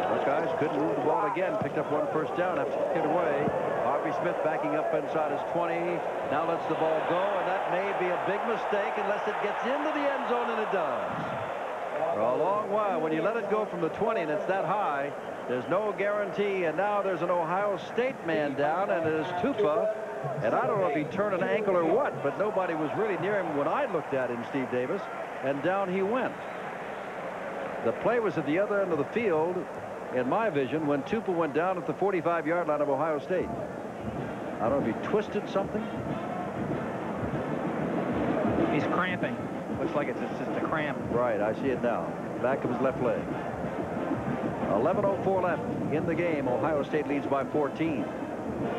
Those guys couldn't move the ball again. Picked up 1 first down after kicking it away. Harvey Smith backing up inside his 20. Now lets the ball go, and that may be a big mistake unless it gets into the end zone, and it does. For a long while, when you let it go from the 20 and it's that high, there's no guarantee. And now there's an Ohio State man down, and it is Tupa. And I don't know if he turned an ankle or what, but nobody was really near him when I looked at him, Steve Davis, and down he went. The play was at the other end of the field, in my vision, when Tupa went down at the 45-yard line of Ohio State. I don't know if he twisted something. He's cramping. Looks like it's just a cramp. Right, I see it now. Back of his left leg. 11:04 left in the game. Ohio State leads by 14.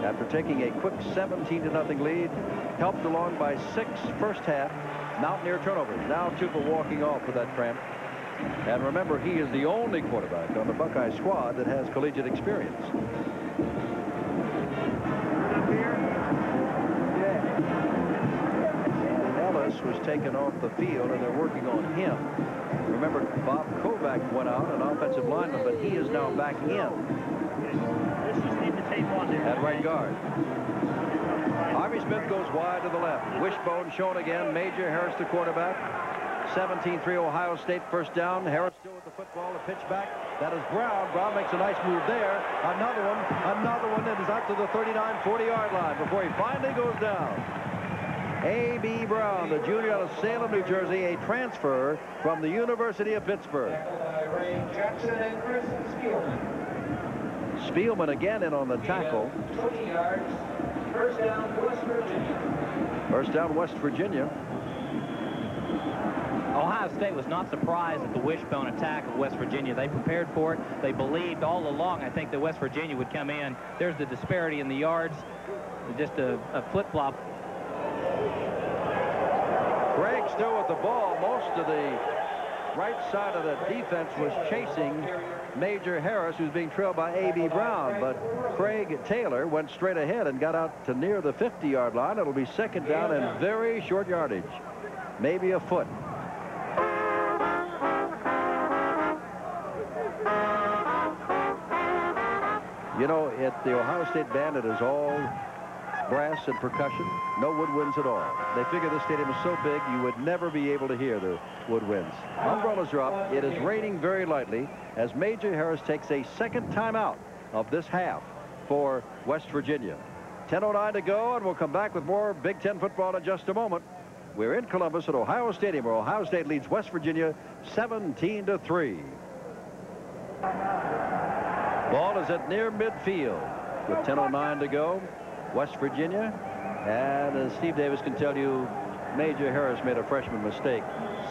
After taking a quick 17-0 lead, helped along by 6 first half Mountaineer turnovers. Now Tupa walking off with that cramp. And remember, he is the only quarterback on the Buckeye squad that has collegiate experience. was taken off the field, and they're working on him. Remember, Bob Kovac went out, an offensive lineman, but he is now back in at right guard. Harvey Smith goes wide to the left. Wishbone shown again. Major Harris, the quarterback. 17-3 Ohio State, first down. Harris still with the football, a pitch back. That is Brown. Brown makes a nice move there. Another one that is out to the 39, 40-yard line before he finally goes down. A.B. Brown, the junior out of Salem, New Jersey, a transfer from the University of Pittsburgh. Jackson and Chris Spielman. Spielman again in on the tackle. 20 yards. First down, West Virginia. First down, West Virginia. Ohio State was not surprised at the wishbone attack of West Virginia. They prepared for it. They believed all along, I think, that West Virginia would come in. There's the disparity in the yards. Just a flip-flop. Craig still with the ball. Most of the right side of the defense was chasing Major Harris, who's being trailed by A.B. Brown. But Craig Taylor went straight ahead and got out to near the 50-yard line. It'll be second down and very short yardage. Maybe a foot. You know, at the Ohio State Band, it is all brass and percussion, no woodwinds at all. They figure this stadium is so big you would never be able to hear the woodwinds. Umbrellas are up. It is raining very lightly as Major Harris takes a second timeout of this half for West Virginia. 10:09 to go, and we'll come back with more Big Ten football in just a moment. We're in Columbus at Ohio Stadium, where Ohio State leads West Virginia 17-3. Ball is at near midfield with 10:09 to go. West Virginia, and as Steve Davis can tell you, Major Harris made a freshman mistake.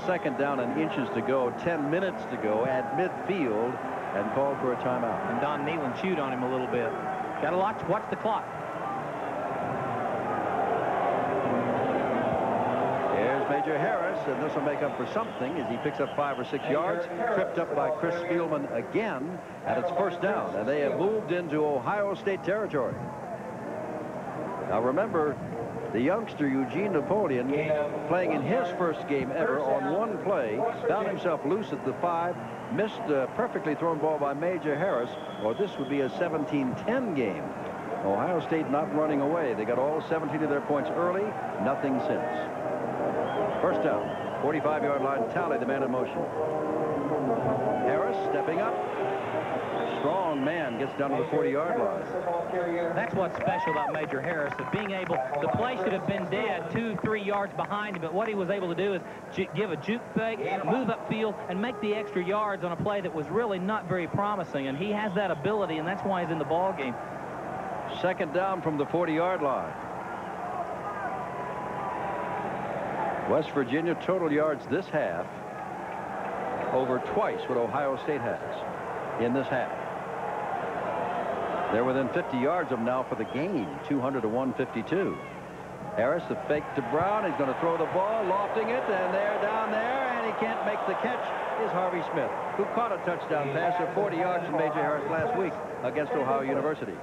Second down and inches to go, 10 minutes to go at midfield, and called for a timeout. And Don Nealon chewed on him a little bit. Got to watch the clock. Here's Major Harris, and this will make up for something as he picks up 5 or 6 yards. Tripped up by Chris Spielman again, and it's first down, and they have moved into Ohio State territory. Now remember, the youngster Eugene Napoleon, playing in his first game ever on one play, found himself loose at the 5, missed a perfectly thrown ball by Major Harris, or this would be a 17-10 game. Ohio State not running away. They got all 17 of their points early, nothing since. First down, 45-yard line, Talley, the man in motion. Harris stepping up. Strong man gets down to the 40-yard line. That's what's special about Major Harris, of being able, the play should have been dead 2-3 yards behind him, but what he was able to do is give a juke fake, move upfield, and make the extra yards on a play that was really not very promising, and he has that ability, and that's why he's in the ball game. Second down from the 40-yard line. West Virginia total yards this half over twice what Ohio State has in this half. They're within 50 yards of them now for the game, 200 to 152. Harris, the fake to Brown. He's going to throw the ball, lofting it, and they're down there, and he can't make the catch. Is Harvey Smith, who caught a touchdown pass of 40 yards from Major Harris last week against Ohio University.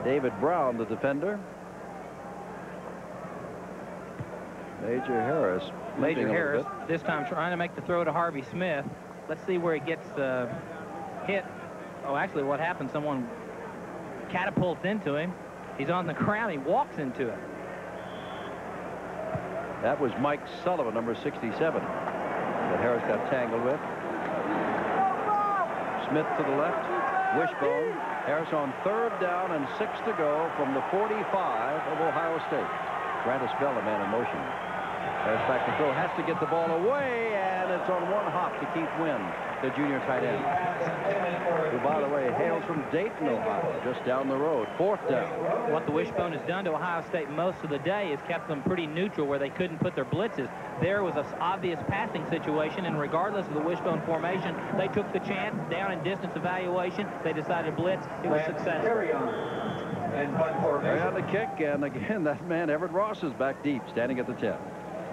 David Brown, the defender. Major Harris. Major Harris, this time trying to make the throw to Harvey Smith. Let's see where he gets hit. Oh, actually, what happened? Someone catapults into him. He's on the ground. He walks into it. That was Mike Sullivan, number 67, that Harris got tangled with. Smith to the left. Wishbone. Harris on third down and 6 to go from the 45 of Ohio State. Grandis Bell, a man in motion. Harris back to throw, has to get the ball away, and it's on one hop to Keith Wynn, the junior tight end, who, by the way, hails from Dayton, Ohio, just down the road. Fourth down. What the wishbone has done to Ohio State most of the day is kept them pretty neutral where they couldn't put their blitzes. There was an obvious passing situation, and regardless of the wishbone formation, they took the chance, down and distance evaluation. They decided to blitz. It was successful. And the kick, and again, that man, Everett Ross, is back deep, standing at the 10.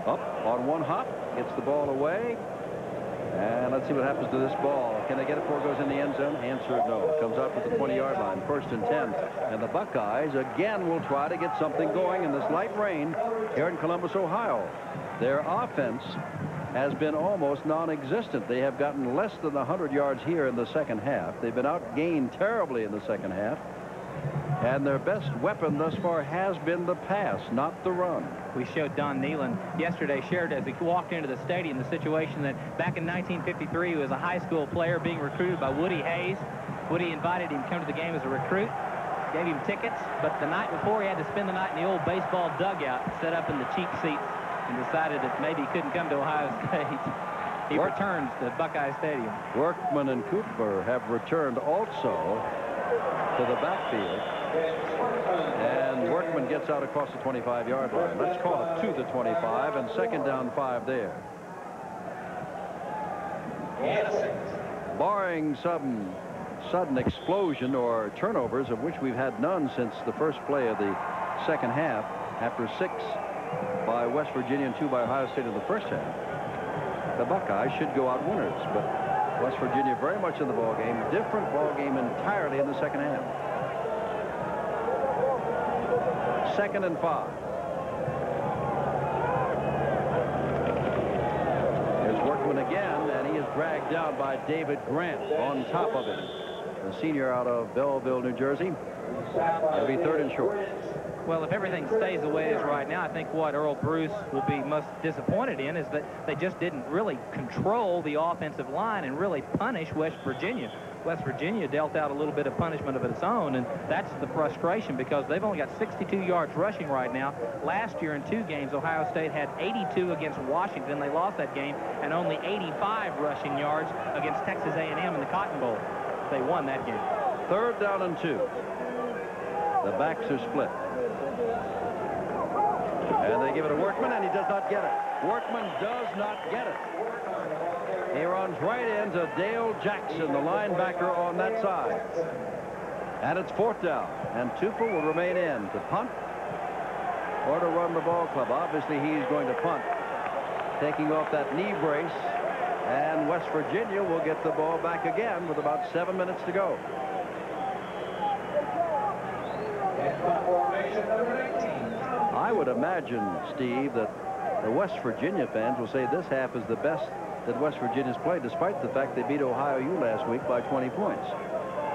Up on one hop, gets the ball away. And let's see what happens to this ball. Can they get it before it goes in the end zone? Answer no. Comes out to the 20-yard line. 1st and 10. And the Buckeyes again will try to get something going in this light rain here in Columbus, Ohio. Their offense has been almost non-existent. They have gotten less than 100 yards here in the second half. They've been outgained terribly in the second half. And their best weapon thus far has been the pass, not the run. We showed Don Nealon yesterday, shared as he walked into the stadium, the situation that back in 1953 he was a high school player being recruited by Woody Hayes. Woody invited him to come to the game as a recruit, gave him tickets, but the night before he had to spend the night in the old baseball dugout, set up in the cheap seats, and decided that maybe he couldn't come to Ohio State. He returns to Buckeye Stadium. Workman and Cooper have returned also to the backfield. And Workman gets out across the 25-yard line. Let's call it to the 25 and 2nd down 5 there. Barring some sudden explosion or turnovers, of which we've had none since the first play of the second half, after 6 by West Virginia and 2 by Ohio State in the first half, the Buckeyes should go out winners. But West Virginia very much in the ball game. Different ball game entirely in the second half. 2nd and 5. Here's Workman again, and he is dragged down by David Grant on top of him. The senior out of Belleville, New Jersey. It'll be 3rd and short. Well, if everything stays the way it is right now, I think what Earl Bruce will be most disappointed in is that they just didn't really control the offensive line and really punish West Virginia. West Virginia dealt out a little bit of punishment of its own, and that's the frustration because they've only got 62 yards rushing right now. Last year in 2 games, Ohio State had 82 against Washington. They lost that game, and only 85 rushing yards against Texas A&M in the Cotton Bowl. They won that game. 3rd down and 2. The backs are split. And they give it to Workman, and he does not get it. Workman does not get it. He runs right into Dale Jackson, the linebacker on that side. And it's 4th down, and Tupel will remain in to punt or to run the ball club. Obviously, he's going to punt, taking off that knee brace, and West Virginia will get the ball back again with about 7 minutes to go. I would imagine, Steve, that the West Virginia fans will say this half is the best that West Virginia's played, despite the fact they beat Ohio U last week by 20 points.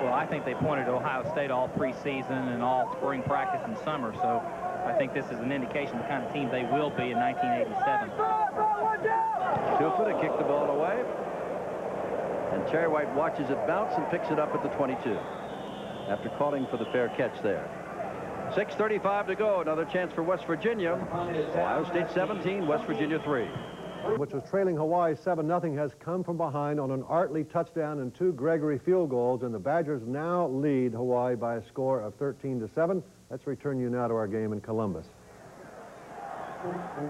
Well, I think they pointed to Ohio State all preseason and all spring practice and summer, so I think this is an indication of the kind of team they will be in 1987. Tupel to kick the ball away, and Terry White watches it bounce and picks it up at the 22 after calling for the fair catch there. 6:35 to go. Another chance for West Virginia. Ohio State 17, West Virginia 3. Which was trailing Hawaii 7-0, has come from behind on an Artley touchdown and 2 Gregory field goals, and the Badgers now lead Hawaii by a score of 13-7. Let's return you now to our game in Columbus.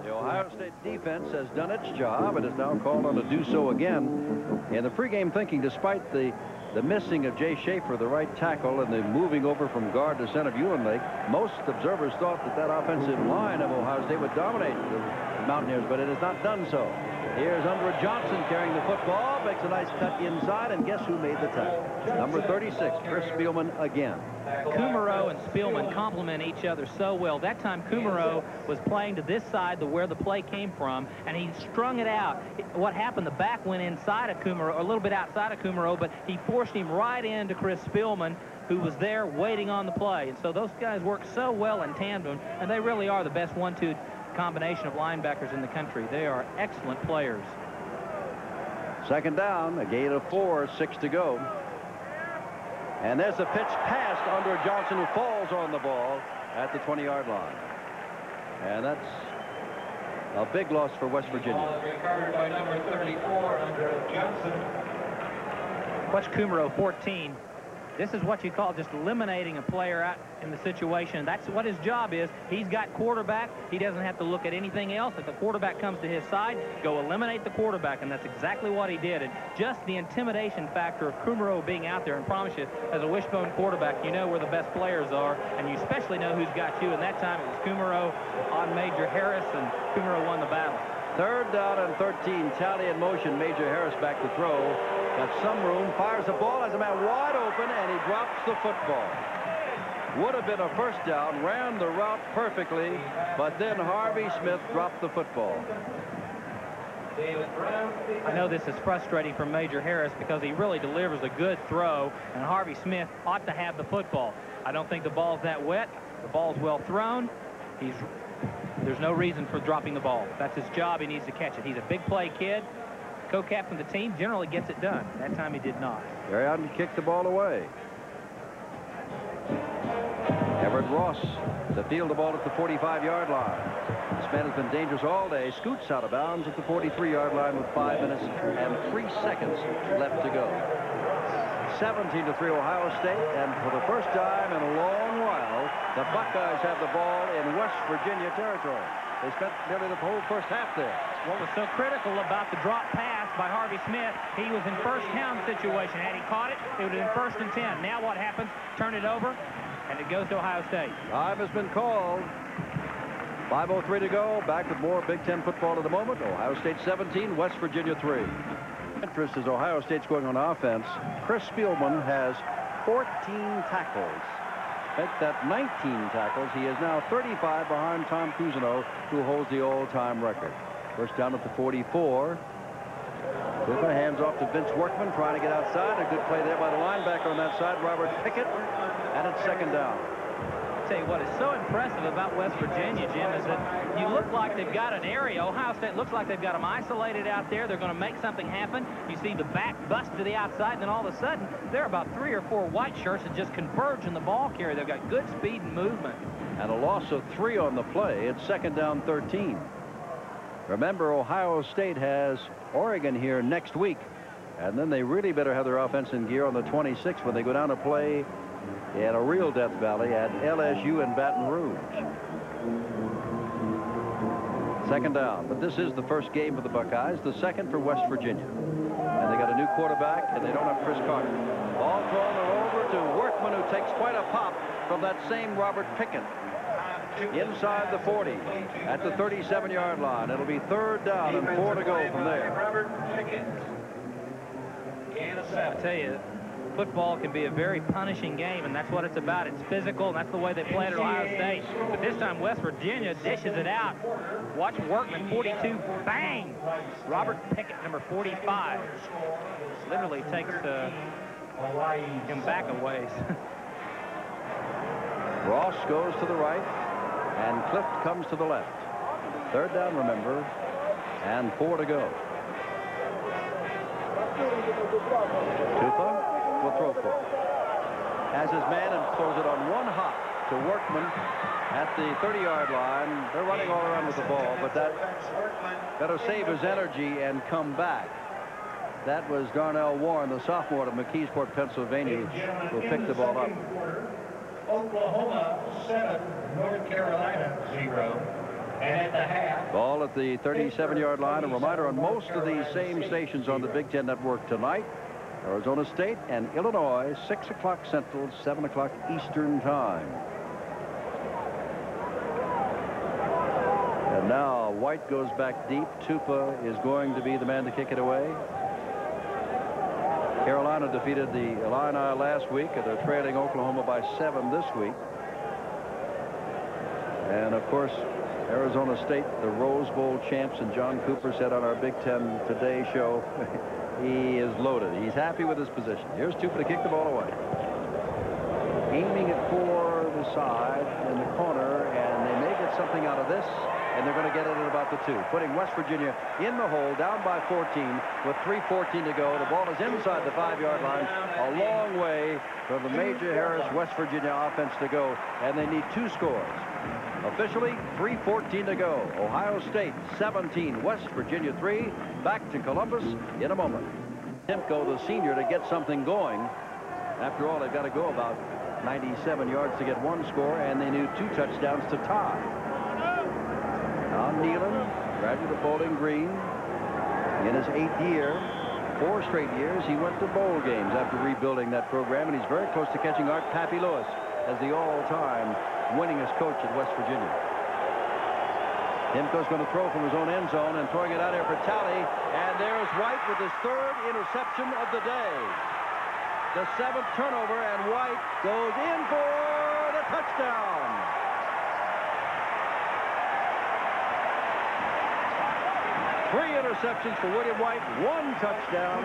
The Ohio State defense has done its job and is now called on to do so again. In the pregame thinking, despite the missing of Jay Schaefer, the right tackle, and the moving over from guard to center of Ewan Lake, most observers thought that offensive line of Ohio State would dominate the Mountaineers, but it has not done so. Here's Undra Johnson carrying the football, makes a nice cut inside, and guess who made the tackle? Number 36, Chris Spielman again. Kumaro and Spielman complement each other so well. That time Kumaro was playing to this side, to where the play came from, and he strung it out. What happened, the back went inside of Kumaro, a little bit outside of Kumaro, but he forced him right into Chris Spielman, who was there waiting on the play. And so those guys work so well in tandem, and they really are the best 1-2 combination of linebackers in the country. They are excellent players. 2nd down, a gain of 4, 6 to go. And there's a pitch past Undra Johnson, who falls on the ball at the 20-yard line. And that's a big loss for West Virginia. Recovered by number 34, Undra Johnson. Watch Kumaro, 14. This is what you call just eliminating a player out in the situation. That's what his job is. He's got quarterback. He doesn't have to look at anything else. If the quarterback comes to his side, go eliminate the quarterback, and that's exactly what he did. And just the intimidation factor of Kumaro being out there, and promise you, as a wishbone quarterback, you know where the best players are, and you especially know who's got you. And that time it was Kumaro on Major Harris, and Kumaro won the battle. 3rd down and 13. Tally in motion. Major Harris back to throw. Got some room. Fires the ball. Has a man wide open, and he drops the football. Would have been a 1st down. Ran the route perfectly, but then Harvey Smith dropped the football. I know this is frustrating for Major Harris because he really delivers a good throw, and Harvey Smith ought to have the football. I don't think the ball's that wet. The ball's well thrown. There's no reason for dropping the ball. That's his job. He needs to catch it. He's a big play kid. Co-captain of the team generally gets it done. That time he did not. Gary Otten kicked the ball away. Everett Ross to field the ball at the 45-yard line. This man has been dangerous all day. Scoots out of bounds at the 43-yard line with 5 minutes and 3 seconds left to go. 17-3 Ohio State, and for the first time in a long while, the Buckeyes have the ball in West Virginia territory. They spent nearly the whole first half there. What was so critical about the drop pass by Harvey Smith, he was in first down situation. Had he caught it, it would have been 1st and 10. Now what happens? Turn it over, and it goes to Ohio State. Time has been called. 5:03 to go. Back with more Big Ten football at the moment. Ohio State 17, West Virginia 3. Interest as Ohio State's going on offense. Chris Spielman has 14 tackles. Make that 19 tackles. He is now 35 behind Tom Cousineau, who holds the all-time record. 1st down at the 44. Cooper hands off to Vince Workman, trying to get outside. A good play there by the linebacker on that side, Robert Pickett. And it's 2nd down. I'll tell you what is so impressive about West Virginia, Jim, is that you look like they've got an area. Ohio State looks like they've got them isolated out there. They're going to make something happen. You see the back bust to the outside, and then all of a sudden, there are about 3 or 4 white shirts that just converge in the ball carrier. They've got good speed and movement. And a loss of 3 on the play. It's 2nd down 13. Remember, Ohio State has Oregon here next week. And then they really better have their offense in gear on the 26th when they go down to play in a real Death Valley at LSU in Baton Rouge. 2nd down. But this is the first game for the Buckeyes, the 2nd for West Virginia. And they got a new quarterback, and they don't have Chris Carter. Ball thrown over to Workman, who takes quite a pop from that same Robert Pickett. Inside the 40 at the 37-yard line. It'll be 3rd down and 4 to go from there. Robert Pickett. I tell you, football can be a very punishing game, and that's what it's about. It's physical, and that's the way they play at Ohio State. But this time, West Virginia dishes it out. Watch Workman, 42, bang! Robert Pickett, number 45, literally takes him back a ways. Ross goes to the right, and Clift comes to the left. 3rd down, remember, and 4 to go. Tupa will throw for it. Has his man and throws it on one hop to Workman at the 30-yard line. They're running all around with the ball, but that better save his energy and come back. That was Darnell Warren, the sophomore at McKeesport, Pennsylvania, who picked the ball up. Oklahoma 7, North Carolina 0. And at the half. Ball at the 37-yard line. A reminder on most of these same stations on the Big Ten Network tonight. Arizona State and Illinois, 6 o'clock Central, 7 o'clock Eastern time. And now White goes back deep. Tupa is going to be the man to kick it away. Carolina defeated the Illini last week, and they're trailing Oklahoma by 7 this week. And of course, Arizona State, the Rose Bowl champs, and John Cooper said on our Big Ten Today show, he is loaded. He's happy with his position. Here's Tupa to kick the ball away. Aiming it for the side in the corner, and they may get something out of this, and they're going to get it at about the 2, putting West Virginia in the hole, down by 14 with 3:14 to go. The ball is inside the 5-yard line, a long way from the Major Harris West Virginia offense to go, and they need 2 scores. Officially, 3:14 to go. Ohio State 17, West Virginia 3. Back to Columbus in a moment. Timko, the senior, to get something going. After all, they've got to go about 97 yards to get 1 score, and they need 2 touchdowns to tie. Don Nealon, graduate of Bowling Green, in his 8th year, 4 straight years, he went to bowl games after rebuilding that program, and he's very close to catching Art Pappy Lewis as the all-time winningest coach at West Virginia. Timko's going to throw from his own end zone and throwing it out here for Talley. And there's White with his 3rd interception of the day. The 7th turnover, and White goes in for the touchdown. Three interceptions for William White, 1 touchdown.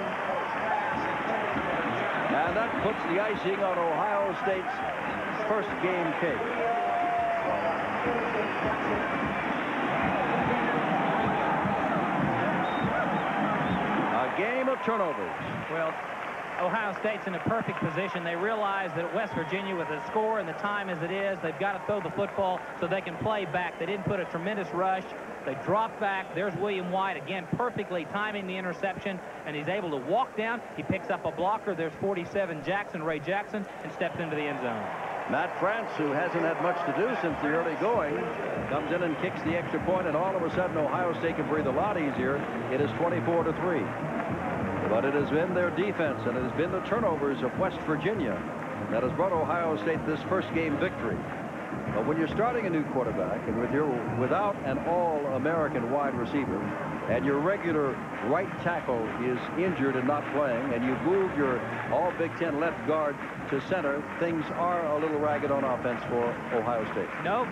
And that puts the icing on Ohio State's first game cake. A game of turnovers. Well, Ohio State's in a perfect position. They realize that West Virginia, with the score and the time as it is, they've got to throw the football so they can play back. They didn't put a tremendous rush. They dropped back. There's William White again, perfectly timing the interception, and he's able to walk down. He picks up a blocker. There's 47 Jackson, Ray Jackson, and steps into the end zone. Matt France, who hasn't had much to do since the early going, comes in and kicks the extra point, and all of a sudden Ohio State can breathe a lot easier. It is 24-3. But it has been their defense, and it has been the turnovers of West Virginia that has brought Ohio State this first game victory. But when you're starting a new quarterback, and without an all-American wide receiver, and your regular right tackle is injured and not playing, and you move your all-Big Ten left guard to center, things are a little ragged on offense for Ohio State. No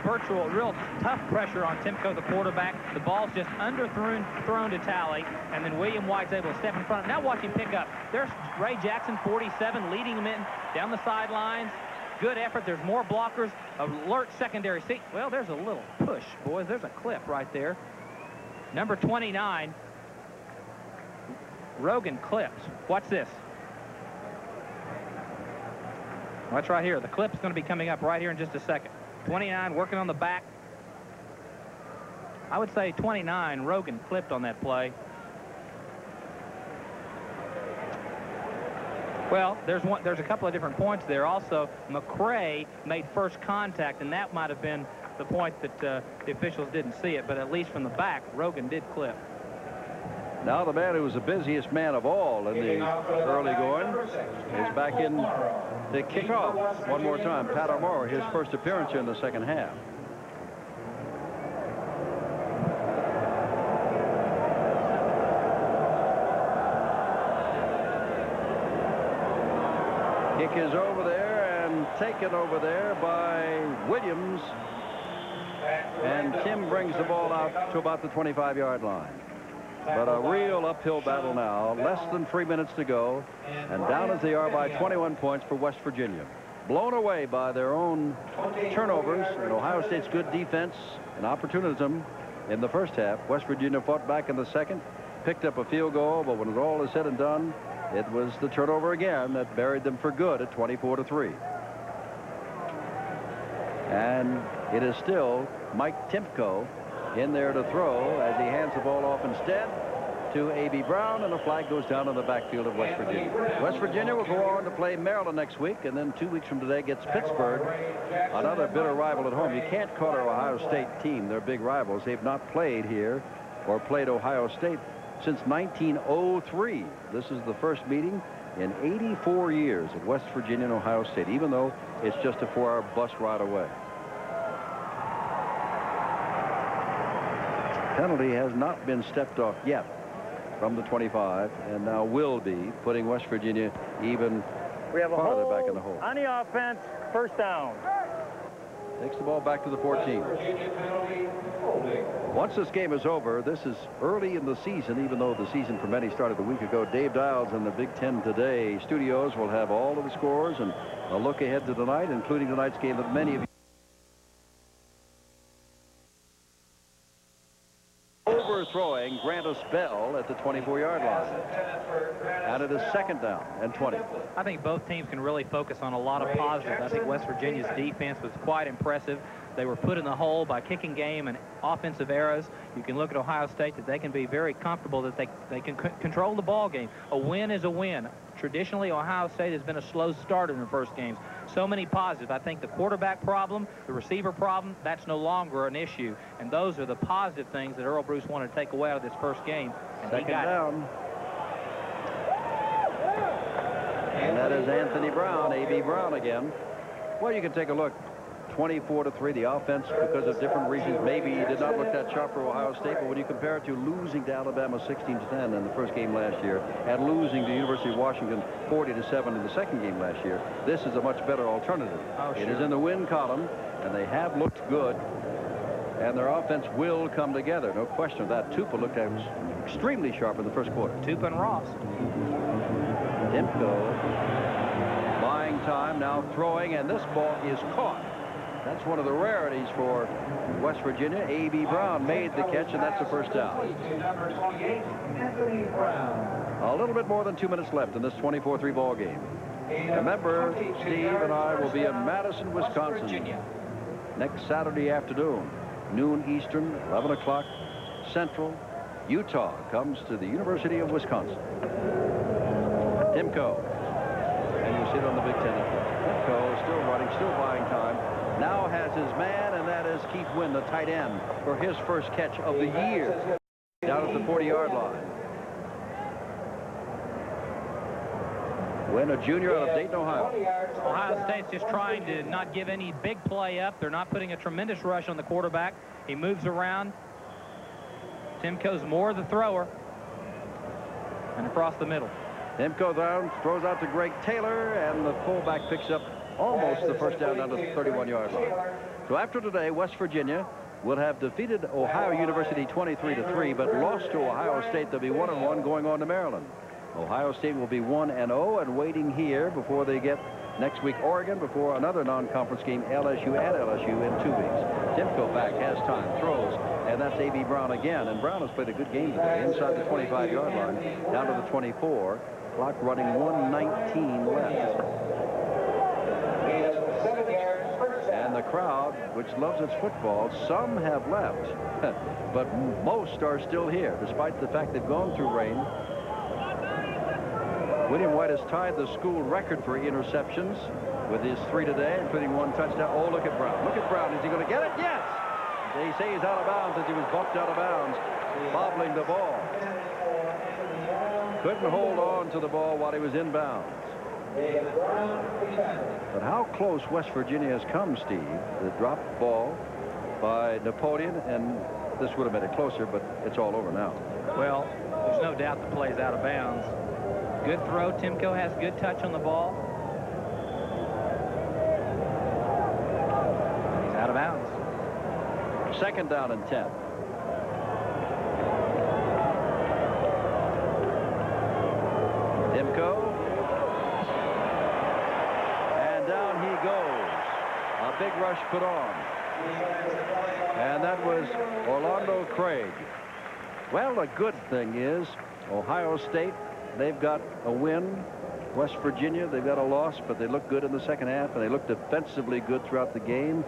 real tough pressure on Timko, the quarterback. The ball's just thrown to Talley, and then William White's able to step in front. Now watch him pick up. There's Ray Jackson, 47, leading him in down the sidelines. Good effort. There's more blockers. Alert secondary. See, well, there's a little push, boys. There's a clip right there. Number 29, Rogan clips. Watch this. Watch right here. The clip's going to be coming up right here in just a second. 29 working on the back. I would say 29, Rogan clipped on that play. Well, there's a couple of different points there. Also, McCray made first contact, and that might have been the point that the officials didn't see it, but at least from the back, Rogan did clip. Now the man who was the busiest man of all in the early going is back in to kick off one more time. Pat O'More, his first appearance here in the second half. Kick is over there and taken over there by Williams. And Tim brings the ball out to about the 25-yard line. But a real uphill battle now. Less than 3 minutes to go. And down as they are by 21 points for West Virginia. Blown away by their own turnovers and Ohio State's good defense and opportunism in the first half. West Virginia fought back in the second, picked up a field goal, but when it all is said and done, it was the turnover again that buried them for good at 24-3. And it is still Mike Timko in there to throw as he hands the ball off instead to A.B. Brown, and a flag goes down in the backfield of West Virginia. West Virginia will go on to play Maryland next week, and then 2 weeks from today gets Pittsburgh, another bitter rival at home. You can't call our Ohio State team their big rivals. They've not played here or played Ohio State since 1903. This is the first meeting in 84 years of West Virginia and Ohio State, even though it's just a 4-hour bus ride away. Penalty has not been stepped off yet from the 25, and now will be, putting West Virginia even farther back in the hole. On the offense, first down. Takes the ball back to the 14. Once this game is over, this is early in the season, even though the season for many started a week ago. Dave Dials in the Big Ten Today studios will have all of the scores and a look ahead to tonight, including tonight's game that many of you overthrowing Grantis Bell at the 24-yard line. And it is second down and 20. I think both teams can really focus on a lot of positives. I think West Virginia's defense was quite impressive. They were put in the hole by kicking game and offensive errors. You can look at Ohio State that they can be very comfortable that they can control the ball game. A win is a win. Traditionally, Ohio State has been a slow starter in the first games. So many positives. I think the quarterback problem, the receiver problem, that's no longer an issue. And those are the positive things that Earl Bruce wanted to take away out of this first game. And second down. And that is Anthony Brown, A.B. Brown again. Well, you can take a look. 24-3. The offense, because of different reasons, maybe did not look that sharp for Ohio State, but when you compare it to losing to Alabama 16-10 in the first game last year and losing to University of Washington 40-7 in the second game last year, this is a much better alternative. Oh, sure. It is in the win column, and they have looked good, and their offense will come together. No question of that. Tupa looked extremely sharp in the first quarter. Tupa and Ross. Dimko buying time, now throwing, and this ball is caught. That's one of the rarities for West Virginia. A.B. Brown made the catch, and that's a first down. A little bit more than 2 minutes left in this 24-3 ball game. Remember, Steve and I will be in Madison, Wisconsin next Saturday afternoon, noon Eastern, 11 o'clock Central. Utah comes to the University of Wisconsin. Dimko. And you'll see it on the Big Ten Network. Dimko still running, still buying time. Now has his man, and that is Keith Wynn, the tight end, for his first catch of the year down at the 40-yard line. Wynn, a junior out of Dayton, Ohio. Ohio State's just trying to not give any big play up. They're not putting a tremendous rush on the quarterback. He moves around. Timko's more the thrower. And across the middle. Dimko down, throws out to Greg Taylor, and the fullback picks up almost the first down to the 31-yard line. So after today, West Virginia will have defeated Ohio University 23-3, but lost to Ohio State. They'll be 1-1 going on to Maryland. Ohio State will be 1-0 and waiting here before they get next week Oregon, before another non-conference game, LSU at LSU in 2 weeks. Dimko back, has time, throws, and that's A.B. Brown again. And Brown has played a good game today, inside the 25-yard line, down to the 24. Clock running 1:19 left. And the crowd, which loves its football, some have left, but most are still here, despite the fact they've gone through rain. William White has tied the school record for interceptions with his 3 today, including 1 touchdown. Oh, look at Brown. Look at Brown. Is he going to get it? Yes! They say he's out of bounds as he was bumped out of bounds, bobbling the ball. Couldn't hold on to the ball while he was in bounds. But how close West Virginia has come, Steve. The dropped ball by Napoleon, and this would have made it closer, but it's all over now. Well, there's no doubt the play's out of bounds. Good throw. Timko has good touch on the ball. He's out of bounds. Second down and 10. Dimko. And down he goes. A big rush put on. And that was Orlando Craig. Well, the good thing is Ohio State, they've got a win. West Virginia, they've got a loss, but they look good in the second half, and they look defensively good throughout the game.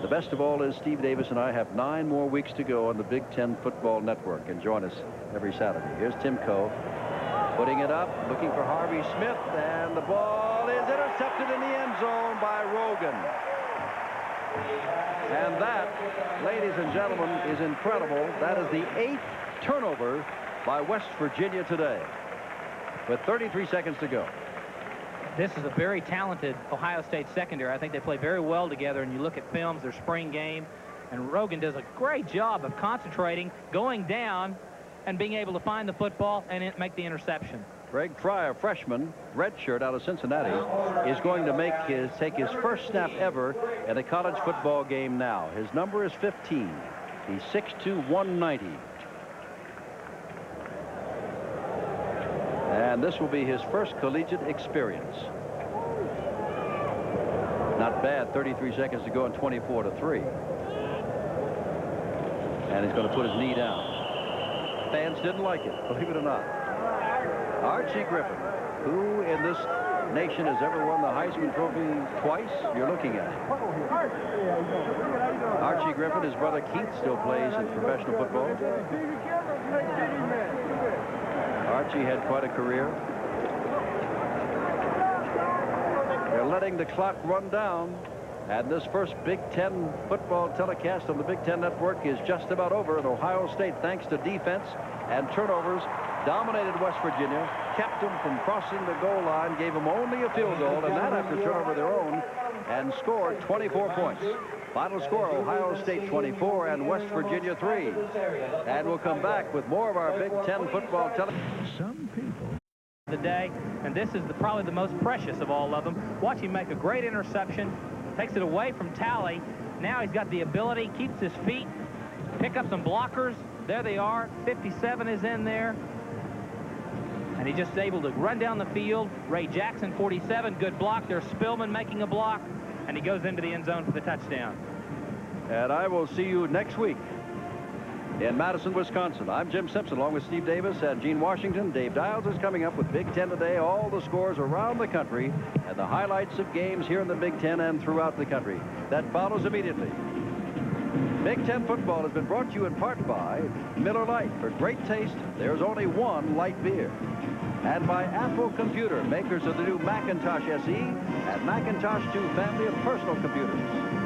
The best of all is Steve Davis and I have 9 more weeks to go on the Big Ten Football Network, and join us every Saturday. Here's Timko putting it up, looking for Harvey Smith, and the ball is intercepted in the end zone by Rogan. And that, ladies and gentlemen, is incredible. That is the 8th turnover by West Virginia today, with 33 seconds to go. This is a very talented Ohio State secondary. I think they play very well together, and you look at films, their spring game, and Rogan does a great job of concentrating, going down, and being able to find the football and make the interception. Greg Fry, a freshman, redshirt out of Cincinnati, is going to take his first snap ever in a college football game now. His number is 15. He's 6'2", 190. And this will be his first collegiate experience. Not bad, 33 seconds to go and 24-3. And he's going to put his knee down. Fans didn't like it, believe it or not. Archie Griffin, who in this nation has ever won the Heisman Trophy twice, you're looking at him. Archie Griffin, his brother Keith, still plays in professional football. Archie had quite a career. They're letting the clock run down, and this first Big Ten football telecast on the Big Ten Network is just about over. And Ohio State, thanks to defense and turnovers, dominated West Virginia, kept them from crossing the goal line, gave them only a field goal, and that after turnover of their own, and scored 24 points. Final score, Ohio State 24 and West Virginia 3. And we'll come back with more of our Big Ten football television. Some people. The day, and this is probably the most precious of all of them. Watch him make a great interception, takes it away from Talley. Now he's got the ability, keeps his feet, pick up some blockers. There they are. 57 is in there. And he's just able to run down the field. Ray Jackson, 47, good block. There's Spillman making a block, and he goes into the end zone for the touchdown. And I will see you next week in Madison, Wisconsin. I'm Jim Simpson, along with Steve Davis and Gene Washington. Dave Dials is coming up with Big Ten Today, all the scores around the country, and the highlights of games here in the Big Ten and throughout the country. That follows immediately. Big Ten football has been brought to you in part by Miller Lite. For great taste, there's only one light beer. And by Apple Computer, makers of the new Macintosh SE and Macintosh 2 family of personal computers.